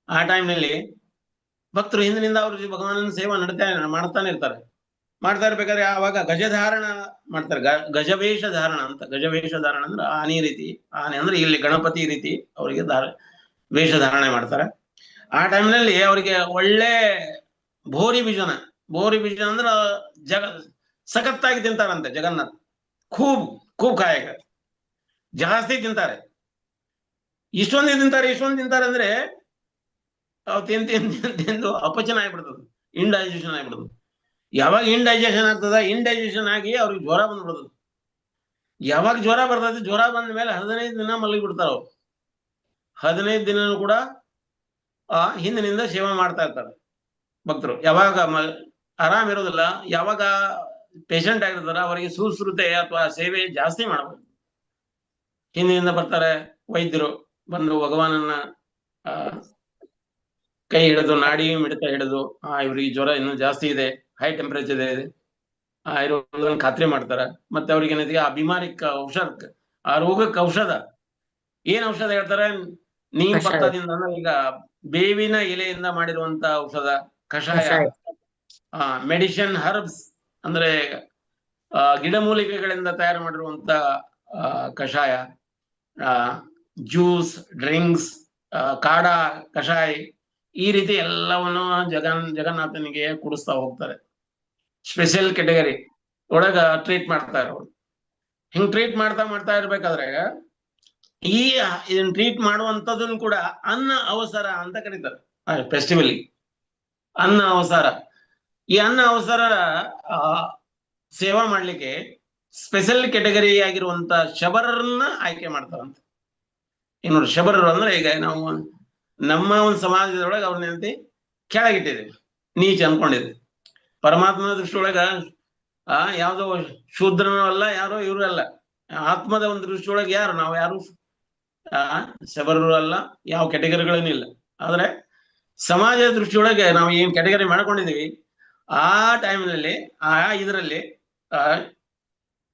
Speaker 2: ಆ ಟೈಮ್ನಲ್ಲಿ ಭಕ್ತರು ಹಿಂದಿನಿಂದ ಅವ್ರ ಭಗವಾನನ ಸೇವಾ ಮಾಡ್ತಾನೆ ಇರ್ತಾರೆ. ಮಾಡ್ತಾ ಇರ್ಬೇಕಾದ್ರೆ ಆವಾಗ ಗಜಧಾರಣ ಮಾಡ್ತಾರೆ. ಗಜವೇಷ ಧಾರಣ ಅಂತ. ಗಜವೇಷ ಧಾರಣ ಅಂದ್ರೆ ಆನೆ ರೀತಿ. ಆನೆ ಅಂದ್ರೆ ಇಲ್ಲಿ ಗಣಪತಿ ರೀತಿ ಅವರಿಗೆ ವೇಷ ಧಾರಣೆ ಮಾಡ್ತಾರೆ. ಆ ಟೈಮ್ನಲ್ಲಿ ಅವರಿಗೆ ಒಳ್ಳೆ ಭೋರಿ ಬಿಜನ ಅಂದ್ರೆ ಸಖತ್ತಾಗಿ ತಿಂತಾರಂತೆ ಜಗನ್ನಾಥ್. ಖೂಬ್ ಕಾಯಕ ಜಾಸ್ತಿ ತಿಂತಾರೆ. ಇಷ್ಟೊಂದು ತಿಂತಾರೆ ಅಂದ್ರೆ ತಿಂದು ಅಪಚನ ಆಗ್ಬಿಡ್ತದೆ, ಇಂಡೈಜೆಷನ್ ಆಗ್ಬಿಡ್ತದೆ. ಯಾವಾಗ ಇಂಡೈಜೆಷನ್ ಆಗ್ತದ, ಇಂಡೈಜೆಷನ್ ಆಗಿ ಅವ್ರಿಗೆ ಜ್ವರ ಬಂದ್ಬಿಡ್ತದೆ. ಯಾವಾಗ ಜ್ವರ ಬರ್ತದೆ, ಜ್ವರ ಬಂದ ಮೇಲೆ 15 ದಿನ ಮಲಗಿ ಬಿಡ್ತಾರ ಅವ್ರು. 15 ದಿನನೂ ಕೂಡ ಹಿಂದಿನಿಂದ ಸೇವೆ ಮಾಡ್ತಾ ಇರ್ತಾರೆ ಭಕ್ತರು. ಯಾವಾಗ ಆರಾಮ್ ಇರೋದಿಲ್ಲ, ಯಾವಾಗ ಪೇಷಂಟ್ ಆಗಿರ್ತಾರ, ಅವರಿಗೆ ಸುಶ್ರುತೆ ಅಥವಾ ಸೇವೆ ಜಾಸ್ತಿ ಮಾಡಬಹುದು. ಹಿಂದಿನಿಂದ ಬರ್ತಾರೆ ವೈದ್ಯರು, ಬಂದು ಭಗವಾನನ ಕೈ ಹಿಡಿದು, ನಾಡಿ ಮಿಡಿತ ಹಿಡಿದು, ಇವ್ರಿಗೆ ಜ್ವರ ಇನ್ನೂ ಜಾಸ್ತಿ ಇದೆ, ಹೈ ಟೆಂಪರೇಚರ್ ಇದೆ ಇರೋದನ್ನ ಖಾತ್ರಿ ಮಾಡ್ತಾರ. ಮತ್ತೆ ಅವ್ರಿಗೆ ಏನೈತಿ, ಆ ಬಿಮಾರಿಕ ಔಷಧ, ಆ ರೋಗಕ್ಕೆ ಔಷಧ ಏನ್ ಔಷಧ ಹೇಳ್ತಾರೆ? ನೀಮ್ ಪತ್ತದಿಂದ, ಈಗ ಬೇವಿನ ಎಲೆಯಿಂದ ಮಾಡಿರುವಂತ ಔಷಧ, ಕಷಾಯ, ಮೆಡಿಸಿನ್ ಹರ್ಬ್ಸ್ ಅಂದ್ರೆ ಗಿಡಮೂಲಿಕೆಗಳಿಂದ ತಯಾರು ಮಾಡಿರುವಂತ ಕಷಾಯ, ಜ್ಯೂಸ್, ಡ್ರಿಂಕ್ಸ್, ಕಾಡ ಕಷಾಯ, ಈ ರೀತಿ ಎಲ್ಲವನ್ನು ಜಗನ್ನಾಥನಿಗೆ ಕುಡಿಸ್ತಾ ಹೋಗ್ತಾರೆ. ಸ್ಪೆಷಲ್ ಕೆಟಗರಿ ಒಳಗ ಟ್ರೀಟ್ ಮಾಡ್ತಾರೆ ಅವರು. ಹಿಂಗ್ ಟ್ರೀಟ್ ಮಾಡ್ತಾ ಇರ್ಬೇಕಾದ್ರೆ ಇದನ್ನ ಟ್ರೀಟ್ ಮಾಡುವಂತದನ್ನು ಕೂಡ ಅನ್ನ ಅವಸರ ಅಂತ ಕರೀತಾರೆ. ಫೆಸ್ಟಿವಲ್ ಅನ್ನ ಅವಸರ. ಈ ಅನ್ನ ಅವಸರ ಸೇವಾ ಮಾಡ್ಲಿಕ್ಕೆ ಸ್ಪೆಷಲ್ ಕೆಟಗರಿ ಆಗಿರುವಂತ ಶಬರರನ್ನ ಆಯ್ಕೆ ಮಾಡ್ತಾರಂತೆ. ಈಗ ನೋಡಿ, ಶಬರರು ಅಂದ್ರೆ ಈಗ ನಾವು ನಮ್ಮ ಒಂದು ಸಮಾಜದೊಳಗೆ ಅವ್ರನ್ನೇಂತಿ ಕೆಳಗಿಟ್ಟಿದ್ದೇವೆ, ನೀಚ ಅನ್ಕೊಂಡಿದ್ವಿ. ಪರಮಾತ್ಮನ ದೃಷ್ಟಿಯೊಳಗ ಯಾವ್ದೋ ಶೂದ್ರನೂ ಅಲ್ಲ, ಯಾರೋ ಇವರು ಅಲ್ಲ. ಆತ್ಮದ ಒಂದು ದೃಷ್ಟಿಯೊಳಗೆ ಯಾರು ನಾವು, ಯಾರು ಶಬರರು ಅಲ್ಲ, ಯಾವ ಕೆಟಗರಿಗಳೇನಿಲ್ಲ. ಆದ್ರೆ ಸಮಾಜದ ದೃಷ್ಟಿಯೊಳಗೆ ನಾವು ಏನ್ ಕೆಟಗರಿ ಮಾಡ್ಕೊಂಡಿದೀವಿ, ಆ ಟೈಮ್ನಲ್ಲಿ ಇದರಲ್ಲಿ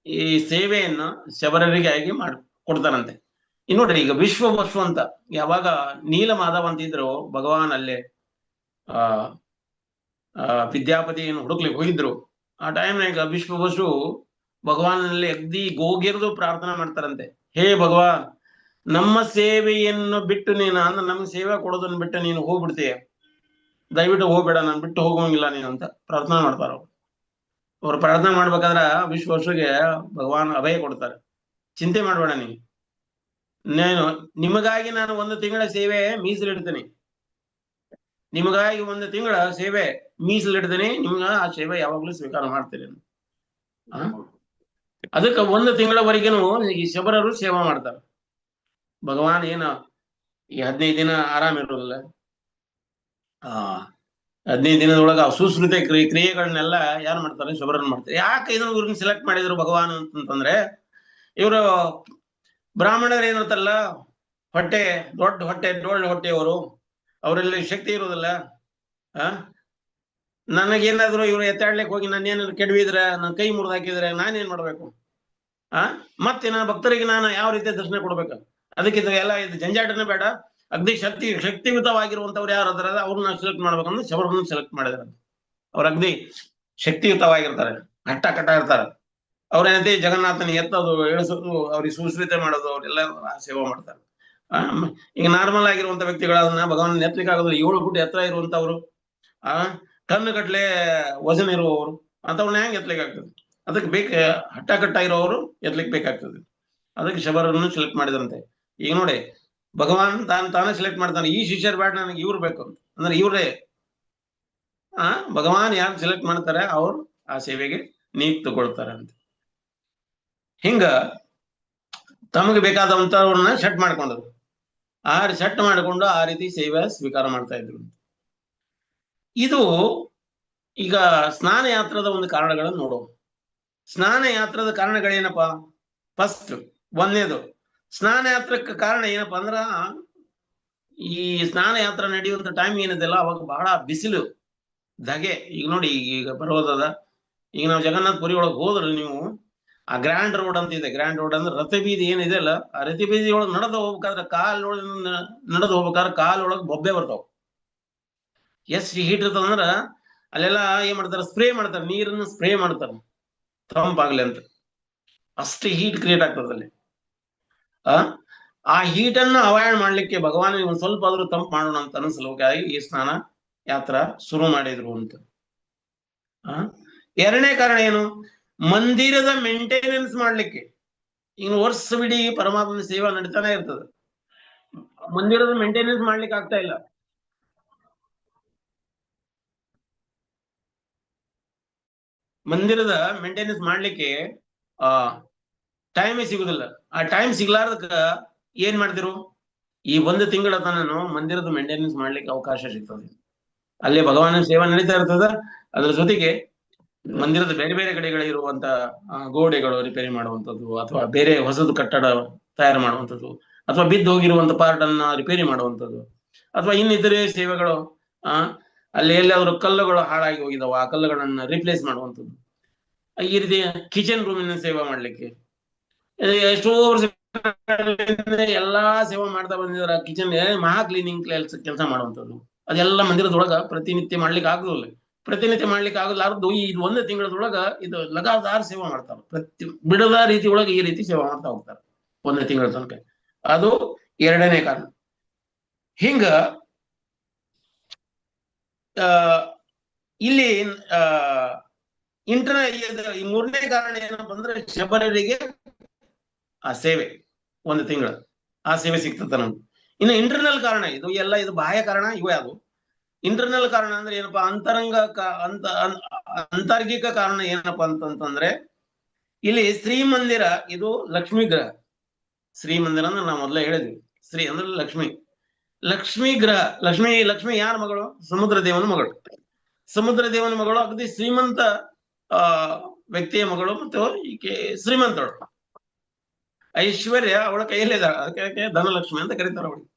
Speaker 2: ಈ ಸೇವೆಯನ್ನು ಶಬರರಿಗೆ ಆಗಿ ಕೊಡ್ತಾರಂತೆ. ಇನ್ನು ನೋಡ್ರಿ, ಈಗ ವಿಶ್ವ ಬಸು ಅಂತ ಯಾವಾಗ ನೀಲ ಮಾಧವ ಅಂತ ಇದ್ರು ಭಗವಾನ್ ಅಲ್ಲೇ ವಿದ್ಯಾಪತಿಯನ್ನು ಹುಡುಕ್ಲಿಕ್ಕೆ ಹೋಗಿದ್ರು, ಆ ಟೈಮ್ನಾಗ ವಿಶ್ವ ಬಸು ಭಗವಾನಲ್ಲಿ ಅಗ್ದಿ ಗೋಗಿರ್ದು ಪ್ರಾರ್ಥನಾ ಮಾಡ್ತಾರಂತೆ. ಹೇ ಭಗವಾನ್, ನಮ್ಮ ಸೇವೆಯನ್ನು ಬಿಟ್ಟು ನೀನು ಅಂದ್ರೆ ನಮ್ಗೆ ಸೇವೆ ಕೊಡೋದನ್ನ ಬಿಟ್ಟು ನೀನು ಹೋಗ್ಬಿಡ್ತೀಯ, ದಯವಿಟ್ಟು ಹೋಗ್ಬೇಡ, ನಾನು ಬಿಟ್ಟು ಹೋಗೋಂಗಿಲ್ಲ ನೀನು ಅಂತ ಪ್ರಾರ್ಥನಾ ಮಾಡ್ತಾರ. ಅವ್ರು ಪ್ರಾರ್ಥನೆ ಮಾಡ್ಬೇಕಾದ್ರ ವಿಶ್ವ ಬಸುಗೆ ಭಗವಾನ್ ಅಭಯ ಕೊಡ್ತಾರೆ. ಚಿಂತೆ ಮಾಡ್ಬೇಡ, ನಾನು ನಿಮಗಾಗಿ ನಾನು 1 ತಿಂಗಳ ಸೇವೆ ಮೀಸಲಿಡ್ತೀನಿ, ನಿಮಗಾಗಿ 1 ತಿಂಗಳ ಸೇವೆ ಮೀಸಲಿಡ್ತೀನಿ, ನಿಮ್ಗ ಆ ಸೇವೆ ಯಾವಾಗ್ಲೂ ಸ್ವೀಕಾರ ಮಾಡ್ತೀನಿ. ಅದಕ್ಕೆ 1 ತಿಂಗಳವರೆಗೂ ಈ ಶಬರರು ಸೇವಾ ಮಾಡ್ತಾರೆ. ಭಗವಾನ್ ಏನ ಈ 15 ದಿನ ಆರಾಮ ಇರೋದಿಲ್ಲ, 15 ದಿನದೊಳಗ ಸುಶ್ರುತ ಕ್ರಿಯೆಗಳನ್ನೆಲ್ಲ ಯಾರು ಮಾಡ್ತಾರೆ? ಶಬರನ್ ಮಾಡ್ತಾರೆ. ಯಾಕೆ ಇದನ್ನ ಇವ್ರನ್ನ ಸೆಲೆಕ್ಟ್ ಮಾಡಿದ್ರು ಭಗವಾನ್ ಅಂತಂದ್ರೆ, ಇವರು ಬ್ರಾಹ್ಮಣರು ಏನಿರ್ತಲ್ಲ, ಹೊಟ್ಟೆ ದೊಡ್ಡ ಹೊಟ್ಟೆ ಡೋಳ್ ಹೊಟ್ಟೆಯವರು, ಅವರಲ್ಲಿ ಶಕ್ತಿ ಇರೋದಿಲ್ಲ. ನನಗೇನಾದ್ರು ಇವ್ರು ಎತ್ತಾಡ್ಲಿಕ್ಕೆ ಹೋಗಿ ನಾನೇನಾದ್ರು ಕೆಡವಿದ್ರೆ, ನನ್ನ ಕೈ ಮುರಿದು ಹಾಕಿದ್ರೆ ನಾನೇನ್ ಮಾಡ್ಬೇಕು? ಮತ್ತೆ ನನ್ನ ಭಕ್ತರಿಗೆ ನಾನು ಯಾವ ರೀತಿ ದರ್ಶನ ಕೊಡ್ಬೇಕು? ಅದಕ್ಕೆ ಎಲ್ಲ ಇದು ಜಂಜಾಟನೇ ಬೇಡ, ಅಗ್ದಿ ಶಕ್ತಿಯುತವಾಗಿರುವಂತವ್ರು ಯಾರು ಅದರ ಅವ್ರನ್ನ ಸೆಲೆಕ್ಟ್ ಮಾಡ್ಬೇಕಂದ್ರೆ ಶಬರನ್ನ ಸೆಲೆಕ್ಟ್ ಮಾಡಿದಾರೆ. ಅವ್ರ ಅಗ್ದಿ ಶಕ್ತಿಯುತವಾಗಿರ್ತಾರೆ, ಕಟ್ಟ ಇರ್ತಾರೆ. ಅವ್ರೇನಂತೆ ಜಗನ್ನಾಥನ ಎತ್ತೋದು, ಇಳಿಸೋದು, ಅವ್ರಿಗೆ ಸುಶ್ರಿತೆ ಮಾಡೋದು, ಅವರೆಲ್ಲ ಸೇವಾ ಮಾಡ್ತಾರೆ. ಈಗ ನಾರ್ಮಲ್ ಆಗಿರುವಂತ ವ್ಯಕ್ತಿಗಳನ್ನ ಭಗವಾನ್ ಎತ್ತಲಿಕ್ಕೆ ಆಗೋದಿಲ್ಲ. 7 ಫುಟ್ ಎತ್ತರ ಇರುವಂತವ್ರು, ಟನ್ನುಗಟ್ಲೆ ವಜನ್ ಇರುವವರು, ಅಂತವ್ರನ್ನ ಹೆಂಗ್ ಎತ್ತಲಿಕ್ಕೆ ಆಗ್ತದೆ? ಅದಕ್ಕೆ ಹಟ್ಟ ಇರೋರು ಎತ್ತಲಿಕ್ಕೆ ಬೇಕಾಗ್ತದೆ. ಅದಕ್ಕೆ ಶಬರನ್ನು ಸೆಲೆಕ್ಟ್ ಮಾಡಿದ್ರಂತೆ. ಈಗ ನೋಡಿ, ಭಗವಾನ್ ತಾನೇ ಸೆಲೆಕ್ಟ್ ಮಾಡ್ತಾನೆ, ಈ ಶಿಷ್ಯರು ಬೇಡ, ನನಗೆ ಇವ್ರು ಬೇಕು ಅಂತ. ಅಂದ್ರೆ ಇವ್ರೇ ಭಗವಾನ್ ಯಾರು ಸೆಲೆಕ್ಟ್ ಮಾಡ್ತಾರೆ ಅವ್ರು ಆ ಸೇವೆಗೆ ತಗೊಳ್ತಾರೆ ಅಂತ. ಹಿಂಗ ತಮಗೆ ಬೇಕಾದಂತವ್ರನ್ನ ಸೆಟ್ ಮಾಡ್ಕೊಂಡ್ರು, ಸೆಟ್ ಮಾಡಿಕೊಂಡು ಆ ರೀತಿ ಸೇವೆ ಸ್ವೀಕಾರ ಮಾಡ್ತಾ ಇದ್ರು. ಇದು ಈಗ ಸ್ನಾನ ಯಾತ್ರದ ಒಂದು ಕಾರಣಗಳನ್ನು ನೋಡೋಣ. ಸ್ನಾನ ಯಾತ್ರದ ಕಾರಣಗಳೇನಪ್ಪಾ? ಫಸ್ಟ್ 1ನೇದು, ಸ್ನಾನ ಯಾತ್ರಕ್ಕೆ ಕಾರಣ ಏನಪ್ಪಾ ಅಂದ್ರ, ಈ ಸ್ನಾನ ಯಾತ್ರೆ ನಡೆಯುವಂತ ಟೈಮ್ ಏನಿದೆಲ್ಲ ಅವಾಗ ಬಹಳ ಬಿಸಿಲು, ಧಗೆ. ಈಗ ನೋಡಿ, ಈಗ ಬರೋದದ, ಈಗ ನಾವು ಜಗನ್ನಾಥ ಪುರಿ ಒಳಗೆ ಹೋದ್ರೆ ನೀವು ಆ ಗ್ರ್ಯಾಂಡ್ ರೋಡ್ ಅಂತ ಇದೆ. ಗ್ರ್ಯಾಂಡ್ ರೋಡ್ ಅಂದ್ರೆ ರಥ ಬೀದಿ ಏನಿದೆ ಅಲ್ಲ, ಆ ರಥ ಬೀದಿ ಒಳಗೆ ನಡೆದು ಹೋಗ್ಬೇಕಾದ್ರೆ ಕಾಲೊಳಗೆ ಬೊಬ್ಬೆ ಬರ್ತಾವ. ಎಷ್ಟು ಹೀಟ್ ಇರ್ತದಂದ್ರ ಅಲ್ಲೆಲ್ಲ ಏನ್ ಮಾಡ್ತಾರೆ? ಸ್ಪ್ರೇ ಮಾಡ್ತಾರೆ, ನೀರನ್ನು ಸ್ಪ್ರೇ ಮಾಡ್ತಾರೆ ತಂಪಾಗ್ಲಿ ಅಂತ. ಅಷ್ಟು ಹೀಟ್ ಕ್ರಿಯೇಟ್ ಆಗ್ತದಲ್ಲಿ. ಆ ಹೀಟ್ ಅನ್ನು ಅವಾಯ್ಡ್ ಮಾಡ್ಲಿಕ್ಕೆ ಭಗವಾನ್ ಒಂದ್ ಸ್ವಲ್ಪ ಆದ್ರೂ ತಂಪು ಮಾಡೋಣ ಅಂತ ಅನಿಸಲುವಾಗಿ ಈ ಸ್ನಾನ ಯಾತ್ರಾ ಶುರು ಮಾಡಿದ್ರು ಅಂತ. 2ನೇ ಕಾರಣ ಏನು? ಮಂದಿರದ ಮೇಂಟೆನೆನ್ಸ್ ಮಾಡ್ಲಿಕ್ಕೆ. ಇನ್ನು ವರ್ಷವಿಡೀ ಪರಮಾತ್ಮನ ಸೇವಾ ನಡೀತಾನೆ ಇರ್ತದೆ, ಮಂದಿರದ ಮೇಂಟೆನೆನ್ಸ್ ಮಾಡ್ಲಿಕ್ಕೆ ಆಗ್ತಾ ಇಲ್ಲ. ಮಂದಿರದ ಮೇಂಟೆನೆನ್ಸ್ ಮಾಡ್ಲಿಕ್ಕೆ ಟೈಮೇ ಸಿಗುದಿಲ್ಲ. ಆ ಟೈಮ್ ಸಿಗ್ಲಾರ್ದಕ್ಕ ಏನ್ ಮಾಡ್ತಿರು? ಈ 1 ತಿಂಗಳ ತನನು ಮಂದಿರದ ಮೇಂಟೆನೆನ್ಸ್ ಮಾಡ್ಲಿಕ್ಕೆ ಅವಕಾಶ ಸಿಗ್ತದೆ. ಅಲ್ಲೇ ಭಗವಾನ ಸೇವಾ ನಡೀತಾ ಇರ್ತದ, ಅದ್ರ ಜೊತೆಗೆ ಮಂದಿರದ ಬೇರೆ ಬೇರೆ ಕಡೆಗಳಿರುವಂತ ಗೋಡೆಗಳು ರಿಪೇರಿ ಮಾಡುವಂಥದ್ದು, ಅಥವಾ ಬೇರೆ ಹೊಸದು ಕಟ್ಟಡ ತಯಾರು ಮಾಡುವಂಥದ್ದು, ಅಥವಾ ಬಿದ್ದು ಹೋಗಿರುವಂತ ಪಾರ್ಟ್ ಅನ್ನ ರಿಪೇರಿ ಮಾಡುವಂಥದ್ದು, ಅಥವಾ ಇನ್ನಿತರೆ ಸೇವೆಗಳು. ಅಲ್ಲಿ ಎಲ್ಲಾದ್ರೂ ಕಲ್ಲುಗಳು ಹಾಳಾಗಿ ಹೋಗಿದಾವ, ಆ ಕಲ್ಲುಗಳನ್ನ ರಿಪ್ಲೇಸ್ ಮಾಡುವಂಥದ್ದು. ಈ ರೀತಿ ಕಿಚನ್ ರೂಮಿನ ಸೇವೆ ಮಾಡ್ಲಿಕ್ಕೆ ಎಷ್ಟೋ ವರ್ಷ ಎಲ್ಲಾ ಸೇವೆ ಮಾಡ್ತಾ ಬಂದಿದಾರ. ಕಿಚನ್ ಮಹಾ ಕ್ಲೀನಿಂಗ್ ಕೆಲಸ ಮಾಡುವಂಥದ್ದು, ಅದೆಲ್ಲ ಮಂದಿರದೊಳಗ ಪ್ರತಿನಿತ್ಯ ಮಾಡ್ಲಿಕ್ಕೆ ಆಗುದಿಲ್ಲ. ಪ್ರತಿನಿತ್ಯ ಮಾಡ್ಲಿಕ್ಕೆ ಆಗಲಾರ್ದು ಈ 1 ತಿಂಗಳದೊಳಗ ಇದು ಲಗಾತಾರ ಸೇವೆ ಮಾಡ್ತಾರೆ. ಬಿಡದ ರೀತಿ ಒಳಗೆ ಈ ರೀತಿ ಸೇವೆ ಮಾಡ್ತಾ ಹೋಗ್ತಾರೆ 1 ತಿಂಗಳ ತನಕ. ಅದು 2ನೇ ಕಾರಣ. ಹಿಂಗ ಇಲ್ಲಿ ಈ 3ನೇ ಕಾರಣ ಏನಪ್ಪ ಅಂದ್ರೆ, ಶಬರರಿಗೆ ಆ ಸೇವೆ 1 ತಿಂಗಳ ಆ ಸೇವೆ ಸಿಗ್ತದೆ ನಮ್ಗೆ. ಇನ್ನು ಇಂಟರ್ನಲ್ ಕಾರಣ, ಇದು ಬಾಹ್ಯ ಕಾರಣ, ಇವೇ ಅದು. ಇಂಟರ್ನಲ್ ಕಾರಣ ಅಂದ್ರೆ ಏನಪ್ಪಾ, ಅಂತರಂಗ ಅಂತರ್ಗಿಕ ಕಾರಣ ಏನಪ್ಪಾ ಅಂತಂದ್ರೆ, ಇಲ್ಲಿ ಶ್ರೀಮಂದಿರ ಇದು ಲಕ್ಷ್ಮೀ ಗ್ರಹ. ಶ್ರೀಮಂದಿರ ಅಂದ್ರೆ ನಾವು ಮೊದಲೇ ಹೇಳಿದ್ವಿ, ಶ್ರೀ ಅಂದ್ರೆ ಲಕ್ಷ್ಮಿ. ಲಕ್ಷ್ಮೀ ಗ್ರಹ, ಲಕ್ಷ್ಮಿ ಯಾರ ಮಗಳು? ಸಮುದ್ರ ದೇವನ ಮಗಳು. ಸಮುದ್ರ ದೇವನ ಮಗಳು ಅಗದಿ ಶ್ರೀಮಂತ ವ್ಯಕ್ತಿಯ ಮಗಳು, ಮತ್ತು ಈಕೆ ಶ್ರೀಮಂತಳು. ಐಶ್ವರ್ಯ ಅವಳ ಕೈಯಲ್ಲಿದೆ, ಅದಕ್ಕೆ ಧನಲಕ್ಷ್ಮಿ ಅಂತ ಕರೀತಾರೆ ಅವಳಿಗೆ.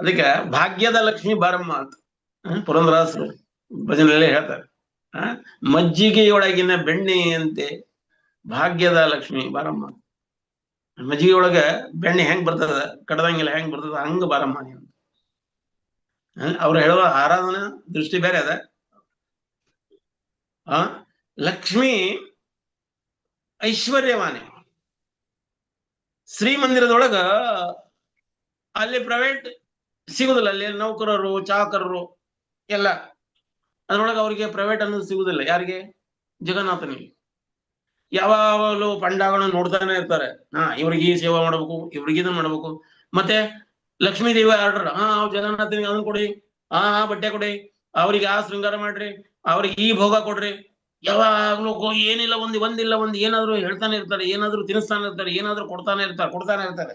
Speaker 2: ಅದಕ್ಕೆ ಭಾಗ್ಯದ ಲಕ್ಷ್ಮಿ ಬಾರಮ್ಮ ಅಂತ ಪುರಂದರದಾಸರು ಭಜನೆಯಲ್ಲೇ ಹೇಳ್ತಾರೆ. ಮಜ್ಜಿಗೆಯೊಳಗಿನ ಬೆಣ್ಣೆಯಂತೆ ಭಾಗ್ಯದ ಲಕ್ಷ್ಮಿ ಬಾರಮ್ಮ. ಮಜ್ಜಿಗೆ ಬೆಣ್ಣೆ ಹೆಂಗ್ ಬರ್ತದ, ಕಡದಂಗಿಲ್ಲ ಹೆಂಗ್ ಬರ್ತದ, ಹಂಗ ಬಾರಮ್ಮ ಅಂತ ಅವ್ರು ಹೇಳುವ ಆರಾಧನಾ ದೃಷ್ಟಿ ಬೇರೆ ಅದ. ಲಕ್ಷ್ಮಿ ಐಶ್ವರ್ಯವಾಣಿ. ಶ್ರೀಮಂದಿರದೊಳಗ ಅಲ್ಲಿ ಪ್ರೈವೇಟ್ ಸಿಗುದಿಲ್ಲ, ಅಲ್ಲಿ ನೌಕರರು ಚಾಕರರು ಎಲ್ಲ, ಅದ್ರೊಳಗೆ ಅವ್ರಿಗೆ ಪ್ರೈವೇಟ್ ಅನ್ನೋದು ಸಿಗುದಿಲ್ಲ. ಯಾರಿಗೆ? ಜಗನ್ನಾಥನಿಗೆ. ಯಾವಾಗಲೂ ಪಂಡಾಗಳನ್ನು ನೋಡ್ತಾನೆ ಇರ್ತಾರೆ. ಇವ್ರಿಗೆ ಈ ಸೇವಾ ಮಾಡ್ಬೇಕು, ಇವ್ರಿಗೆ ಇದನ್ನ ಮಾಡ್ಬೇಕು. ಮತ್ತೆ ಲಕ್ಷ್ಮೀ ದೇವಿ ಆರ್ಡರ್, ಜಗನ್ನಾಥನಿಗೆ ಅದನ್ನ ಕೊಡಿ, ಬಟ್ಟೆ ಕೊಡಿ, ಅವ್ರಿಗೆ ಆ ಶೃಂಗಾರ ಮಾಡ್ರಿ, ಅವ್ರಿಗೆ ಈ ಭೋಗ ಕೊಡ್ರಿ. ಯಾವಾಗ್ಲೂ ಏನಿಲ್ಲ ಒಂದಿಲ್ಲ ಒಂದು ಏನಾದ್ರು ಹೇಳ್ತಾನೆ ಇರ್ತಾರೆ, ಏನಾದ್ರು ತಿನ್ನಿಸ್ತಾನೆ ಇರ್ತಾರೆ, ಏನಾದ್ರು ಕೊಡ್ತಾನೆ ಇರ್ತಾರೆ.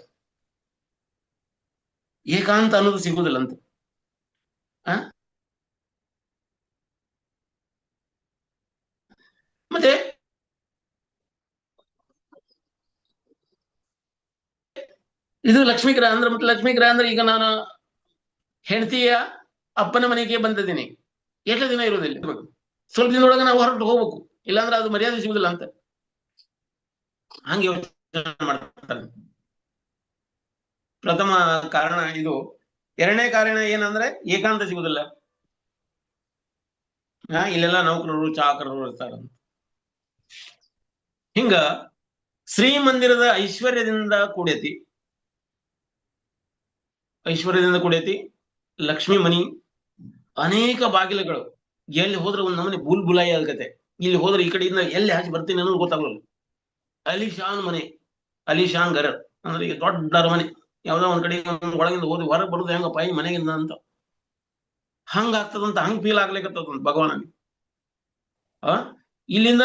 Speaker 2: ಏಕಾಂತ ಅನ್ನೋದು ಸಿಗುದಿಲ್ಲ ಅಂತ. ಮತ್ತೆ ಇದು ಲಕ್ಷ್ಮೀ ಗ್ರಹ ಅಂದ್ರೆ, ಮತ್ತೆ ಲಕ್ಷ್ಮೀ ಗ್ರಹ ಅಂದ್ರೆ, ಈಗ ನಾನು ಹೆಂಡತಿಯ ಅಪ್ಪನ ಮನೆಗೆ ಬಂದಿದ್ದೀನಿ, ಎಷ್ಟು ದಿನ ಇರೋದಿಲ್ಲ, ಸ್ವಲ್ಪ ದಿನದೊಳಗೆ ನಾವು ಹೊರಟು ಹೋಗ್ಬೇಕು, ಇಲ್ಲಾಂದ್ರೆ ಅದು ಮರ್ಯಾದೆ ಸಿಗುದಿಲ್ಲ ಅಂತ ಹಂಗೆ ಯೋಚನೆ ಮಾಡ್ತಾರೆ. ಪ್ರಥಮ ಕಾರಣ ಇದು. ಎರಡನೇ ಕಾರಣ ಏನಂದ್ರೆ ಏಕಾಂತ ಸಿಗುದಿಲ್ಲ. ಇಲ್ಲೆಲ್ಲ ನೌಕರರು ಚಾಕರರು ಇರ್ತಾರಂತ. ಹಿಂಗ ಶ್ರೀಮಂದಿರದ ಐಶ್ವರ್ಯದಿಂದ ಕೂಡೈತಿ ಲಕ್ಷ್ಮೀ ಮನಿ. ಅನೇಕ ಬಾಗಿಲುಗಳು, ಎಲ್ಲಿ ಹೋದ್ರೆ ಒಂದು ನಮನೆ ಬುಲ್ ಬುಲಾಯಿ ಆಗತ್ತೆ. ಇಲ್ಲಿ ಹೋದ್ರೆ ಈ ಕಡೆಯಿಂದ ಎಲ್ಲಿ ಹಾಕಿ ಬರ್ತೀನಿ ಅನ್ನೋದು ಗೊತ್ತಾಗಲ್ಲ. ಅಲಿಶಾನ್ ಮನೆ, ಅಲಿಶಾನ್ ಗರ ಅಂದ್ರೆ ಈಗ ದೊಡ್ಡ ಮನೆ, ಯಾವ್ದೋ ಒಂದ್ ಕಡೆ ಒಳಗಿಂದ ಹೋಗಿ ಹೊರಗೆ ಬರುದು ಹೆಂಗಪ್ಪ ಈ ಮನೆಗಿಂದ ಅಂತ ಹಂಗ ಆಗ್ತದಂತ, ಹಂಗ್ ಫೀಲ್ ಆಗ್ಲಿಕ್ಕತ್ತದಂತ ಭಗವಾನ್. ಇಲ್ಲಿಂದ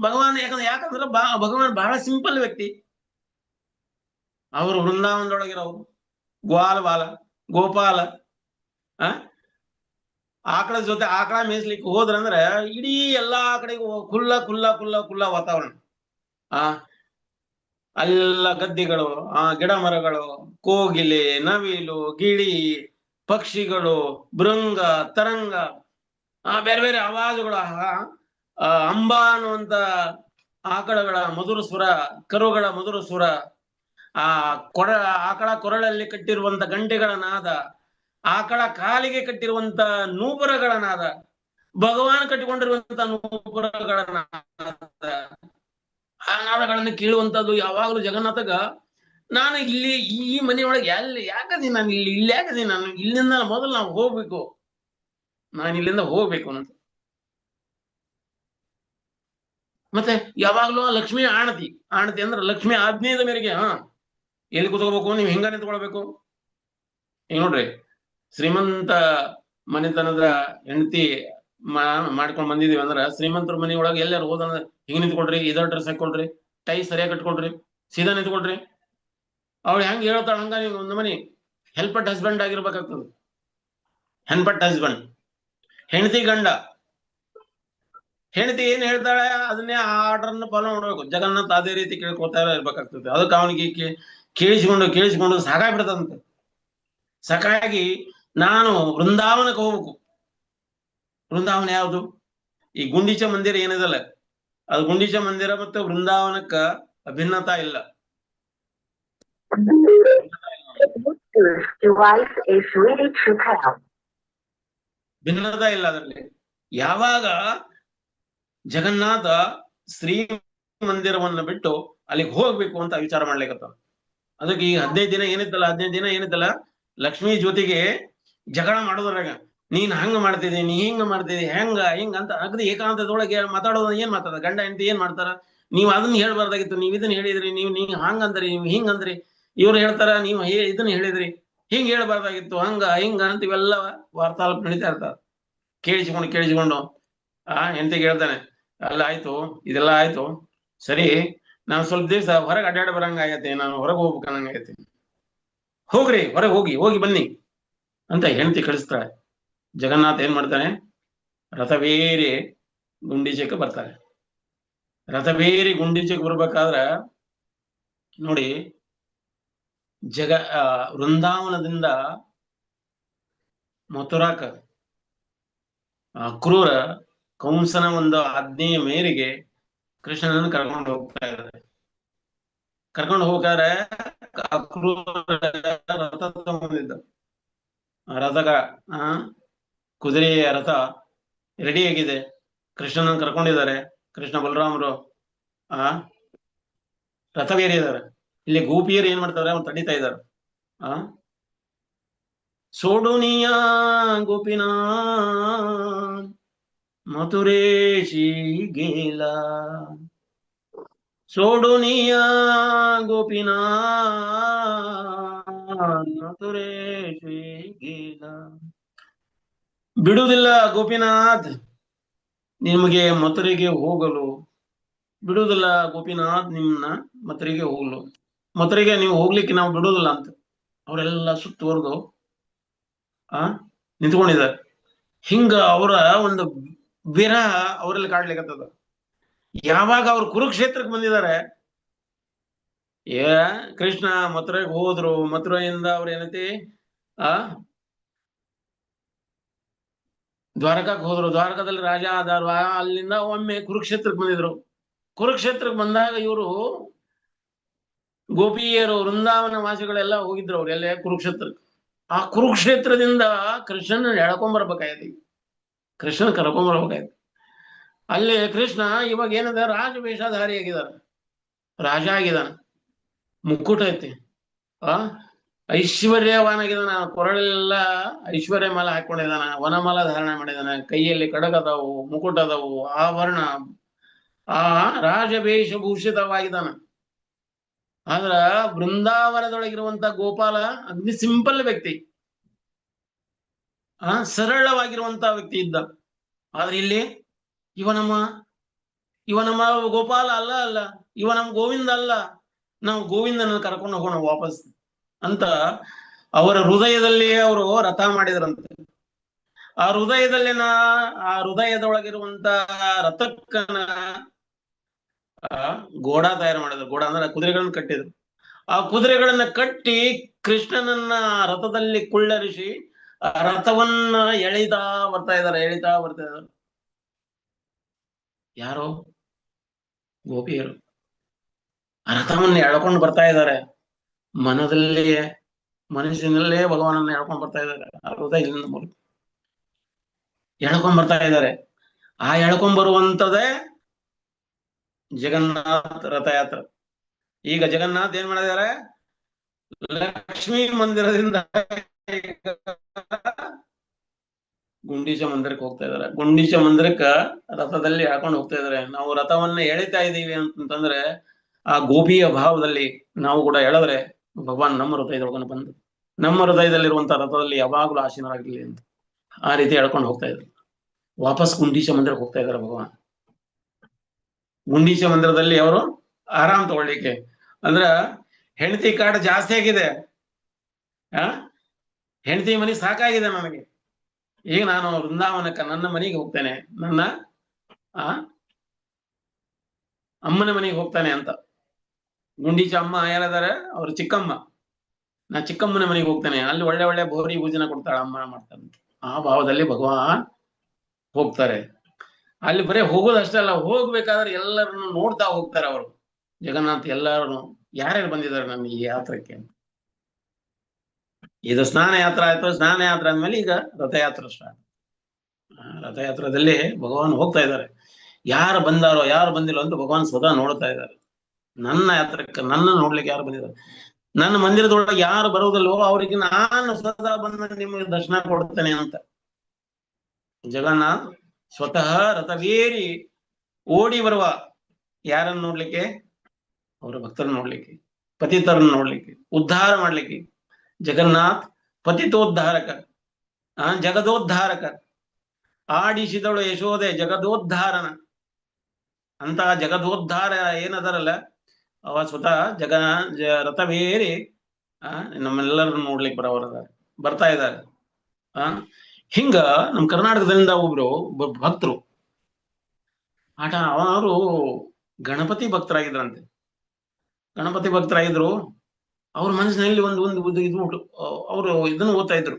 Speaker 2: ಭಗವಾನ್ ಯಾಕಂದ್ರೆ ಭಗವಾನ್ ಬಹಳ ಸಿಂಪಲ್ ವ್ಯಕ್ತಿ. ಅವರು ವೃಂದಾವನದೊಳಗಿರೋರು, ಗ್ವಾಲ ಗೋಪಾಲ. ಆಕಳ ಜೊತೆ ಆಕಳ ಮೇಯಿಸ್ಲಿಕ್ಕೆ ಹೋದ್ರಂದ್ರೆ ಇಡೀ ಎಲ್ಲಾ ಕಡೆಗೂ ಕುಲ್ಲ ವಾತಾವರಣ. ಅಲ್ಲೆಲ್ಲ ಗದ್ದೆಗಳು, ಗಿಡ ಮರಗಳು, ಕೋಗಿಲೆ, ನವಿಲು, ಗಿಳಿ, ಪಕ್ಷಿಗಳು, ಭೃಂಗ, ತರಂಗ, ಬೇರೆ ಬೇರೆ ಆವಾಜುಗಳು. ಅಂಬಾ ಅನ್ನುವಂತ ಆಕಳಗಳ ಮಧುರ ಸ್ವರ, ಕರುಗಳ ಮಧುರ ಸ್ವರ, ಆಕಳ ಕೊರಳಲ್ಲಿ ಕಟ್ಟಿರುವಂತ ಗಂಟೆಗಳ ನಾದ, ಆಕಳ ಕಾಲಿಗೆ ಕಟ್ಟಿರುವಂತ ನೂಪುರಗಳ ನಾದ, ಭಗವಾನ್ ಕಟ್ಟಿಕೊಂಡಿರುವಂತ ನೂಪುರಗಳ ನಾದ, ಆ ನಾದಗಳನ್ನು ಕೇಳುವಂತದ್ದು ಯಾವಾಗಲೂ ಜಗನ್ನಾಥಗ. ನಾನು ಇಲ್ಲಿ ಈ ಮನೆಯೊಳಗೆ ಯಾಕದೀನಿ ನಾನು ಇಲ್ಲಿ ಯಾಕದೀನಿ ನಾನು ಇಲ್ಲಿಂದ ಮೊದಲು ನಾವು ಹೋಗ್ಬೇಕು, ನಾನು ಇಲ್ಲಿಂದ ಹೋಗ್ಬೇಕು ಅಂತ. ಮತ್ತೆ ಯಾವಾಗ್ಲೂ ಲಕ್ಷ್ಮಿ ಆಣತಿ ಅಂದ್ರೆ ಲಕ್ಷ್ಮಿ ಆಜ್ಞೆಯ ಮೇರೆಗೆ ಎಲ್ಲಿ ಕೂತ್ಕೋಬೇಕು, ನೀವು ಹಿಂಗ ನಿಂತ್ಕೊಳ್ಬೇಕು. ಈಗ ನೋಡ್ರಿ, ಶ್ರೀಮಂತ ಮನೆತನದ ಹೆಂಡತಿ ಮಾಡ್ಕೊಂಡ್ ಬಂದಿದೀವಿ ಅಂದ್ರ, ಶ್ರೀಮಂತರ ಮನೆ ಒಳಗೆ ಎಲ್ಲಾರು ಹೋದಂದ್ರೆ ಹಿಂಗ್ ನಿಂತ್ಕೊಳ್ರಿ, ಇದರ ಡ್ರೆಸ್ ಹಾಕೊಳ್ರಿ, ಟೈ ಸರಿಯಾಗಿ ಕಟ್ಕೊಳ್ರಿ, ಸೀದಾ ನಿಂತ್ಕೊಳ್ರಿ. ಅವಳು ಹೆಂಗ್ ಹೇಳ್ತಾಳ ಹಂಗ ನೀವು ಒಂದು ಮನಿ ಹೆಲ್ಪಟ್ ಹಸ್ಬೆಂಡ್ ಆಗಿರ್ಬೇಕಾಗ್ತದೆ. ಹೆಲ್ಪಟ್ ಹಸ್ಬೆಂಡ್, ಹೆಂಡತಿ ಗಂಡ. ಹೆಂಡತಿ ಏನ್ ಹೇಳ್ತಾಳೆ ಅದನ್ನೇ ಆ ಆರ್ಡರ್ನ ಫಾಲೋ ಮಾಡ್ಬೇಕು. ಜಗನ್ನಾಥ್ ಅದೇ ರೀತಿ ಕೇಳ್ಕೊತಾ ಇರ್ಬೇಕಾಗ್ತದೆ. ಅದಕ್ಕೆ ಅವನಿಗೆ ಕೇಳಿಸಿಕೊಂಡು ಸಾಕಾಗ್ಬಿಡ್ತದಂತೆ. ಸಾಕಾಗಿ ನಾನು ವೃಂದಾವನಕ್ಕೆ ಹೋಗ್ಬೇಕು. ವೃಂದಾವನ ಯಾವುದು? ಈ ಗುಂಡೀಚ ಮಂದಿರ ಏನಿದಲ್ಲ, ಅದು ಗುಂಡೀಚ ಮಂದಿರ ಮತ್ತು ವೃಂದಾವನಕ್ಕ ಅಭಿನ್ನತಾ ಇಲ್ಲ. ಭಿನ್ನತಾ ಇಲ್ಲ ಅದರಲ್ಲಿ. ಯಾವಾಗ ಜಗನ್ನಾಥ ಶ್ರೀ ಮಂದಿರವನ್ನ ಬಿಟ್ಟು ಅಲ್ಲಿಗೆ ಹೋಗ್ಬೇಕು ಅಂತ ವಿಚಾರ ಮಾಡ್ಲಿಕ್ಕತ್ತ. ಅದಕ್ಕೆ ಈ 15 ದಿನ ಏನಿತ್ತಲ್ಲ ಲಕ್ಷ್ಮೀ ಜ್ಯೋತಿಗೆ ಜಗಳ ಮಾಡೋದ್ರಾಗ, ನೀನ್ ಹಂಗ ಮಾಡ್ತಿದ್ದಿ, ನೀ ಹಿಂಗ ಮಾಡ್ತಿದ್ದಿ, ಹಿಂಗ ಅಂತ ಅಗದಿ ಏಕಾಂತದೊಳಗೆ ಮಾತಾಡೋದ. ಏನ್ ಮಾತಾಡ ಗಂಡ ಹೆಂಡತಿ ಏನ್ ಮಾಡ್ತಾರ, ನೀವ್ ಅದನ್ನ ಹೇಳ್ಬಾರ್ದಾಗಿತ್ತು, ನೀವ್ ಇದನ್ನ ಹೇಳಿದ್ರಿ, ನೀವ್ ಹಂಗಂದ್ರಿ, ನೀವ್ ಹಿಂಗಂದ್ರಿ, ಇವ್ರು ಹೇಳ್ತಾರ, ನೀವ್ ಇದನ್ನ ಹೇಳಿದ್ರಿ, ಹಿಂಗ್ ಹೇಳ್ಬಾರ್ದಾಗಿತ್ತು, ಹಂಗ ಹಿಂಗ ಅಂತ ಇವೆಲ್ಲ ವಾರ್ತಾಲಾಪ ನಡೀತಾ ಇರ್ತಾರ. ಕೇಳಿಸಿಕೊಂಡು ಹೆಂಡತಿಗೆ ಹೇಳ್ತಾನೆ, ಅಲ್ಲ ಆಯ್ತು, ಇದೆಲ್ಲ ಆಯ್ತು ಸರಿ, ನಾನು ಸ್ವಲ್ಪ ದಿವಸ ಹೊರಗೆ ಅಡ್ಡಾಡ ಬರಂಗ ಆಗೈತೆ, ನಾನು ಹೊರಗೆ ಹೋಗ್ಬೇಕನ್ನಂಗೈತೆ, ಹೋಗ್ರಿ ಹೊರಗೆ ಹೋಗಿ ಬನ್ನಿ ಅಂತ ಹೆಂಡತಿ ಕಳಿಸ್ತಾಳೆ. ಜಗನ್ನಾಥ ಏನ್ ಮಾಡ್ತಾನೆ, ರಥವೇರಿ ಗುಂಡೀಚಕ್ಕೆ ಬರ್ತಾರೆ. ರಥವೇರಿ ಗುಂಡೀಚಕ್ಕೆ ಬರ್ಬೇಕಾದ್ರ ನೋಡಿ, ವೃಂದಾವನದಿಂದ ಮಥುರಾಕ ಅಕ್ರೂರ ಕಂಸನ ಒಂದು ಆಜ್ಞೆಯ ಮೇರೆಗೆ ಕೃಷ್ಣನನ್ನು ಕರ್ಕೊಂಡು ಹೋಗ್ತಾ ಇದ್ದಾರೆ. ಕರ್ಕೊಂಡು ಹೋಗ್ತಾರೆ. ಅಕ್ರೂರ ರಥ ತಗೊಂಡಿದ್ದ, ರಥಗ ಕುದುರೆಯ ರಥ ರೆಡಿ ಆಗಿದೆ, ಕೃಷ್ಣನನ್ನು ಕರ್ಕೊಂಡಿದ್ದಾರೆ. ಕೃಷ್ಣ ಬಲರಾಮರು ರಥವೇರಿದ್ದಾರೆ. ಇಲ್ಲಿ ಗೋಪಿಯರು ಏನ್ ಮಾಡ್ತಾರೆ, ಅವ್ನು ತಡೀತಾ ಇದ್ದಾರೆ. ಸೋಡುನಿಯ ಗೋಪಿನಾ ಮಥುರೇಶಿ ಗೇಲ, ಸೋಡುನಿಯ ಗೋಪಿನಾ ಮಥುರೇಶಿ ಗೇಲ. ಬಿಡುವುದಿಲ್ಲ ಗೋಪಿನಾಥ್ ನಿಮಗೆ ಮಥುರೆಗೆ ಹೋಗಲು, ಬಿಡುವುದಿಲ್ಲ ಗೋಪಿನಾಥ್ ನಿಮ್ಮನ್ನ ಮಥುರೆಗೆ ಹೋಗಲು, ಮಥುರೆಗೆ ನೀವು ಹೋಗ್ಲಿಕ್ಕೆ ನಾವು ಬಿಡುವುದಿಲ್ಲ ಅಂತ ಅವರೆಲ್ಲ ಸುತ್ತುವರೆದು ನಿಂತ್ಕೊಂಡಿದ್ದಾರೆ. ಹಿಂಗ ಅವರ ಒಂದು ವಿರಹ ಅವರಲ್ಲಿ ಕಾಡ್ಲಿಕ್ಕತ್ತದ. ಯಾವಾಗ ಅವ್ರು ಕುರುಕ್ಷೇತ್ರಕ್ಕೆ ಬಂದಿದ್ದಾರೆ, ಕೃಷ್ಣ ಮಥುರೆಗೆ ಹೋದ್ರು, ಮಥುರೆಯಿಂದ ಅವ್ರು ಏನೈತಿ ದ್ವಾರಕಕ್ಕೆ ಹೋದ್ರು, ದ್ವಾರಕದಲ್ಲಿ ರಾಜ ಆದಾರು, ಅಲ್ಲಿಂದ ಒಮ್ಮೆ ಕುರುಕ್ಷೇತ್ರಕ್ಕೆ ಬಂದಿದ್ರು. ಕುರುಕ್ಷೇತ್ರಕ್ಕೆ ಬಂದಾಗ ಇವರು ಗೋಪಿಯರು ವೃಂದಾವನ ವಾಸಿಗಳೆಲ್ಲ ಹೋಗಿದ್ರು, ಅವ್ರೆಲ್ಲ ಕುರುಕ್ಷೇತ್ರಕ್ಕೆ. ಆ ಕುರುಕ್ಷೇತ್ರದಿಂದ ಕೃಷ್ಣನ ಎಳ್ಕೊಂಬರ್ಬೇಕಾಯ್ತು, ಕೃಷ್ಣನ ಕರ್ಕೊಂಬರ್ಬೇಕಾಯ್ತು. ಅಲ್ಲಿ ಕೃಷ್ಣ ಇವಾಗ ಏನದ, ರಾಜವೇಷಧಾರಿ ಆಗಿದಾರ, ರಾಜ ಆಗಿದಾನ, ಮುಕ್ಕುಟ ಐತಿ, ಐಶ್ವರ್ಯವಾನಾಗಿದ್ದಾನ, ಕೊರಳೆಲ್ಲ ಐಶ್ವರ್ಯ ಮಾಲ ಹಾಕೊಂಡಿದ್ದಾನ, ವನಮಾಲ ಧಾರಣೆ ಮಾಡಿದಾನ, ಕೈಯಲ್ಲಿ ಕಡಗದವು, ಮುಕುಟದವು, ಆಭರಣ, ರಾಜವೇಷಭೂಷಿತವಾಗಿದ್ದಾನ. ಆದ್ರ ಬೃಂದಾವನದೊಳಗಿರುವಂತ ಗೋಪಾಲ ಅಗ್ನಿ ಸಿಂಪಲ್ ವ್ಯಕ್ತಿ, ಸರಳವಾಗಿರುವಂತ ವ್ಯಕ್ತಿ ಇದ್ದ. ಆದ್ರೆ ಇಲ್ಲಿ ಇವ ನಮ್ಮ ಗೋಪಾಲ ಅಲ್ಲ, ಇವ ನಮ್ಮ ಗೋವಿಂದ ಅಲ್ಲ, ನಾವು ಗೋವಿಂದನ ಕರ್ಕೊಂಡು ಹೋಗೋಣ ವಾಪಸ್ ಅಂತ ಅವರ ಹೃದಯದಲ್ಲಿ ಅವರು ರಥ ಮಾಡಿದ್ರಂತೆ. ಆ ಹೃದಯದೊಳಗಿರುವಂತ ರಥಕ್ಕನ ಗೋಡ ತಯಾರು ಮಾಡಿದ್ರು. ಗೋಡ ಅಂದ್ರೆ ಕುದುರೆಗಳನ್ನ ಕಟ್ಟಿದ್ರು. ಆ ಕುದುರೆಗಳನ್ನ ಕಟ್ಟಿ ಕೃಷ್ಣನನ್ನ ರಥದಲ್ಲಿ ಕುಳ್ಳರಿಸಿ ರಥವನ್ನ ಎಳಿತಾ ಬರ್ತಾ ಇದ್ದಾರೆ. ಯಾರು? ಗೋಪಿಯರು ಆ ರಥವನ್ನ ಎಳ್ಕೊಂಡು ಬರ್ತಾ ಇದ್ದಾರೆ. ಮನಸ್ಸಿನಲ್ಲೇ ಭಗವಾನನ್ನ ಎಳ್ಕೊಂಡ್ ಬರ್ತಾ ಇದ್ದಾರೆ. ಆ ಹೃದಯದಿಂದ ಮೂಲಕ ಎಳ್ಕೊಂಡ್ ಬರ್ತಾ ಇದ್ದಾರೆ. ಆ ಎಳ್ಕೊಂಡ್ ಬರುವಂತದೇ ಜಗನ್ನಾಥ ರಥಯಾತ್ರೆ. ಈಗ ಜಗನ್ನಾಥ್ ಏನ್ ಮಾಡಿದ್ದಾರೆ, ಲಕ್ಷ್ಮೀ ಮಂದಿರದಿಂದ ಗುಂಡೀಚ ಮಂದಿರಕ್ಕೆ ಹೋಗ್ತಾ ಇದಾರೆ. ಗುಂಡೀಚ ಮಂದಿರಕ್ಕ ರಥದಲ್ಲಿ ಹಾಕೊಂಡು ಹೋಗ್ತಾ ಇದಾರೆ. ನಾವು ರಥವನ್ನ ಎಳಿತಾ ಇದೀವಿ ಅಂತಂದ್ರೆ ಆ ಗೋಪಿಯ ಭಾವದಲ್ಲಿ ನಾವು ಕೂಡ ಎಳೆದ್ರೆ ಭಗವಾನ್ ನಮ್ಮ ಹೃದಯದೊಳಗನ ಬಂದು ನಮ್ಮ ಹೃದಯದಲ್ಲಿರುವಂತ ರಥದಲ್ಲಿ ಯಾವಾಗ್ಲೂ ಆಸೀನರಾಗಿರ್ಲಿ ಅಂತ ಆ ರೀತಿ ಎಳ್ಕೊಂಡು ಹೋಗ್ತಾ ಇದ್ರು. ವಾಪಸ್ ಗುಂಡೀಚ ಮಂದಿರಕ್ಕೆ ಹೋಗ್ತಾ ಇದಾರೆ ಭಗವಾನ್. ಗುಂಡೀಚ ಮಂದಿರದಲ್ಲಿ ಅವರು ಆರಾಮ್ ತಗೊಳ್ಳಿಕ್ಕೆ, ಅಂದ್ರ ಹೆಂಡತಿ ಕಾಟ ಜಾಸ್ತಿ ಆಗಿದೆ, ಹೆಂಡತಿ ಮನೆ ಸಾಕಾಗಿದೆ ನನಗೆ, ಈಗ ನಾನು ವೃಂದಾವನಕ್ಕ ನನ್ನ ಮನೆಗೆ ಹೋಗ್ತೇನೆ, ನನ್ನ ಅಮ್ಮನ ಮನೆಗೆ ಹೋಗ್ತಾನೆ ಅಂತ. ಗುಂಡೀಚ ಅಮ್ಮ ಯಾರಿದ್ದಾರೆ, ಅವ್ರು ಚಿಕ್ಕಮ್ಮ, ನಾ ಚಿಕ್ಕಮ್ಮನ ಮನೆಗೆ ಹೋಗ್ತೇನೆ, ಅಲ್ಲಿ ಒಳ್ಳೆ ಒಳ್ಳೆ ಬೋರಿ ಭೋಜನ ಕೊಡ್ತಾಳೆ, ಅಮ್ಮ ಮಾಡ್ತಾಳೆ. ಆ ಭಾವದಲ್ಲಿ ಭಗವಾನ್ ಹೋಗ್ತಾರೆ. ಅಲ್ಲಿ ಬರೀ ಹೋಗೋದಷ್ಟೇ ಅಲ್ಲ, ಹೋಗ್ಬೇಕಾದ್ರೆ ಎಲ್ಲರನ್ನು ನೋಡ್ತಾ ಹೋಗ್ತಾರೆ ಅವರು. ಜಗನ್ನಾಥ್ ಎಲ್ಲರನ್ನು ಯಾರ್ಯಾರು ಬಂದಿದ್ದಾರೆ ನನ್ನ ಈ ಯಾತ್ರಕ್ಕೆ. ಇದು ಸ್ನಾನ ಯಾತ್ರೆ ಆಯ್ತು. ಸ್ನಾನ ಯಾತ್ರೆ ಅಂದ್ಮೇಲೆ ಈಗ ರಥಯಾತ್ರೆ ಸ್ಟಾರ್ಟ್. ರಥಯಾತ್ರದಲ್ಲಿ ಭಗವಾನ್ ಹೋಗ್ತಾ ಇದ್ದಾರೆ. ಯಾರು ಬಂದಾರೋ ಯಾರು ಬಂದಿರೋ ಅಂತ ಭಗವಾನ್ ಸ್ವತಃ ನೋಡ್ತಾ ಇದ್ದಾರೆ. ನನ್ನ ಯಾತ್ರಕ್ಕೆ ನನ್ನ ನೋಡ್ಲಿಕ್ಕೆ ಯಾರು ಬಂದಿದ್ದಾರೆ, ನನ್ನ ಮಂದಿರದೊಳಗೆ ಯಾರು ಬರುವುದಿಲ್ವೋ ಅವರಿಗೆ ನಾನು ಸ್ವತಃ ಬಂದ ನಿಮಗೆ ದರ್ಶನ ಕೊಡ್ತೇನೆ ಅಂತ ಜಗನ್ನಾಥ್ ಸ್ವತಃ ರಥವೇರಿ ಓಡಿ ಬರುವ. ಯಾರನ್ನು ನೋಡ್ಲಿಕ್ಕೆ? ಅವರ ಭಕ್ತರನ್ನು ನೋಡ್ಲಿಕ್ಕೆ, ಪತಿತರನ್ನು ನೋಡ್ಲಿಕ್ಕೆ, ಉದ್ಧಾರ ಮಾಡ್ಲಿಕ್ಕೆ ಜಗನ್ನಾಥ್ ಪತಿತೋದ್ಧಾರಕ, ಜಗದೋದ್ಧಾರಕ, ಆಡಿಸಿದಳು ಯಶೋದೆ ಜಗದೋದ್ಧಾರನ ಅಂತ ಜಗದೋದ್ಧಾರ ಏನದರಲ್ಲ ಅವ ಸ್ವತಃ ರಥವೇರಿ ನಮ್ಮೆಲ್ಲರನ್ನು ನೋಡ್ಲಿಕ್ಕೆ ಬರ್ತಾ ಇದ್ದಾರೆ. ಹಿಂಗ ನಮ್ ಕರ್ನಾಟಕದಿಂದ ಒಬ್ರು ಭಕ್ತರು ಅವರು ಗಣಪತಿ ಭಕ್ತರಾಗಿದ್ರಂತೆ. ಗಣಪತಿ ಭಕ್ತರಾಗಿದ್ರು. ಅವ್ರ ಮನಸ್ಸಿನಲ್ಲಿ ಒಂದು ಇದು ಅವರು ಇದನ್ನು ಓದ್ತಾ ಇದ್ರು,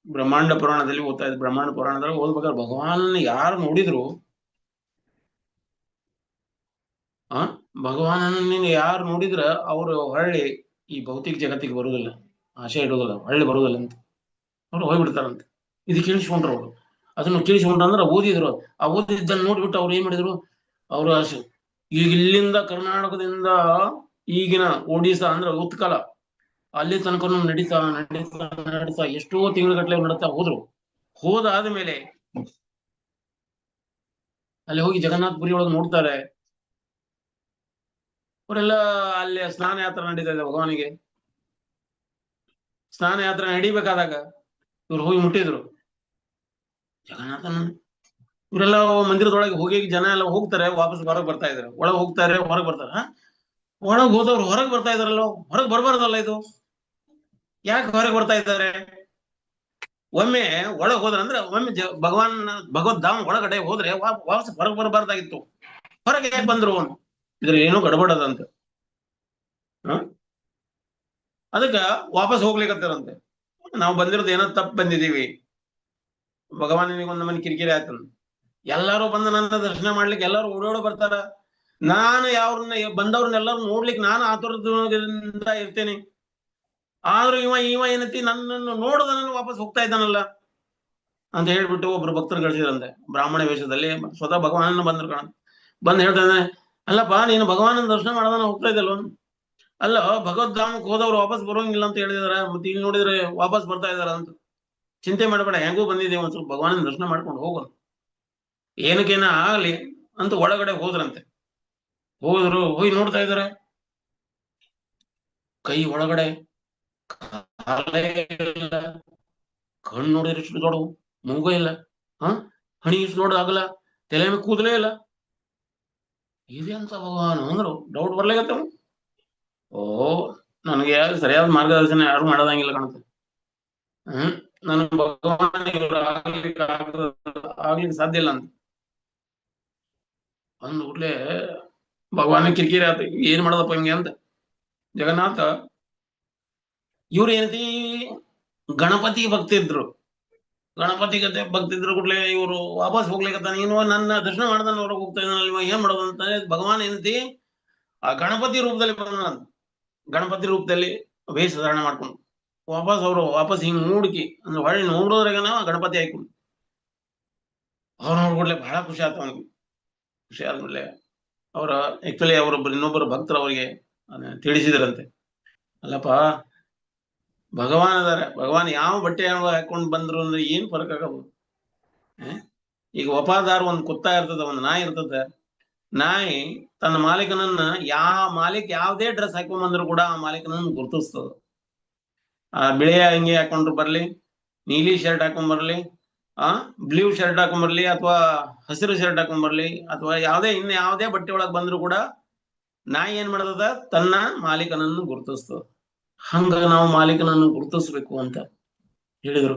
Speaker 2: ಬ್ರಹ್ಮಾಂಡ ಪುರಾಣದಲ್ಲಿ ಓದ್ತಾ ಇದ್ರು. ಬ್ರಹ್ಮಾಂಡ ಪುರಾಣದಲ್ಲಿ ಓದ್ಬೇಕಾದ್ರೆ ಭಗವಾನ್ ಯಾರು ನೋಡಿದ್ರು, ಭಗವಾನನ್ನ ಯಾರು ನೋಡಿದ್ರ ಅವರು ಹೊಳ್ಳಿ ಈ ಭೌತಿಕ ಜಗತ್ತಿಗೆ ಬರುವುದಿಲ್ಲ, ಆಶೆ ಇಡುವುದಿಲ್ಲ, ಹೊಳ್ಳಿ ಬರುವುದಿಲ್ಲ ಅಂತ ಅವ್ರು ಹೋಗ್ಬಿಡ್ತಾರಂತೆ. ಇದು ಕೇಳಿಸ್ಕೊಂಡ್ರು ಅವರು. ಅದನ್ನು ಕೇಳಿಸ್ಕೊಂಡ್ರಂದ್ರೆ ಓದಿದ್ರು. ಆ ಓದಿದ್ದನ್ನು ನೋಡ್ಬಿಟ್ಟು ಅವ್ರು ಏನ್ ಮಾಡಿದ್ರು, ಅವರು ಈಗ ಇಲ್ಲಿಂದ ಕರ್ನಾಟಕದಿಂದ ಈಗಿನ ಒಡಿಶಾ ಅಂದ್ರೆ ಉತ್ಕಲ ಅಲ್ಲಿ ತನಕ ನಡೀತಾ ಎಷ್ಟೋ ತಿಂಗಳಗಟ್ಟಲೆ ನಡೀತಾ ಹೋದ್ರು. ಹೋದಾದ ಮೇಲೆ ಅಲ್ಲಿ ಹೋಗಿ ಜಗನ್ನಾಥ ಪುರಿ ಒಳಗೆ ನೋಡ್ತಾರೆ. ಅವರೆಲ್ಲ ಅಲ್ಲಿ ಸ್ನಾನ ಯಾತ್ರೆ ನಡೀತಾ ಇದೆ ಭಗವಾನಿಗೆ. ಸ್ನಾನ ಯಾತ್ರೆ ನಡಿಬೇಕಾದಾಗ ಇವ್ರು ಹೋಗಿ ಮುಟ್ಟಿದ್ರು ಜಗನ್ನಾಥನ. ಇವರೆಲ್ಲ ಮಂದಿರದೊಳಗೆ ಹೋಗಿ ಜನ ಎಲ್ಲ ಹೋಗ್ತಾರೆ, ವಾಪಸ್ ಹೊರಗೆ ಬರ್ತಾ ಇದಾರೆ. ಒಳಗೆ ಹೋಗ್ತಾರೆ, ಹೊರಗೆ ಬರ್ತಾರೆ. ಒಳಗೆ ಹೋದವ್ರು ಹೊರಗೆ ಬರ್ತಾ ಇದಾರಲ್ಲ, ಹೊರಗೆ ಬರ್ಬಾರ್ದಲ್ಲ ಇದು, ಯಾಕೆ ಹೊರಗೆ ಬರ್ತಾ ಇದ್ದಾರೆ? ಒಮ್ಮೆ ಒಳಗೆ ಹೋದ್ರ ಅಂದ್ರೆ ಒಮ್ಮೆ ಭಗವದ್ಧಾಮ ಒಳಗಡೆ ಹೋದ್ರೆ ವಾಪಸ್ ಹೊರಗೆ ಬರಬಾರ್ದಾಗಿತ್ತು. ಹೊರಗೆ ಯಾಕೆ ಬಂದ್ರು? ಇದ್ರ ಏನೋ ಗಡಬಡದಂತ. ಅದಕ್ಕ ವಾಪಸ್ ಹೋಗ್ಲಿಕ್ಕತ್ತಾರಂತೆ. ನಾವು ಬಂದಿರೋದು ಏನೋ ತಪ್ಪು ಬಂದಿದೀವಿ, ಭಗವಾನಿಗೆ ಒಂದು ಮನೆ ಕಿರಿಕಿರಿ ಆಯ್ತಂತ. ಎಲ್ಲಾರು ಬಂದು ನನ್ನ ದರ್ಶನ ಮಾಡ್ಲಿಕ್ಕೆ ಎಲ್ಲಾರು ಓಡೋಡ ಬರ್ತಾರ. ನಾನು ಬಂದವ್ರನ್ನೆಲ್ಲರೂ ನೋಡ್ಲಿಕ್ಕೆ ನಾನು ಆತುರದಿಂದ ಇರ್ತೇನೆ. ಆದ್ರೂ ಇವ ಏನೈತಿ ನನ್ನನ್ನು ನೋಡದ ನನ್ನ ವಾಪಸ್ ಹೋಗ್ತಾ ಇದ್ದಾನಲ್ಲ ಅಂತ ಹೇಳ್ಬಿಟ್ಟು ಒಬ್ರು ಭಕ್ತರು ಕಳಿಸಿದ್ರಂತೆ ಬ್ರಾಹ್ಮಣ ವೇಷದಲ್ಲಿ. ಸ್ವತಃ ಭಗವಾನನ್ನ ಬಂದ್ರು ಬಂದ್ ಹೇಳ್ತಾನೆ, ಅಲ್ಲಪ್ಪ ನೀನು ಭಗವಾನನ ದರ್ಶನ ಮಾಡೋದನ್ನ ಹೋಗ್ತಾ ಇದ್ದಲ್ವ? ಅಲ್ಲ, ಭಗವದ್ಧಾಮಕ್ಕೆ ಹೋದವ್ರು ವಾಪಸ್ ಬರೋಂಗಿಲ್ಲ ಅಂತ ಹೇಳಿದಾರ, ಮತ್ತೆ ಇಲ್ಲಿ ನೋಡಿದ್ರೆ ವಾಪಸ್ ಬರ್ತಾ ಇದಾರ ಅಂತ. ಚಿಂತೆ ಮಾಡಬೇಡ, ಹೆಂಗೂ ಬಂದಿದ್ದೇವೆ ಒಂದ್ ಸ್ವಲ್ಪ ಭಗವಾನನ ದರ್ಶನ ಮಾಡ್ಕೊಂಡು ಹೋಗೋಣ, ಏನಕ್ಕೇನ ಆಗ್ಲಿ ಅಂತ ಒಳಗಡೆ ಹೋದ್ರಂತೆ. ಹೋಗಿ ನೋಡ್ತಾ ಇದಾರೆ, ಕೈ ಒಳಗಡೆ ಕಣ್ಣು ನೋಡಿದ್ರೆ ಇಷ್ಟು ದೊಡ್ಡವು, ಮೂಗ ಇಲ್ಲ, ಹಣಿ ಇಷ್ಟು ದೊಡ್ಡದಾಗಲ್ಲ, ತಲೆ ಮೇಲೆ ಕೂದಲೇ ಇಲ್ಲ. ಇದೆಂತ ಭಗವಾನ್ ಅಂದ್ರು ಡೌಟ್ ಬರ್ಲಾಗತ್ತ. ನನಗೆ ಸರಿಯಾದ ಮಾರ್ಗದರ್ಶನ ಯಾರು ಮಾಡೋದಂಗಿಲ್ಲ ಕಾಣುತ್ತೆ. ನನ್ ಭಗವಾನ್ ಆಗ್ಲಿಕ್ಕೆ ಸಾಧ್ಯ ಇಲ್ಲ ಅಂತ ಅಂದ್ಬಿಟ್ಲೆ ಭಗವಾನ ಕಿರಿಕಿರಿ ಆತ. ಏನ್ ಮಾಡೋದಪ್ಪ ಹಿಂಗೆ ಅಂತ ಜಗನ್ನಾಥ. ಇವ್ರು ಏನತಿ ಗಣಪತಿ ಭಕ್ತಿದ್ರು, ಗಣಪತಿ ಗತೆ ಭಕ್ತಿದ್ರು ಕೂಡ್ಲೆ ಇವ್ರು ವಾಪಸ್ ಹೋಗ್ಲಿಕ್ಕತ್ತ. ನೀನು ನನ್ನ ದರ್ಶನ ಮಾಡ್ದಾನ ಹೊರಗೆ ಹೋಗ್ತಾ ಇದ್ದಾನಲ್ವ, ಏನ್ ಮಾಡೋದು ಅಂತ ಭಗವಾನ್ ಏನತಿ ಆ ಗಣಪತಿ ರೂಪದಲ್ಲಿ ಬಂದ. ಗಣಪತಿ ರೂಪದಲ್ಲಿ ವೇಷ ಧಾರಣ ಮಾಡ್ಕೊಂಡು ವಾಪಸ್ ಹಿಂಗ್ ಮೂಡ್ಕಿ ಅಂದ್ರೆ ಹೊಳ್ಳಿ ನೋಡೋದ್ರಾಗ ಗಣಪತಿ ಹಾಕೊಂಡು ಅವ್ರು ನೋಡ್ಕೊಡ್ಲೆ ಬಹಳ ಖುಷಿ ಆಯ್ತು ಅವನಿಗೆ. ಖುಷಿ ಆದ್ಮೇಲೆ ಆಕ್ಚುಲಿ ಇನ್ನೊಬ್ಬರು ಭಕ್ತರು ಅವರಿಗೆ ತಿಳಿಸಿದ್ರಂತೆ, ಅಲ್ಲಪ್ಪ ಭಗವಾನ್ ಅದಾರ, ಭಗವಾನ್ ಯಾವ ಬಟ್ಟೆ ಹಾಕೊಂಡು ಬಂದ್ರು ಅಂದ್ರೆ ಏನ್ ಫರಕ್ ಆಗಬಹುದು? ಈಗ ವಫಾದಾರ ಒಂದ್ ಕುತ್ತ ಇರ್ತದ, ಒಂದ್ ನಾಯಿ ಇರ್ತದ. ನಾಯಿ ತನ್ನ ಮಾಲೀಕನನ್ನ ಮಾಲೀಕ ಯಾವ್ದೇ ಡ್ರೆಸ್ ಹಾಕೊಂಡ್ ಬಂದ್ರು ಕೂಡ ಆ ಮಾಲೀಕನನ್ನ ಗುರುತಿಸ್ತದ. ಬಿಳಿಯ ಅಂಗಿ ಹಾಕೊಂಡ್ರು ಬರ್ಲಿ, ನೀಲಿ ಶರ್ಟ್ ಹಾಕೊಂಡ್ ಬರ್ಲಿ, ಬ್ಲೂ ಶರ್ಟ್ ಹಾಕೊಂಡ್ ಬರ್ಲಿ, ಅಥವಾ ಹಸಿರು ಶರ್ಟ್ ಹಾಕೊಂಡ್ ಬರ್ಲಿ, ಅಥವಾ ಯಾವುದೇ ಬಟ್ಟೆ ಒಳಗ್ ಬಂದ್ರು ಕೂಡ ನಾಯಿ ಏನ್ ಮಾಡ್ತದ, ತನ್ನ ಮಾಲೀಕನನ್ನು ಗುರುತಿಸ್ತದ. ಹಂಗ ನಾವು ಮಾಲೀಕನನ್ನು ಗುರುತಿಸ್ಬೇಕು ಅಂತ ಹೇಳಿದ್ರು.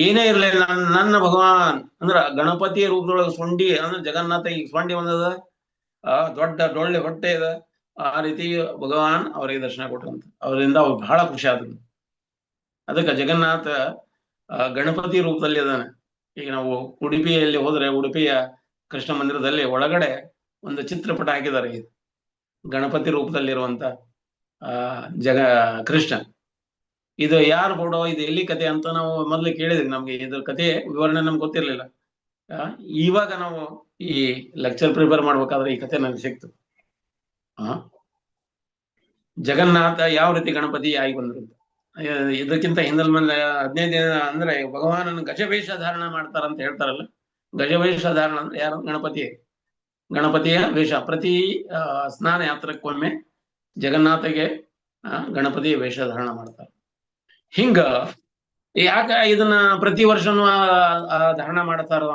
Speaker 2: ಏನೇ ಇರ್ಲಿ, ನನ್ನ ಭಗವಾನ್ ಅಂದ್ರ ಗಣಪತಿಯ ರೂಪದೊಳಗೆ ಸೊಂಡಿ ಅಂದ್ರೆ ಜಗನ್ನಾಥ ಈಗ ಸೊಂಡಿ ಒಂದದ, ದೊಡ್ಡ ಡೊಳ್ಳೆ ಹೊಟ್ಟೆ ಇದೆ. ಆ ರೀತಿ ಭಗವಾನ್ ಅವರಿಗೆ ದರ್ಶನ ಕೊಟ್ಟಂತ. ಅವರಿಂದ ಅವ್ರು ಬಹಳ ಖುಷಿ ಆದ್ರು. ಅದಕ್ಕೆ ಜಗನ್ನಾಥ ಗಣಪತಿ ರೂಪದಲ್ಲಿ ಅದಾನೆ. ಈಗ ನಾವು ಉಡುಪಿಯಲ್ಲಿ ಹೋದ್ರೆ ಉಡುಪಿಯ ಕೃಷ್ಣ ಮಂದಿರದಲ್ಲಿ ಒಳಗಡೆ ಒಂದು ಚಿತ್ರಪಟ ಹಾಕಿದ್ದಾರೆ, ಗಣಪತಿ ರೂಪದಲ್ಲಿರುವಂತ ಕೃಷ್ಣ. ಇದು ಯಾರು ಫೋಟೋ, ಇದು ಎಲ್ಲಿ ಕತೆ ಅಂತ ನಾವು ಮೊದ್ಲು ಕೇಳಿದ್ವಿ. ನಮ್ಗೆ ಇದ್ರ ಕತೆ ವಿವರಣೆ ನಮ್ಗೆ ಗೊತ್ತಿರ್ಲಿಲ್ಲ. ಇವಾಗ ನಾವು ಈ ಲೆಕ್ಚರ್ ಪ್ರಿಪೇರ್ ಮಾಡ್ಬೇಕಾದ್ರೆ ಈ ಕತೆ ನಮ್ಗೆ ಸಿಕ್ತು. ಜಗನ್ನಾಥ ಯಾವ ರೀತಿ ಗಣಪತಿ ಆಗಿ ಬಂದ್ರು. ಇದಕ್ಕಿಂತ ಹಿಂದಲ್ ಮೇಲೆ 15 ದಿನ ಅಂದ್ರೆ ಭಗವಾನನ ಗಜವೇಷ ಧಾರಣ ಮಾಡ್ತಾರಂತ ಹೇಳ್ತಾರಲ್ಲ. ಗಜವೇಷ ಧಾರಣ ಅಂದ್ರೆ ಯಾರು? ಗಣಪತಿಯ ವೇಷ. ಪ್ರತಿ ಸ್ನಾನ ಯಾತ್ರಕ್ಕೊಮ್ಮೆ ಜಗನ್ನಾಥಗೆ ಗಣಪತಿಯ ವೇಷ ಧಾರಣ ಮಾಡ್ತಾರೆ. ಹಿಂಗ ಯಾಕ ಇದನ್ನ ಪ್ರತಿ ವರ್ಷನೂ ಧಾರಣ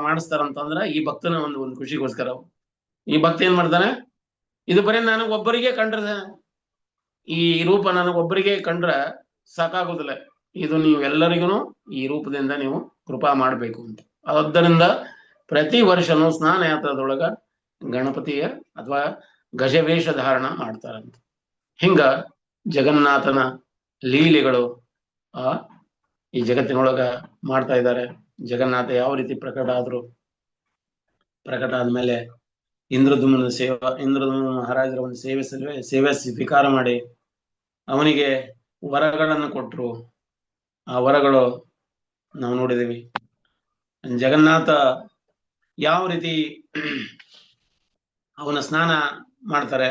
Speaker 2: ಮಾಡಿಸ್ತಾರಂತಂದ್ರ ಈ ಭಕ್ತನ ಒಂದು ಖುಷಿಗೋಸ್ಕರ. ಈ ಭಕ್ತ ಏನ್ ಮಾಡ್ತಾನೆ, ಇದು ಬರೀ ನನಗೊಬ್ಬರಿಗೆ ಕಂಡ್ರೆ, ಈ ರೂಪ ನನಗೊಬ್ಬರಿಗೆ ಕಂಡ್ರೆ ಸಾಕಾಗುದಿಲ್ಲ, ಇದು ನೀವೆಲ್ಲರಿಗೂ ಈ ರೂಪದಿಂದ ನೀವು ಕೃಪಾ ಮಾಡ್ಬೇಕು ಅಂತ. ಆದ್ದರಿಂದ ಪ್ರತಿ ವರ್ಷನೂ ಸ್ನಾನ ಯಾತ್ರದೊಳಗ ಗಣಪತಿಯ ಅಥವಾ ಗಜವೇಷ ಧಾರಣ ಮಾಡ್ತಾರಂತ. ಹಿಂಗ ಜಗನ್ನಾಥನ ಲೀಲೆಗಳು ಈ ಜಗತ್ತಿನೊಳಗ ಮಾಡ್ತಾ ಇದ್ದಾರೆ. ಜಗನ್ನಾಥ ಯಾವ ರೀತಿ ಪ್ರಕಟ ಆದ್ಮೇಲೆ ಇಂದ್ರದ್ಯುಮ್ನ ಮಹಾರಾಜರ ಒಂದು ಸೇವೆ ಸ್ವೀಕಾರ ಮಾಡಿ ಅವನಿಗೆ ವರಗಳನ್ನು ಕೊಟ್ರು. ಆ ವರಗಳು ನಾವು ನೋಡಿದೀವಿ. ಜಗನ್ನಾಥ ಯಾವ ರೀತಿ ಅವನ ಸ್ನಾನ ಮಾಡ್ತಾರೆ,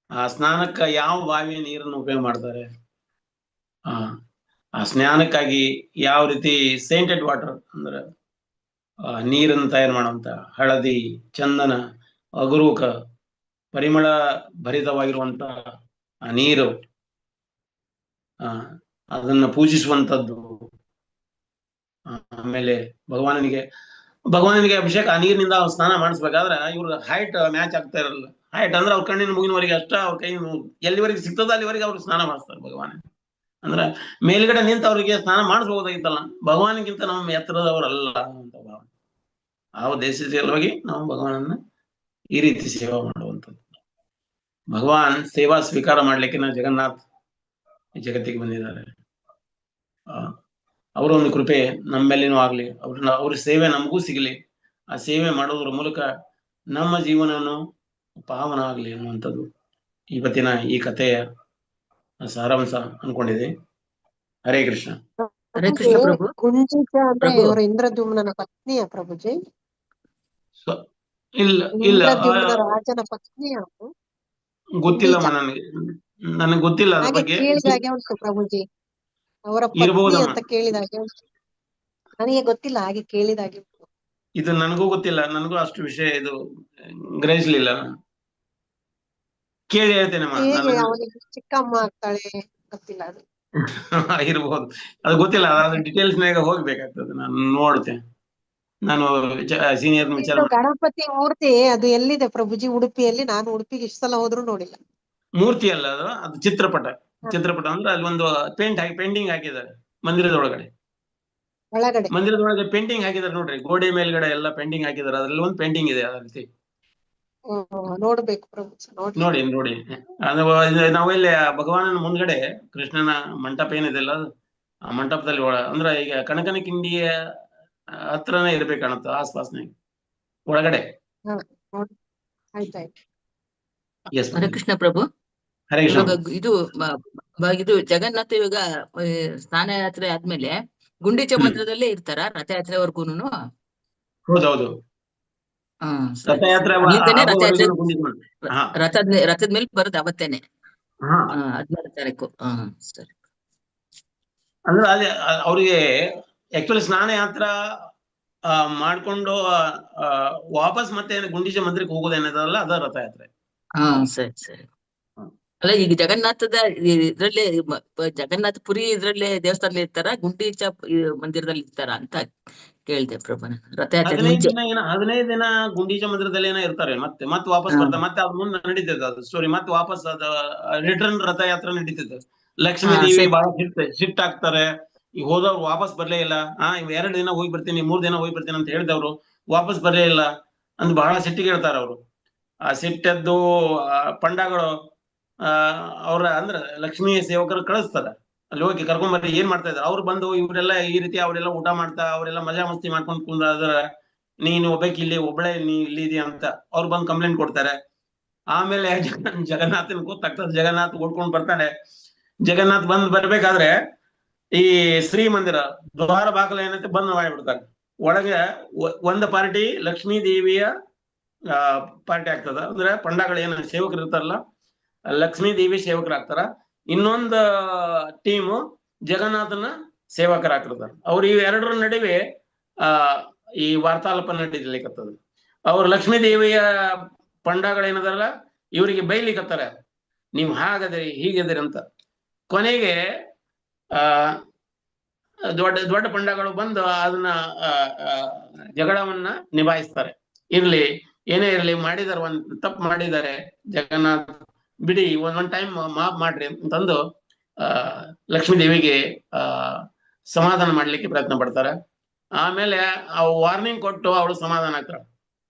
Speaker 2: ಆ ಸ್ನಾನಕ್ಕ ಯಾವ ಬಾವಿಯ ನೀರನ್ನು ಉಪಯೋಗ ಮಾಡ್ತಾರೆ, ಆ ಸ್ನಾನಕ್ಕಾಗಿ ಯಾವ ರೀತಿ ಸೇಂಟೆಡ್ ವಾಟರ್ ಅಂದ್ರೆ ನೀರನ್ನು ತಯಾರು ಮಾಡುವಂತ ಹಳದಿ, ಚಂದನ, ಅಗುರೂಕ, ಪರಿಮಳ ಭರಿತವಾಗಿರುವಂತ ಆ ನೀರು, ಅದನ್ನ ಪೂಜಿಸುವಂತದ್ದು. ಆಮೇಲೆ ಭಗವಾನನಿಗೆ ಅಭಿಷೇಕ ಆ ನೀರಿನಿಂದ ಸ್ನಾನ ಮಾಡಿಸ್ಬೇಕಾದ್ರೆ ಇವ್ರ ಹೈಟ್ ಮ್ಯಾಚ್ ಆಗ್ತಾ ಇರಲ್ಲ. ಹೈಟ್ ಅಂದ್ರೆ ಅವ್ರ ಕಣ್ಣಿನ ಮುಗಿನವರೆಗೆ ಅಷ್ಟ, ಅವ್ರ ಕೈ ಎಲ್ಲಿವರೆಗೆ ಸಿಗ್ತದ ಅಲ್ಲಿವರೆಗೆ ಅವ್ರಿಗೆ ಸ್ನಾನ ಮಾಡಿಸ್ತಾರೆ ಭಗವಾನ. ಅಂದ್ರೆ ಮೇಲ್ಗಡೆ ನಿಂತ ಅವ್ರಿಗೆ ಸ್ನಾನ ಮಾಡಿಸ್ಬೋದಾಗಿತ್ತಲ್ಲ, ಭಗವಾನಿಗಿಂತ ನಮ್ಮ ಎತ್ತರದವರಲ್ಲ ಅಂತ ಭಾವ. ಆ ಉದ್ದೇಶದ ಸಲುವಾಗಿ ನಾವು ಭಗವಾನನ್ನ ಈ ರೀತಿ ಸೇವಾ ಮಾಡುವಂಥದ್ದು. ಭಗವಾನ್ ಸೇವಾ ಸ್ವೀಕಾರ ಮಾಡ್ಲಿಕ್ಕೆ ಜಗನ್ನಾಥ್ ಈ ಜಗತ್ತಿಗೆ ಬಂದಿದ್ದಾರೆ. ಅವರ ಒಂದು ಕೃಪೆ ನಮ್ಮೆಲ್ಲಿನೂ ಆಗ್ಲಿ, ಅವ್ರ ಸೇವೆ ನಮಗೂ ಸಿಗಲಿ. ಆ ಸೇವೆ ಮಾಡೋದ್ರ ಮೂಲಕ ನಮ್ಮ ಜೀವನನು ಪಾವನ ಆಗ್ಲಿ ಅನ್ನುವಂಥದ್ದು ಇವತ್ತಿನ ಈ ಕಥೆಯ ಸಾರಾಂಶ ಅನ್ಕೊಂಡಿದೆ. ಹರೇ ಕೃಷ್ಣ.
Speaker 1: ಹರೇ ಕೃಷ್ಣ ಪ್ರಭು.
Speaker 4: ಗುಂಜಿಚ ಅಂದ್ರೆ ಇವರು ಇಂದ್ರದ್ಯುಮ್ನ ಪತ್ನಿಯ ಪ್ರಭುಜಿ?
Speaker 2: ಇಲ್ಲ
Speaker 4: ಇಂದ್ರದ್ಯುಮ್ನ ರಾಜನ ಪತ್ನಿ ಅವರು?
Speaker 2: ಗೊತ್ತಿಲ್ಲಮ್ಮ, ನನಗೆ ಗೊತ್ತಿಲ್ಲ ಅದ್ರ ಬಗ್ಗೆ.
Speaker 4: ಕೇಳಿದಾಗೆ ಉಂಟು ಪ್ರಭುಜಿ, ಅವರ ಪತ್ನಿ ಅಂತ ಕೇಳಿದಾಗೆ ಉಂಟು. ನನಗೆ ಗೊತ್ತಿಲ್ಲ, ಹಾಗೆ ಕೇಳಿದಾಗೆ ಉಂಟು.
Speaker 2: ಇದು ನನಗೂ ಗೊತ್ತಿಲ್ಲ, ನನಗೂ ಅಷ್ಟು ವಿಷಯ ಇದು ಗ್ರಹಿಸ್ಲಿಲ್ಲ. ಕೇಳಿ ಹೇಳ್ತೇನೆ.
Speaker 4: ಅವನಿಗೆ ಚಿಕ್ಕಮ್ಮ ಆಗ್ತಾಳೆ, ಗೊತ್ತಿಲ್ಲ ಅದು.
Speaker 2: ಇರ್ಬೋದು, ಅದು ಗೊತ್ತಿಲ್ಲ. ಅದು ಡಿಟೇಲ್ಸ್ ನಾಗ ಹೋಗ್ಬೇಕಾಗ್ತದೆ, ನಾನು ನೋಡ್ತೇನೆ. ನಾನು ಸೀನಿಯರ್ ವಿಚಾರ.
Speaker 4: ಗಣಪತಿ ಮೂರ್ತಿ ಅದು ಎಲ್ಲಿದೆ ಪ್ರಭುಜಿ? ಉಡುಪಿಯಲ್ಲಿ? ನಾನು ಉಡುಪಿಗೆ ಇಷ್ಟು ಸಲ ಹೋದ್ರು ನೋಡಿಲ್ಲ.
Speaker 2: ಮೂರ್ತಿ ಅಲ್ಲ ಅದು ಚಿತ್ರಪಟ. ಅಂದ್ರೆ ಅಲ್ಲಿ ಒಂದು ಪೇಂಟಿಂಗ್ ಹಾಕಿದ್ದಾರೆ ಮಂದಿರದೊಳಗಡೆ. ಮಂದಿರದೊಳಗೆ ಪೇಂಟಿಂಗ್ ಹಾಕಿದ್ದಾರೆ ನೋಡ್ರಿ, ಗೋಡೆ ಮೇಲ್ಗಡೆ ಎಲ್ಲ ಪೇಂಟಿಂಗ್ ಹಾಕಿದ್ದಾರೆ. ಅದ್ರಲ್ಲಿ ಒಂದು ಪೇಂಟಿಂಗ್ ಇದೆ ಅದ ರೀತಿ.
Speaker 4: ನೋಡ್ಬೇಕು
Speaker 2: ನೋಡಿ. ನಾವೆಲ್ಲಿ ಭಗವಾನನ ಮುಂದ್ಗಡೆ ಕೃಷ್ಣನ ಮಂಟಪ ಏನಿದೆಲ್ಲ, ಆ ಮಂಟಪದಲ್ಲಿ ಅಂದ್ರೆ ಈಗ ಕನಕನ ಕಿಂಡಿಯ ಹತ್ರನೇ ಇರ್ಬೇಕನ್ನತ್ತ, ಆಸ್ಪಾಸ್ನಾಗ ಒಳಗಡೆ.
Speaker 1: ಹರೇ ಕೃಷ್ಣ ಪ್ರಭು. ಇದು ಜಗನ್ನಾಥ ಇವಾಗ ಸ್ನಾನ ಯಾತ್ರೆ ಆದ್ಮೇಲೆ ಗುಂಡಿಚ ಮಂದಿರದಲ್ಲೇ ಇರ್ತಾರ ರಥಯಾತ್ರೆವರೆಗೂನು?
Speaker 2: ಹೌದೌದು.
Speaker 1: ರಥದ ಮೇಲೆ ಬರೋದು ಅವತ್ತೇನೆ, 16 ತಾರೀಕು. ಸರಿ.
Speaker 2: ಅಂದ್ರೆ ಅದೇ ಅವ್ರಿಗೆ ಆಕ್ಚುಲಿ ಸ್ನಾನ ಯಾತ್ರ ಮಾಡ್ಕೊಂಡು ವಾಪಸ್ ಮತ್ತೆ ಗುಂಡಿಚ ಮಂದಿರಕ್ಕೆ ಹೋಗೋದೇನದಲ್ಲ, ಅದ ರಥಯಾತ್ರೆ.
Speaker 1: ಸರಿ. ಅಲ್ಲ, ಈಗ ಜಗನ್ನಾಥದ ಇದ್ರಲ್ಲೇ ಜಗನ್ನಾಥ ಪುರಿ ಇದ್ರಲ್ಲೇ ದೇವಸ್ಥಾನದಲ್ಲಿ ಇರ್ತಾರ, ಗುಂಡೀಚ ಮಂದಿರದಲ್ಲಿ ಇರ್ತಾರ ಅಂತ ಕೇಳಿದೆ ಪ್ರಭುನ. ರಥಯಾತ್ರೆ
Speaker 2: 15 ದಿನ ಗುಂಡೀಚ ಮಂದಿರದಲ್ಲಿ ಇರ್ತಾರೆ, ಮತ್ತೆ ವಾಪಸ್ ಬರ್ತಾರೆ. ಮತ್ತೆ ಅದ್ ಮುಂದೆ ನಡೀತದೆ ಅದು ಸ್ಟೋರಿ. ಮತ್ತೆ ವಾಪಸ್ ಅದ ರಿಟರ್ನ್ ರಥಯಾತ್ರೆ ನಡೀತದೆ. ಲಕ್ಷ್ಮೀ ದೇವಿ ಬಹಳ ಸಿಟ್ಟಾಗ್ತಾರೆ, ಈಗ ಹೋದವ್ರು ವಾಪಸ್ ಬರ್ಲೇ ಇಲ್ಲ. 2 ದಿನ ಹೋಗಿ ಬರ್ತೀನಿ, 3 ದಿನ ಹೋಗಿ ಬರ್ತೀನಿ ಅಂತ ಹೇಳಿದವ್ರು ವಾಪಸ್ ಬರ್ಲೇ ಇಲ್ಲ ಅಂತ ಬಹಳ ಸಿಟ್ಟಿಗೆ ಹೇಳ್ತಾರ ಅವರು. ಆ ಸಿಟ್ಟದ್ದು ಪಂಡಗಳು ಅವ್ರ ಅಂದ್ರೆ ಲಕ್ಷ್ಮೀ ಸೇವಕರು ಕಳಿಸ್ತಾರ, ಅಲ್ಲಿ ಹೋಗಿ ಕರ್ಕೊಂಡ್ಬರ್ರಿ, ಏನ್ ಮಾಡ್ತಾ ಇದಾರೆ. ಅವ್ರು ಬಂದು ಇವರೆಲ್ಲ ಈ ರೀತಿ ಅವರೆಲ್ಲ ಊಟ ಮಾಡ್ತಾ ಅವರೆಲ್ಲ ಮಜಾ ಮಸ್ತಿ ಮಾಡ್ಕೊಂಡು ಕುಂದ್ರ, ನೀನು ಒಬ್ಬಳೇ ನೀ ಇಲ್ಲಿ ಇದೆಯಾ ಅಂತ ಅವ್ರು ಬಂದು ಕಂಪ್ಲೇಂಟ್ ಕೊಡ್ತಾರೆ. ಆಮೇಲೆ ಜಗನ್ನಾಥನ್ ಗೊತ್ತಾಗ್ತದೆ, ಜಗನ್ನಾಥ್ ಓಡ್ಕೊಂಡ್ ಬರ್ತಾನೆ. ಜಗನ್ನಾಥ್ ಬರ್ಬೇಕಾದ್ರೆ ಈ ಶ್ರೀ ಮಂದಿರ ದ್ವಾರ ಬಾಗಿಲ ಏನಂತೆ ಬಂದ್ ಮಾಡಿಬಿಡ್ತಾರೆ. ಒಳಗೆ ಒಂದು ಪಾರ್ಟಿ ಲಕ್ಷ್ಮೀ ದೇವಿಯ ಪಾರ್ಟಿ ಆಗ್ತದ, ಅಂದ್ರೆ ಪಂಡಗಳು ಏನ ಸೇವಕರು ಇರ್ತಾರಲ್ಲ, ಲಕ್ಷ್ಮೀ ದೇವಿ ಸೇವಕರಾಗ್ತಾರ. ಇನ್ನೊಂದು ಟೀಮು ಜಗನ್ನಾಥನ ಸೇವಕರಾಗ್ತಿರ್ತಾರ. ಅವ್ರು ಇವೆರಡರ ನಡುವೆ ಈ ವಾರ್ತಾಲಾಪ ನಡೀಲಿಕ್ಕತ್ತದ. ಅವ್ರು ಲಕ್ಷ್ಮೀ ದೇವಿಯ ಪಂಡಗಳೇನದಾರಲ್ಲ ಇವರಿಗೆ ಬೈಲಿಕ್ಕತ್ತಾರೆ, ನೀವು ಹಾಗದಿರಿ ಹೀಗದಿರಿ ಅಂತ. ಕೊನೆಗೆ ದೊಡ್ಡ ದೊಡ್ಡ ಪಂಡಗಳು ಬಂದು ಅದನ್ನ ಜಗಳವನ್ನ ನಿಭಾಯಿಸ್ತಾರೆ. ಇರ್ಲಿ ಏನೇ ಇರ್ಲಿ, ಮಾಡಿದಾರೆ, ಒಂದ್ ತಪ್ಪು ಮಾಡಿದ್ದಾರೆ, ಜಗನ್ನಾಥ್ ಬಿಡಿ, ಒಂದ್ ಟೈಮ್ ಮಾಫ್ ಮಾಡ್ರಿ ಅಂತಂದು ಲಕ್ಷ್ಮೀ ದೇವಿಗೆ ಸಮಾಧಾನ ಮಾಡ್ಲಿಕ್ಕೆ ಪ್ರಯತ್ನ ಪಡ್ತಾರೆ. ಆಮೇಲೆ ವಾರ್ನಿಂಗ್ ಕೊಟ್ಟು ಅವಳು ಸಮಾಧಾನ ಆಗ್ತಾಳೆ,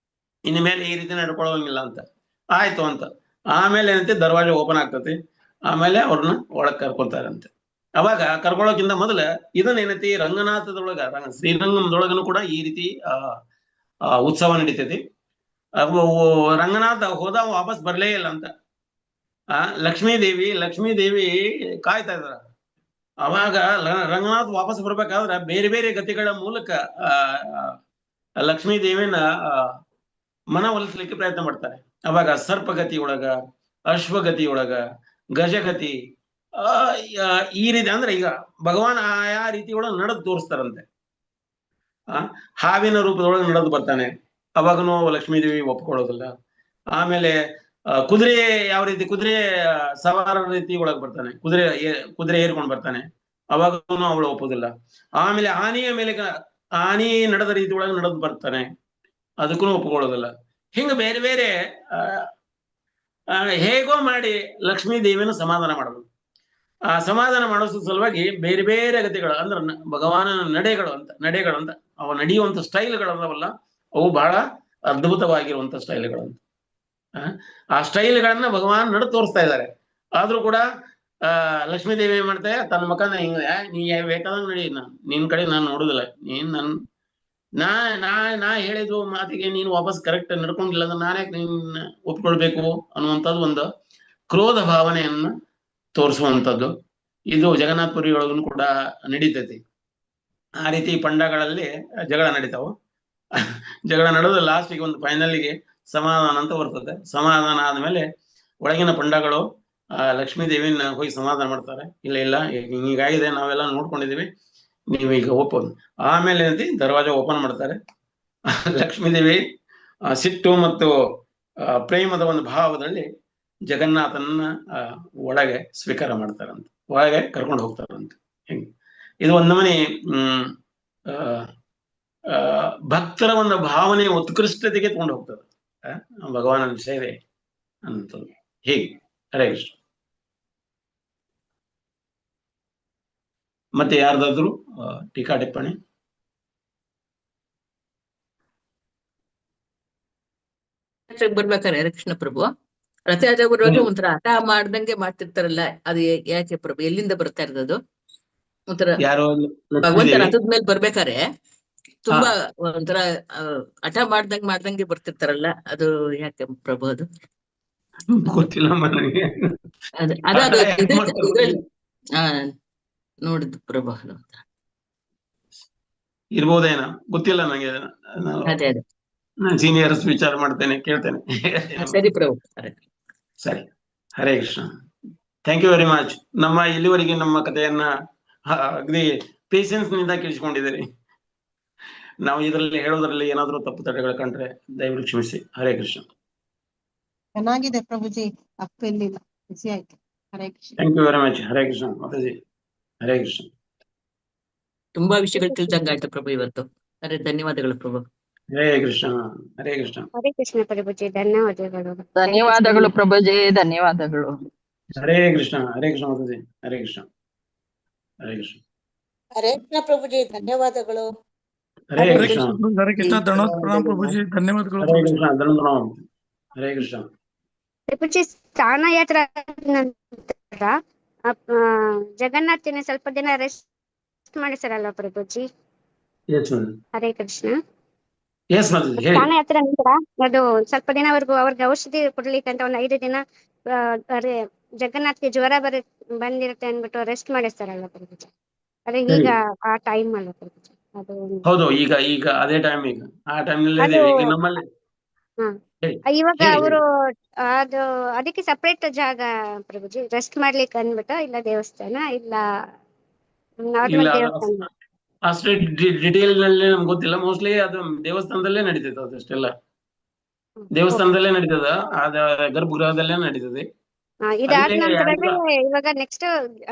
Speaker 2: ಇನ್ನು ಮೇಲೆ ಈ ರೀತಿ ನಡ್ಕೊಳ್ಳೋಂಗಿಲ್ಲ ಅಂತ. ಆಯ್ತು ಅಂತ ಆಮೇಲೆ ಏನಂತೆ ದರ್ವಾಜೆ ಓಪನ್ ಆಗ್ತತಿ. ಆಮೇಲೆ ಅವ್ರನ್ನ ಒಳಗ್ ಕರ್ಕೊತಾರಂತೆ. ಅವಾಗ ಕರ್ಕೊಳ್ಳೋಕ್ಕಿಂತ ಮೊದಲ ಇದನ್ನೇನೈತಿ, ರಂಗನಾಥದೊಳಗ ಶ್ರೀರಂಗಮದೊಳಗನು ಕೂಡ ಈ ರೀತಿ ಉತ್ಸವ ನಡೀತೈತಿ. ರಂಗನಾಥ ಹೋದ ವಾಪಸ್ ಬರ್ಲೇ ಇಲ್ಲ ಅಂತ ಲಕ್ಷ್ಮೀ ದೇವಿ ಕಾಯ್ತಾ ಇದಾರ. ಅವಾಗ ರಂಗನಾಥ್ ವಾಪಸ್ ಬರ್ಬೇಕಾದ್ರ ಬೇರೆ ಬೇರೆ ಗತಿಗಳ ಮೂಲಕ ಲಕ್ಷ್ಮೀ ದೇವಿನ ಮನವೊಲಿಸ್ಲಿಕ್ಕೆ ಪ್ರಯತ್ನ ಮಾಡ್ತಾರೆ. ಅವಾಗ ಸರ್ಪಗತಿ ಒಳಗ, ಅಶ್ವಗತಿ ಒಳಗ, ಗಜಗತಿ, ಈ ರೀತಿ ಅಂದ್ರೆ ಈಗ ಭಗವಾನ್ ಆಯಾ ರೀತಿ ಒಳಗೆ ನಡೆದು ತೋರಿಸ್ತಾರಂತೆ. ಹಾವಿನ ರೂಪದೊಳಗೆ ನಡೆದು ಬರ್ತಾನೆ, ಅವಾಗನು ಲಕ್ಷ್ಮೀ ದೇವಿ ಒಪ್ಕೊಳ್ಳೋದಿಲ್ಲ. ಆಮೇಲೆ ಕುದುರೆ ಯಾವ ರೀತಿ, ಕುದುರೆ ಸವಾರ ರೀತಿ ಒಳಗೆ ಬರ್ತಾನೆ, ಕುದುರೆ ಏರ್ಕೊಂಡು ಬರ್ತಾನೆ, ಅವಾಗನು ಅವಳು ಒಪ್ಪೋದಿಲ್ಲ. ಆಮೇಲೆ ಆನೆಯ ಮೇಲೆ ಆನೆ ನಡೆದ ರೀತಿ ಒಳಗೆ ನಡೆದು ಬರ್ತಾನೆ, ಅದಕ್ಕೂ ಒಪ್ಕೊಳ್ಳೋದಿಲ್ಲ. ಹಿಂಗ ಬೇರೆ ಬೇರೆ ಹೇಗೋ ಮಾಡಿ ಲಕ್ಷ್ಮೀ ದೇವಿನ ಸಮಾಧಾನ ಮಾಡಬಹುದು. ಆ ಸಮಾಧಾನ ಮಾಡಿಸೋ ಸಲುವಾಗಿ ಬೇರೆ ಬೇರೆ ಗತಿಗಳು ಅಂದ್ರೆ ಭಗವಾನನ ನಡೆಗಳು ಅಂತ ಅವು ನಡೆಯುವಂತ ಸ್ಟೈಲ್ಗಳಲ್ಲವಲ್ಲ, ಅವು ಬಹಳ ಅದ್ಭುತವಾಗಿರುವಂತ ಸ್ಟೈಲ್ಗಳಂತ. ಆ ಸ್ಟೈಲ್ಗಳನ್ನ ಭಗವಾನ್ ನಡೆ ತೋರಿಸ್ತಾ ಇದ್ದಾರೆ. ಆದ್ರೂ ಕೂಡ ಲಕ್ಷ್ಮೀ ದೇವಿ ಏನ್ ಮಾಡ್ತಾರೆ, ತನ್ನ ಮಕ್ಕಳನ್ನ ಹಿಂಗ, ನೀ ಬೇಕಾದಂಗ ನಡಿ, ನಿನ್ ಕಡೆ ನಾನು ನೋಡುದಿಲ್ಲ, ನೀನ್ ನಾ ಹೇಳಿದ್ರು ಮಾತಿಗೆ ನೀನು ವಾಪಸ್ ಕರೆಕ್ಟ್ ನಡ್ಕೊಂಡಿಲ್ಲ ಅಂದ್ರೆ ನಾನೇ ನಿನ್ನ ಒಪ್ಕೊಳ್ಬೇಕು ಅನ್ನುವಂಥದ್ದು ಒಂದು ಕ್ರೋಧ ಭಾವನೆಯನ್ನ ತೋರಿಸುವಂಥದ್ದು. ಇದು ಜಗನ್ನಾಥ ಪುರಿಯೊಳಗೂ ಕೂಡ ನಡೀತೈತಿ. ಆ ರೀತಿ ಪಂಡಗಳಲ್ಲಿ ಜಗಳ ನಡೀತಾವು. ಜಗಳ ನಡೆದು ಲಾಸ್ಟಿಗೆ ಒಂದು ಫೈನಲ್ಗೆ ಸಮಾಧಾನ ಅಂತ ಬರ್ತದೆ. ಸಮಾಧಾನ ಆದ್ಮೇಲೆ ಒಳಗಿನ ಪಂಡಗಳು ಲಕ್ಷ್ಮೀ ದೇವಿನ ಹೋಗಿ ಸಮಾಧಾನ ಮಾಡ್ತಾರೆ. ಇಲ್ಲ ಹೀಗಾಗಿದೆ, ನಾವೆಲ್ಲ ನೋಡ್ಕೊಂಡಿದೀವಿ, ನೀವೀಗ ಓಪನ್. ಆಮೇಲೆ ಏನಂತಿ ದರ್ವಾಜ ಓಪನ್ ಮಾಡ್ತಾರೆ. ಲಕ್ಷ್ಮೀ ದೇವಿ ಸಿಟ್ಟು ಮತ್ತು ಪ್ರೇಮದ ಒಂದು ಭಾವದಲ್ಲಿ ಜಗನ್ನಾಥನ ಒಳಗೆ ಸ್ವೀಕಾರ ಮಾಡ್ತಾರಂತ, ಒಳಗೆ ಕರ್ಕೊಂಡು ಹೋಗ್ತಾರಂತ. ಹೆಂಗೆ ಇದು ಒಂದು ನಮನಿ ಭಕ್ತರ ಒಂದು ಭಾವನೆ ಉತ್ಕೃಷ್ಟತೆಗೆ ತಗೊಂಡು ಹೋಗ್ತದೆ ಭಗವಾನನ ಸೇವೆ ಅಂತದ್ದು. ಹೀಗೆ ಹರೇ ಕೃಷ್ಣ. ಮತ್ತೆ ಯಾರ್ದಾದ್ರು ಟೀಕಾ ಟಿಪ್ಪಣಿ?
Speaker 1: ಬರ್ಬೇಕಾರೆ ಕೃಷ್ಣ ಪ್ರಭು ರಥಯಾತ್ರೆ ಬರುವಾಗ ಒಂಥರ ಹಠ ಮಾಡ್ದಂಗೆ ಮಾಡ್ತಿರ್ತಾರಲ್ಲ, ಅದು ಯಾಕೆ ಪ್ರಭು, ಎಲ್ಲಿಂದ ಬರ್ತಾ ಇರೋದು? ಒಂಥರ ಭಗವಂತ ರಥದ ಮೇಲೆ ಬರ್ಬೇಕಾರೆ ತುಂಬಾ ಒಂಥರ ಹಠ ಮಾಡ್ದಂಗೆ ಬರ್ತಿರ್ತಾರಲ್ಲ, ಅದು ಯಾಕೆ ಪ್ರಭು? ಅದು
Speaker 2: ಗೊತ್ತಿಲ್ಲ ನನಗೆ.
Speaker 1: ನೋಡಿದ್ದು ಪ್ರಭು
Speaker 2: ಇರ್ಬೋದೇನ, ಗೊತ್ತಿಲ್ಲ ನನಗೆ.
Speaker 1: ಅದೇ
Speaker 2: ನಾನು ಸೀನಿಯರ್ಸ್ ವಿಚಾರ ಮಾಡ್ತೇನೆ, ಕೇಳ್ತೇನೆ.
Speaker 1: ಸರಿ ಪ್ರಭು.
Speaker 2: ಸರಿ, Hare Krishna. Thank you very much. ಇಲ್ಲಿವರೆಗೆ ನಮ್ಮ ಕಥೆಯನ್ನ ಅಗದಿ ಪೇಷನ್ಸ್ ನಿಂದ ಕೇಳಿಸ್ಕೊಂಡಿದ್ದೀರಿ. ನಾವು ಇದರಲ್ಲಿ ಹೇಳೋದ್ರಲ್ಲಿ ಏನಾದ್ರೂ ತಪ್ಪು ತಡೆಗಳು ಕಂಡ್ರೆ ದಯವಿಟ್ಟು ಕ್ಷಮಿಸಿ. ಹರೇ ಕೃಷ್ಣ.
Speaker 4: ಚೆನ್ನಾಗಿದೆ ಪ್ರಭುಜಿ, ತಪ್ಪು ಎಲ್ಲಿಲ್ಲ, ಖುಷಿ ಆಯ್ತು. Hare Krishna.
Speaker 2: Thank you very much. Hare Krishna ಮಾತಾಜಿ. ಹರೇ ಕೃಷ್ಣ.
Speaker 1: ತುಂಬಾ ವಿಷಯಗಳು ತಿಳಿದಂಗಾಯ್ತು ಪ್ರಭು ಇವತ್ತು. ಅರೆ ಧನ್ಯವಾದಗಳು ಪ್ರಭು.
Speaker 2: ಹರೇ ಕೃಷ್ಣ. ಹರೇ ಕೃಷ್ಣ.
Speaker 5: ಹರೇ ಕೃಷ್ಣ ಪ್ರಭುಜಿ, ಧನ್ಯವಾದಗಳು.
Speaker 6: ಧನ್ಯವಾದಗಳು ಪ್ರಭುಜಿ, ಧನ್ಯವಾದಗಳು.
Speaker 2: ಹರೇ ಕೃಷ್ಣ. ಹರೇ ಕೃಷ್ಣ ಮಾತಾಜಿ. ಹರೇ ಕೃಷ್ಣ. ಹರೇ ಕೃಷ್ಣ.
Speaker 7: ಹರೇ ಕೃಷ್ಣ ಪ್ರಭುಜಿ, ಧನ್ಯವಾದಗಳು.
Speaker 2: ಹರೇ ಕೃಷ್ಣ.
Speaker 8: ಹರೇ ಕೃಷ್ಣ. ಧನ್ಯವಾದ ಪ್ರಣಾಮ ಪ್ರಭುಜಿ, ಧನ್ಯವಾದಗಳು.
Speaker 2: ಹರೇ ಕೃಷ್ಣ. ಧನ್ಯವಾದ. ಹರೇ ಕೃಷ್ಣ.
Speaker 5: ಪ್ರಭುಜಿ, ಸ್ಥಾನ ಯಾತ್ರೆ ನಂತರ ಜಗನ್ನಾಥನ ಸ್ವಲ್ಪ ದಿನ ರೆಸ್ಟ್ ಮಾಡಿಸಾರಲ್ಲ ಪ್ರಭುಜಿ? ಹರೇ ಕೃಷ್ಣ. ಸ್ಥಾನ ಯಾತ್ರೆ ನಂತರ ಅದು ಸ್ವಲ್ಪ ದಿನವರೆಗೂ ಅವ್ರಿಗೆ ಔಷಧಿ ಕೊಡ್ಲಿಕ್ಕೆ ಅಂತ ಒಂದು 5 ದಿನ ಜಗನ್ನಾಥ್ಗೆ ಜ್ವರ ಬಂದಿರುತ್ತೆ ಅನ್ಬಿಟ್ಟು ರೆಸ್ಟ್ ಮಾಡಿಸ್ತಾರಲ್ಲ ಪ್ರಭುಜಿ? ಅದೇ ಈಗ ಆ ಟೈಮ್ ಅಲ್ಲ ಪ್ರಭುಜಿ? ಅದು
Speaker 2: ಹೌದು, ಈಗ ಅದೇ ಟೈಮ್. ಈಗ ಆ ಟೈಮ್ ನಲ್ಲಿ ನಮ್ಮಲ್ಲಿ
Speaker 5: ಇವಾಗ ಅವರು ಅದಕ್ಕೆ ಸಪರೇಟ್ ಜಾಗ ಪ್ರಭುಜಿ ರೆಸ್ಟ್ ಮಾಡ್ಲಿಕ್ಕೆ ಅಂದ್ಬಿಟ್ಟು, ಇಲ್ಲ ದೇವಸ್ಥಾನ, ಇಲ್ಲ ನಾರ್ಮಲ್ ದೇವಸ್ಥಾನ?
Speaker 2: ಅಷ್ಟೇ ಡಿಟೇಲ್ ನಲ್ಲಿ ನಮ್ಗೆ ಗೊತ್ತಿಲ್ಲ. ಮೋಸ್ಟ್ಲಿ ಅದು ದೇವಸ್ಥಾನದಲ್ಲೇ ನಡೀತೈತೆ, ಅದಷ್ಟೆಲ್ಲ ದೇವಸ್ಥಾನದಲ್ಲೇ ನಡೀತದ, ಅದ ಗರ್ಭಗೃಹದಲ್ಲೇ ನಡೀತದೆ.
Speaker 5: ಇದಾದ
Speaker 2: ಅಲ್ಲೇ
Speaker 5: ನಂತರನೇ ಇವಾಗ ನೆಕ್ಸ್ಟ್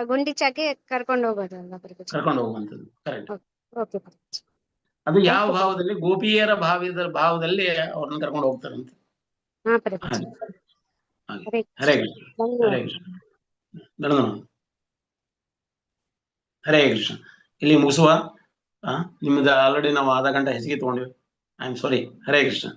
Speaker 5: ಗುಂಡಿಚಾಗೆ ಕರ್ಕೊಂಡು ಹೋಗೋದಲ್ಲ ಪ್ರಭುಜಿ?
Speaker 2: ಕರ್ಕೊಂಡು ಹೋಗುವಂಥದ್ದು. ಕರೆಕ್ಟ್.
Speaker 5: ಓಕೆ ಪ್ರಭುಜಿ.
Speaker 2: ಅದು ಯಾವ ಭಾವದಲ್ಲಿ? ಗೋಪಿಯರ ಭಾವದಲ್ಲಿ ಅವ್ರನ್ನ ಕರ್ಕೊಂಡು ಹೋಗ್ತಾರಂತೆ.
Speaker 5: ಹಾ ಪ್ರಭುಜಿ.
Speaker 2: ಹಾಗೆ. ಹರೇ ಕೃಷ್ಣ. ಹರೇ ಕೃಷ್ಣ. ಧನ್ಯವಾದ. ಹರೇ ಕೃಷ್ಣ. ಇಲ್ಲಿ ಮುಗಿಸುವ. ನಿಮ್ದು ಆಲ್ರೆಡಿ ನಾವು ಆಧಾ ಗಂಟೆ ಹೆಚ್ಚಿಗೆ ತಗೊಂಡಿವಿ. I am sorry. Hare Krishna.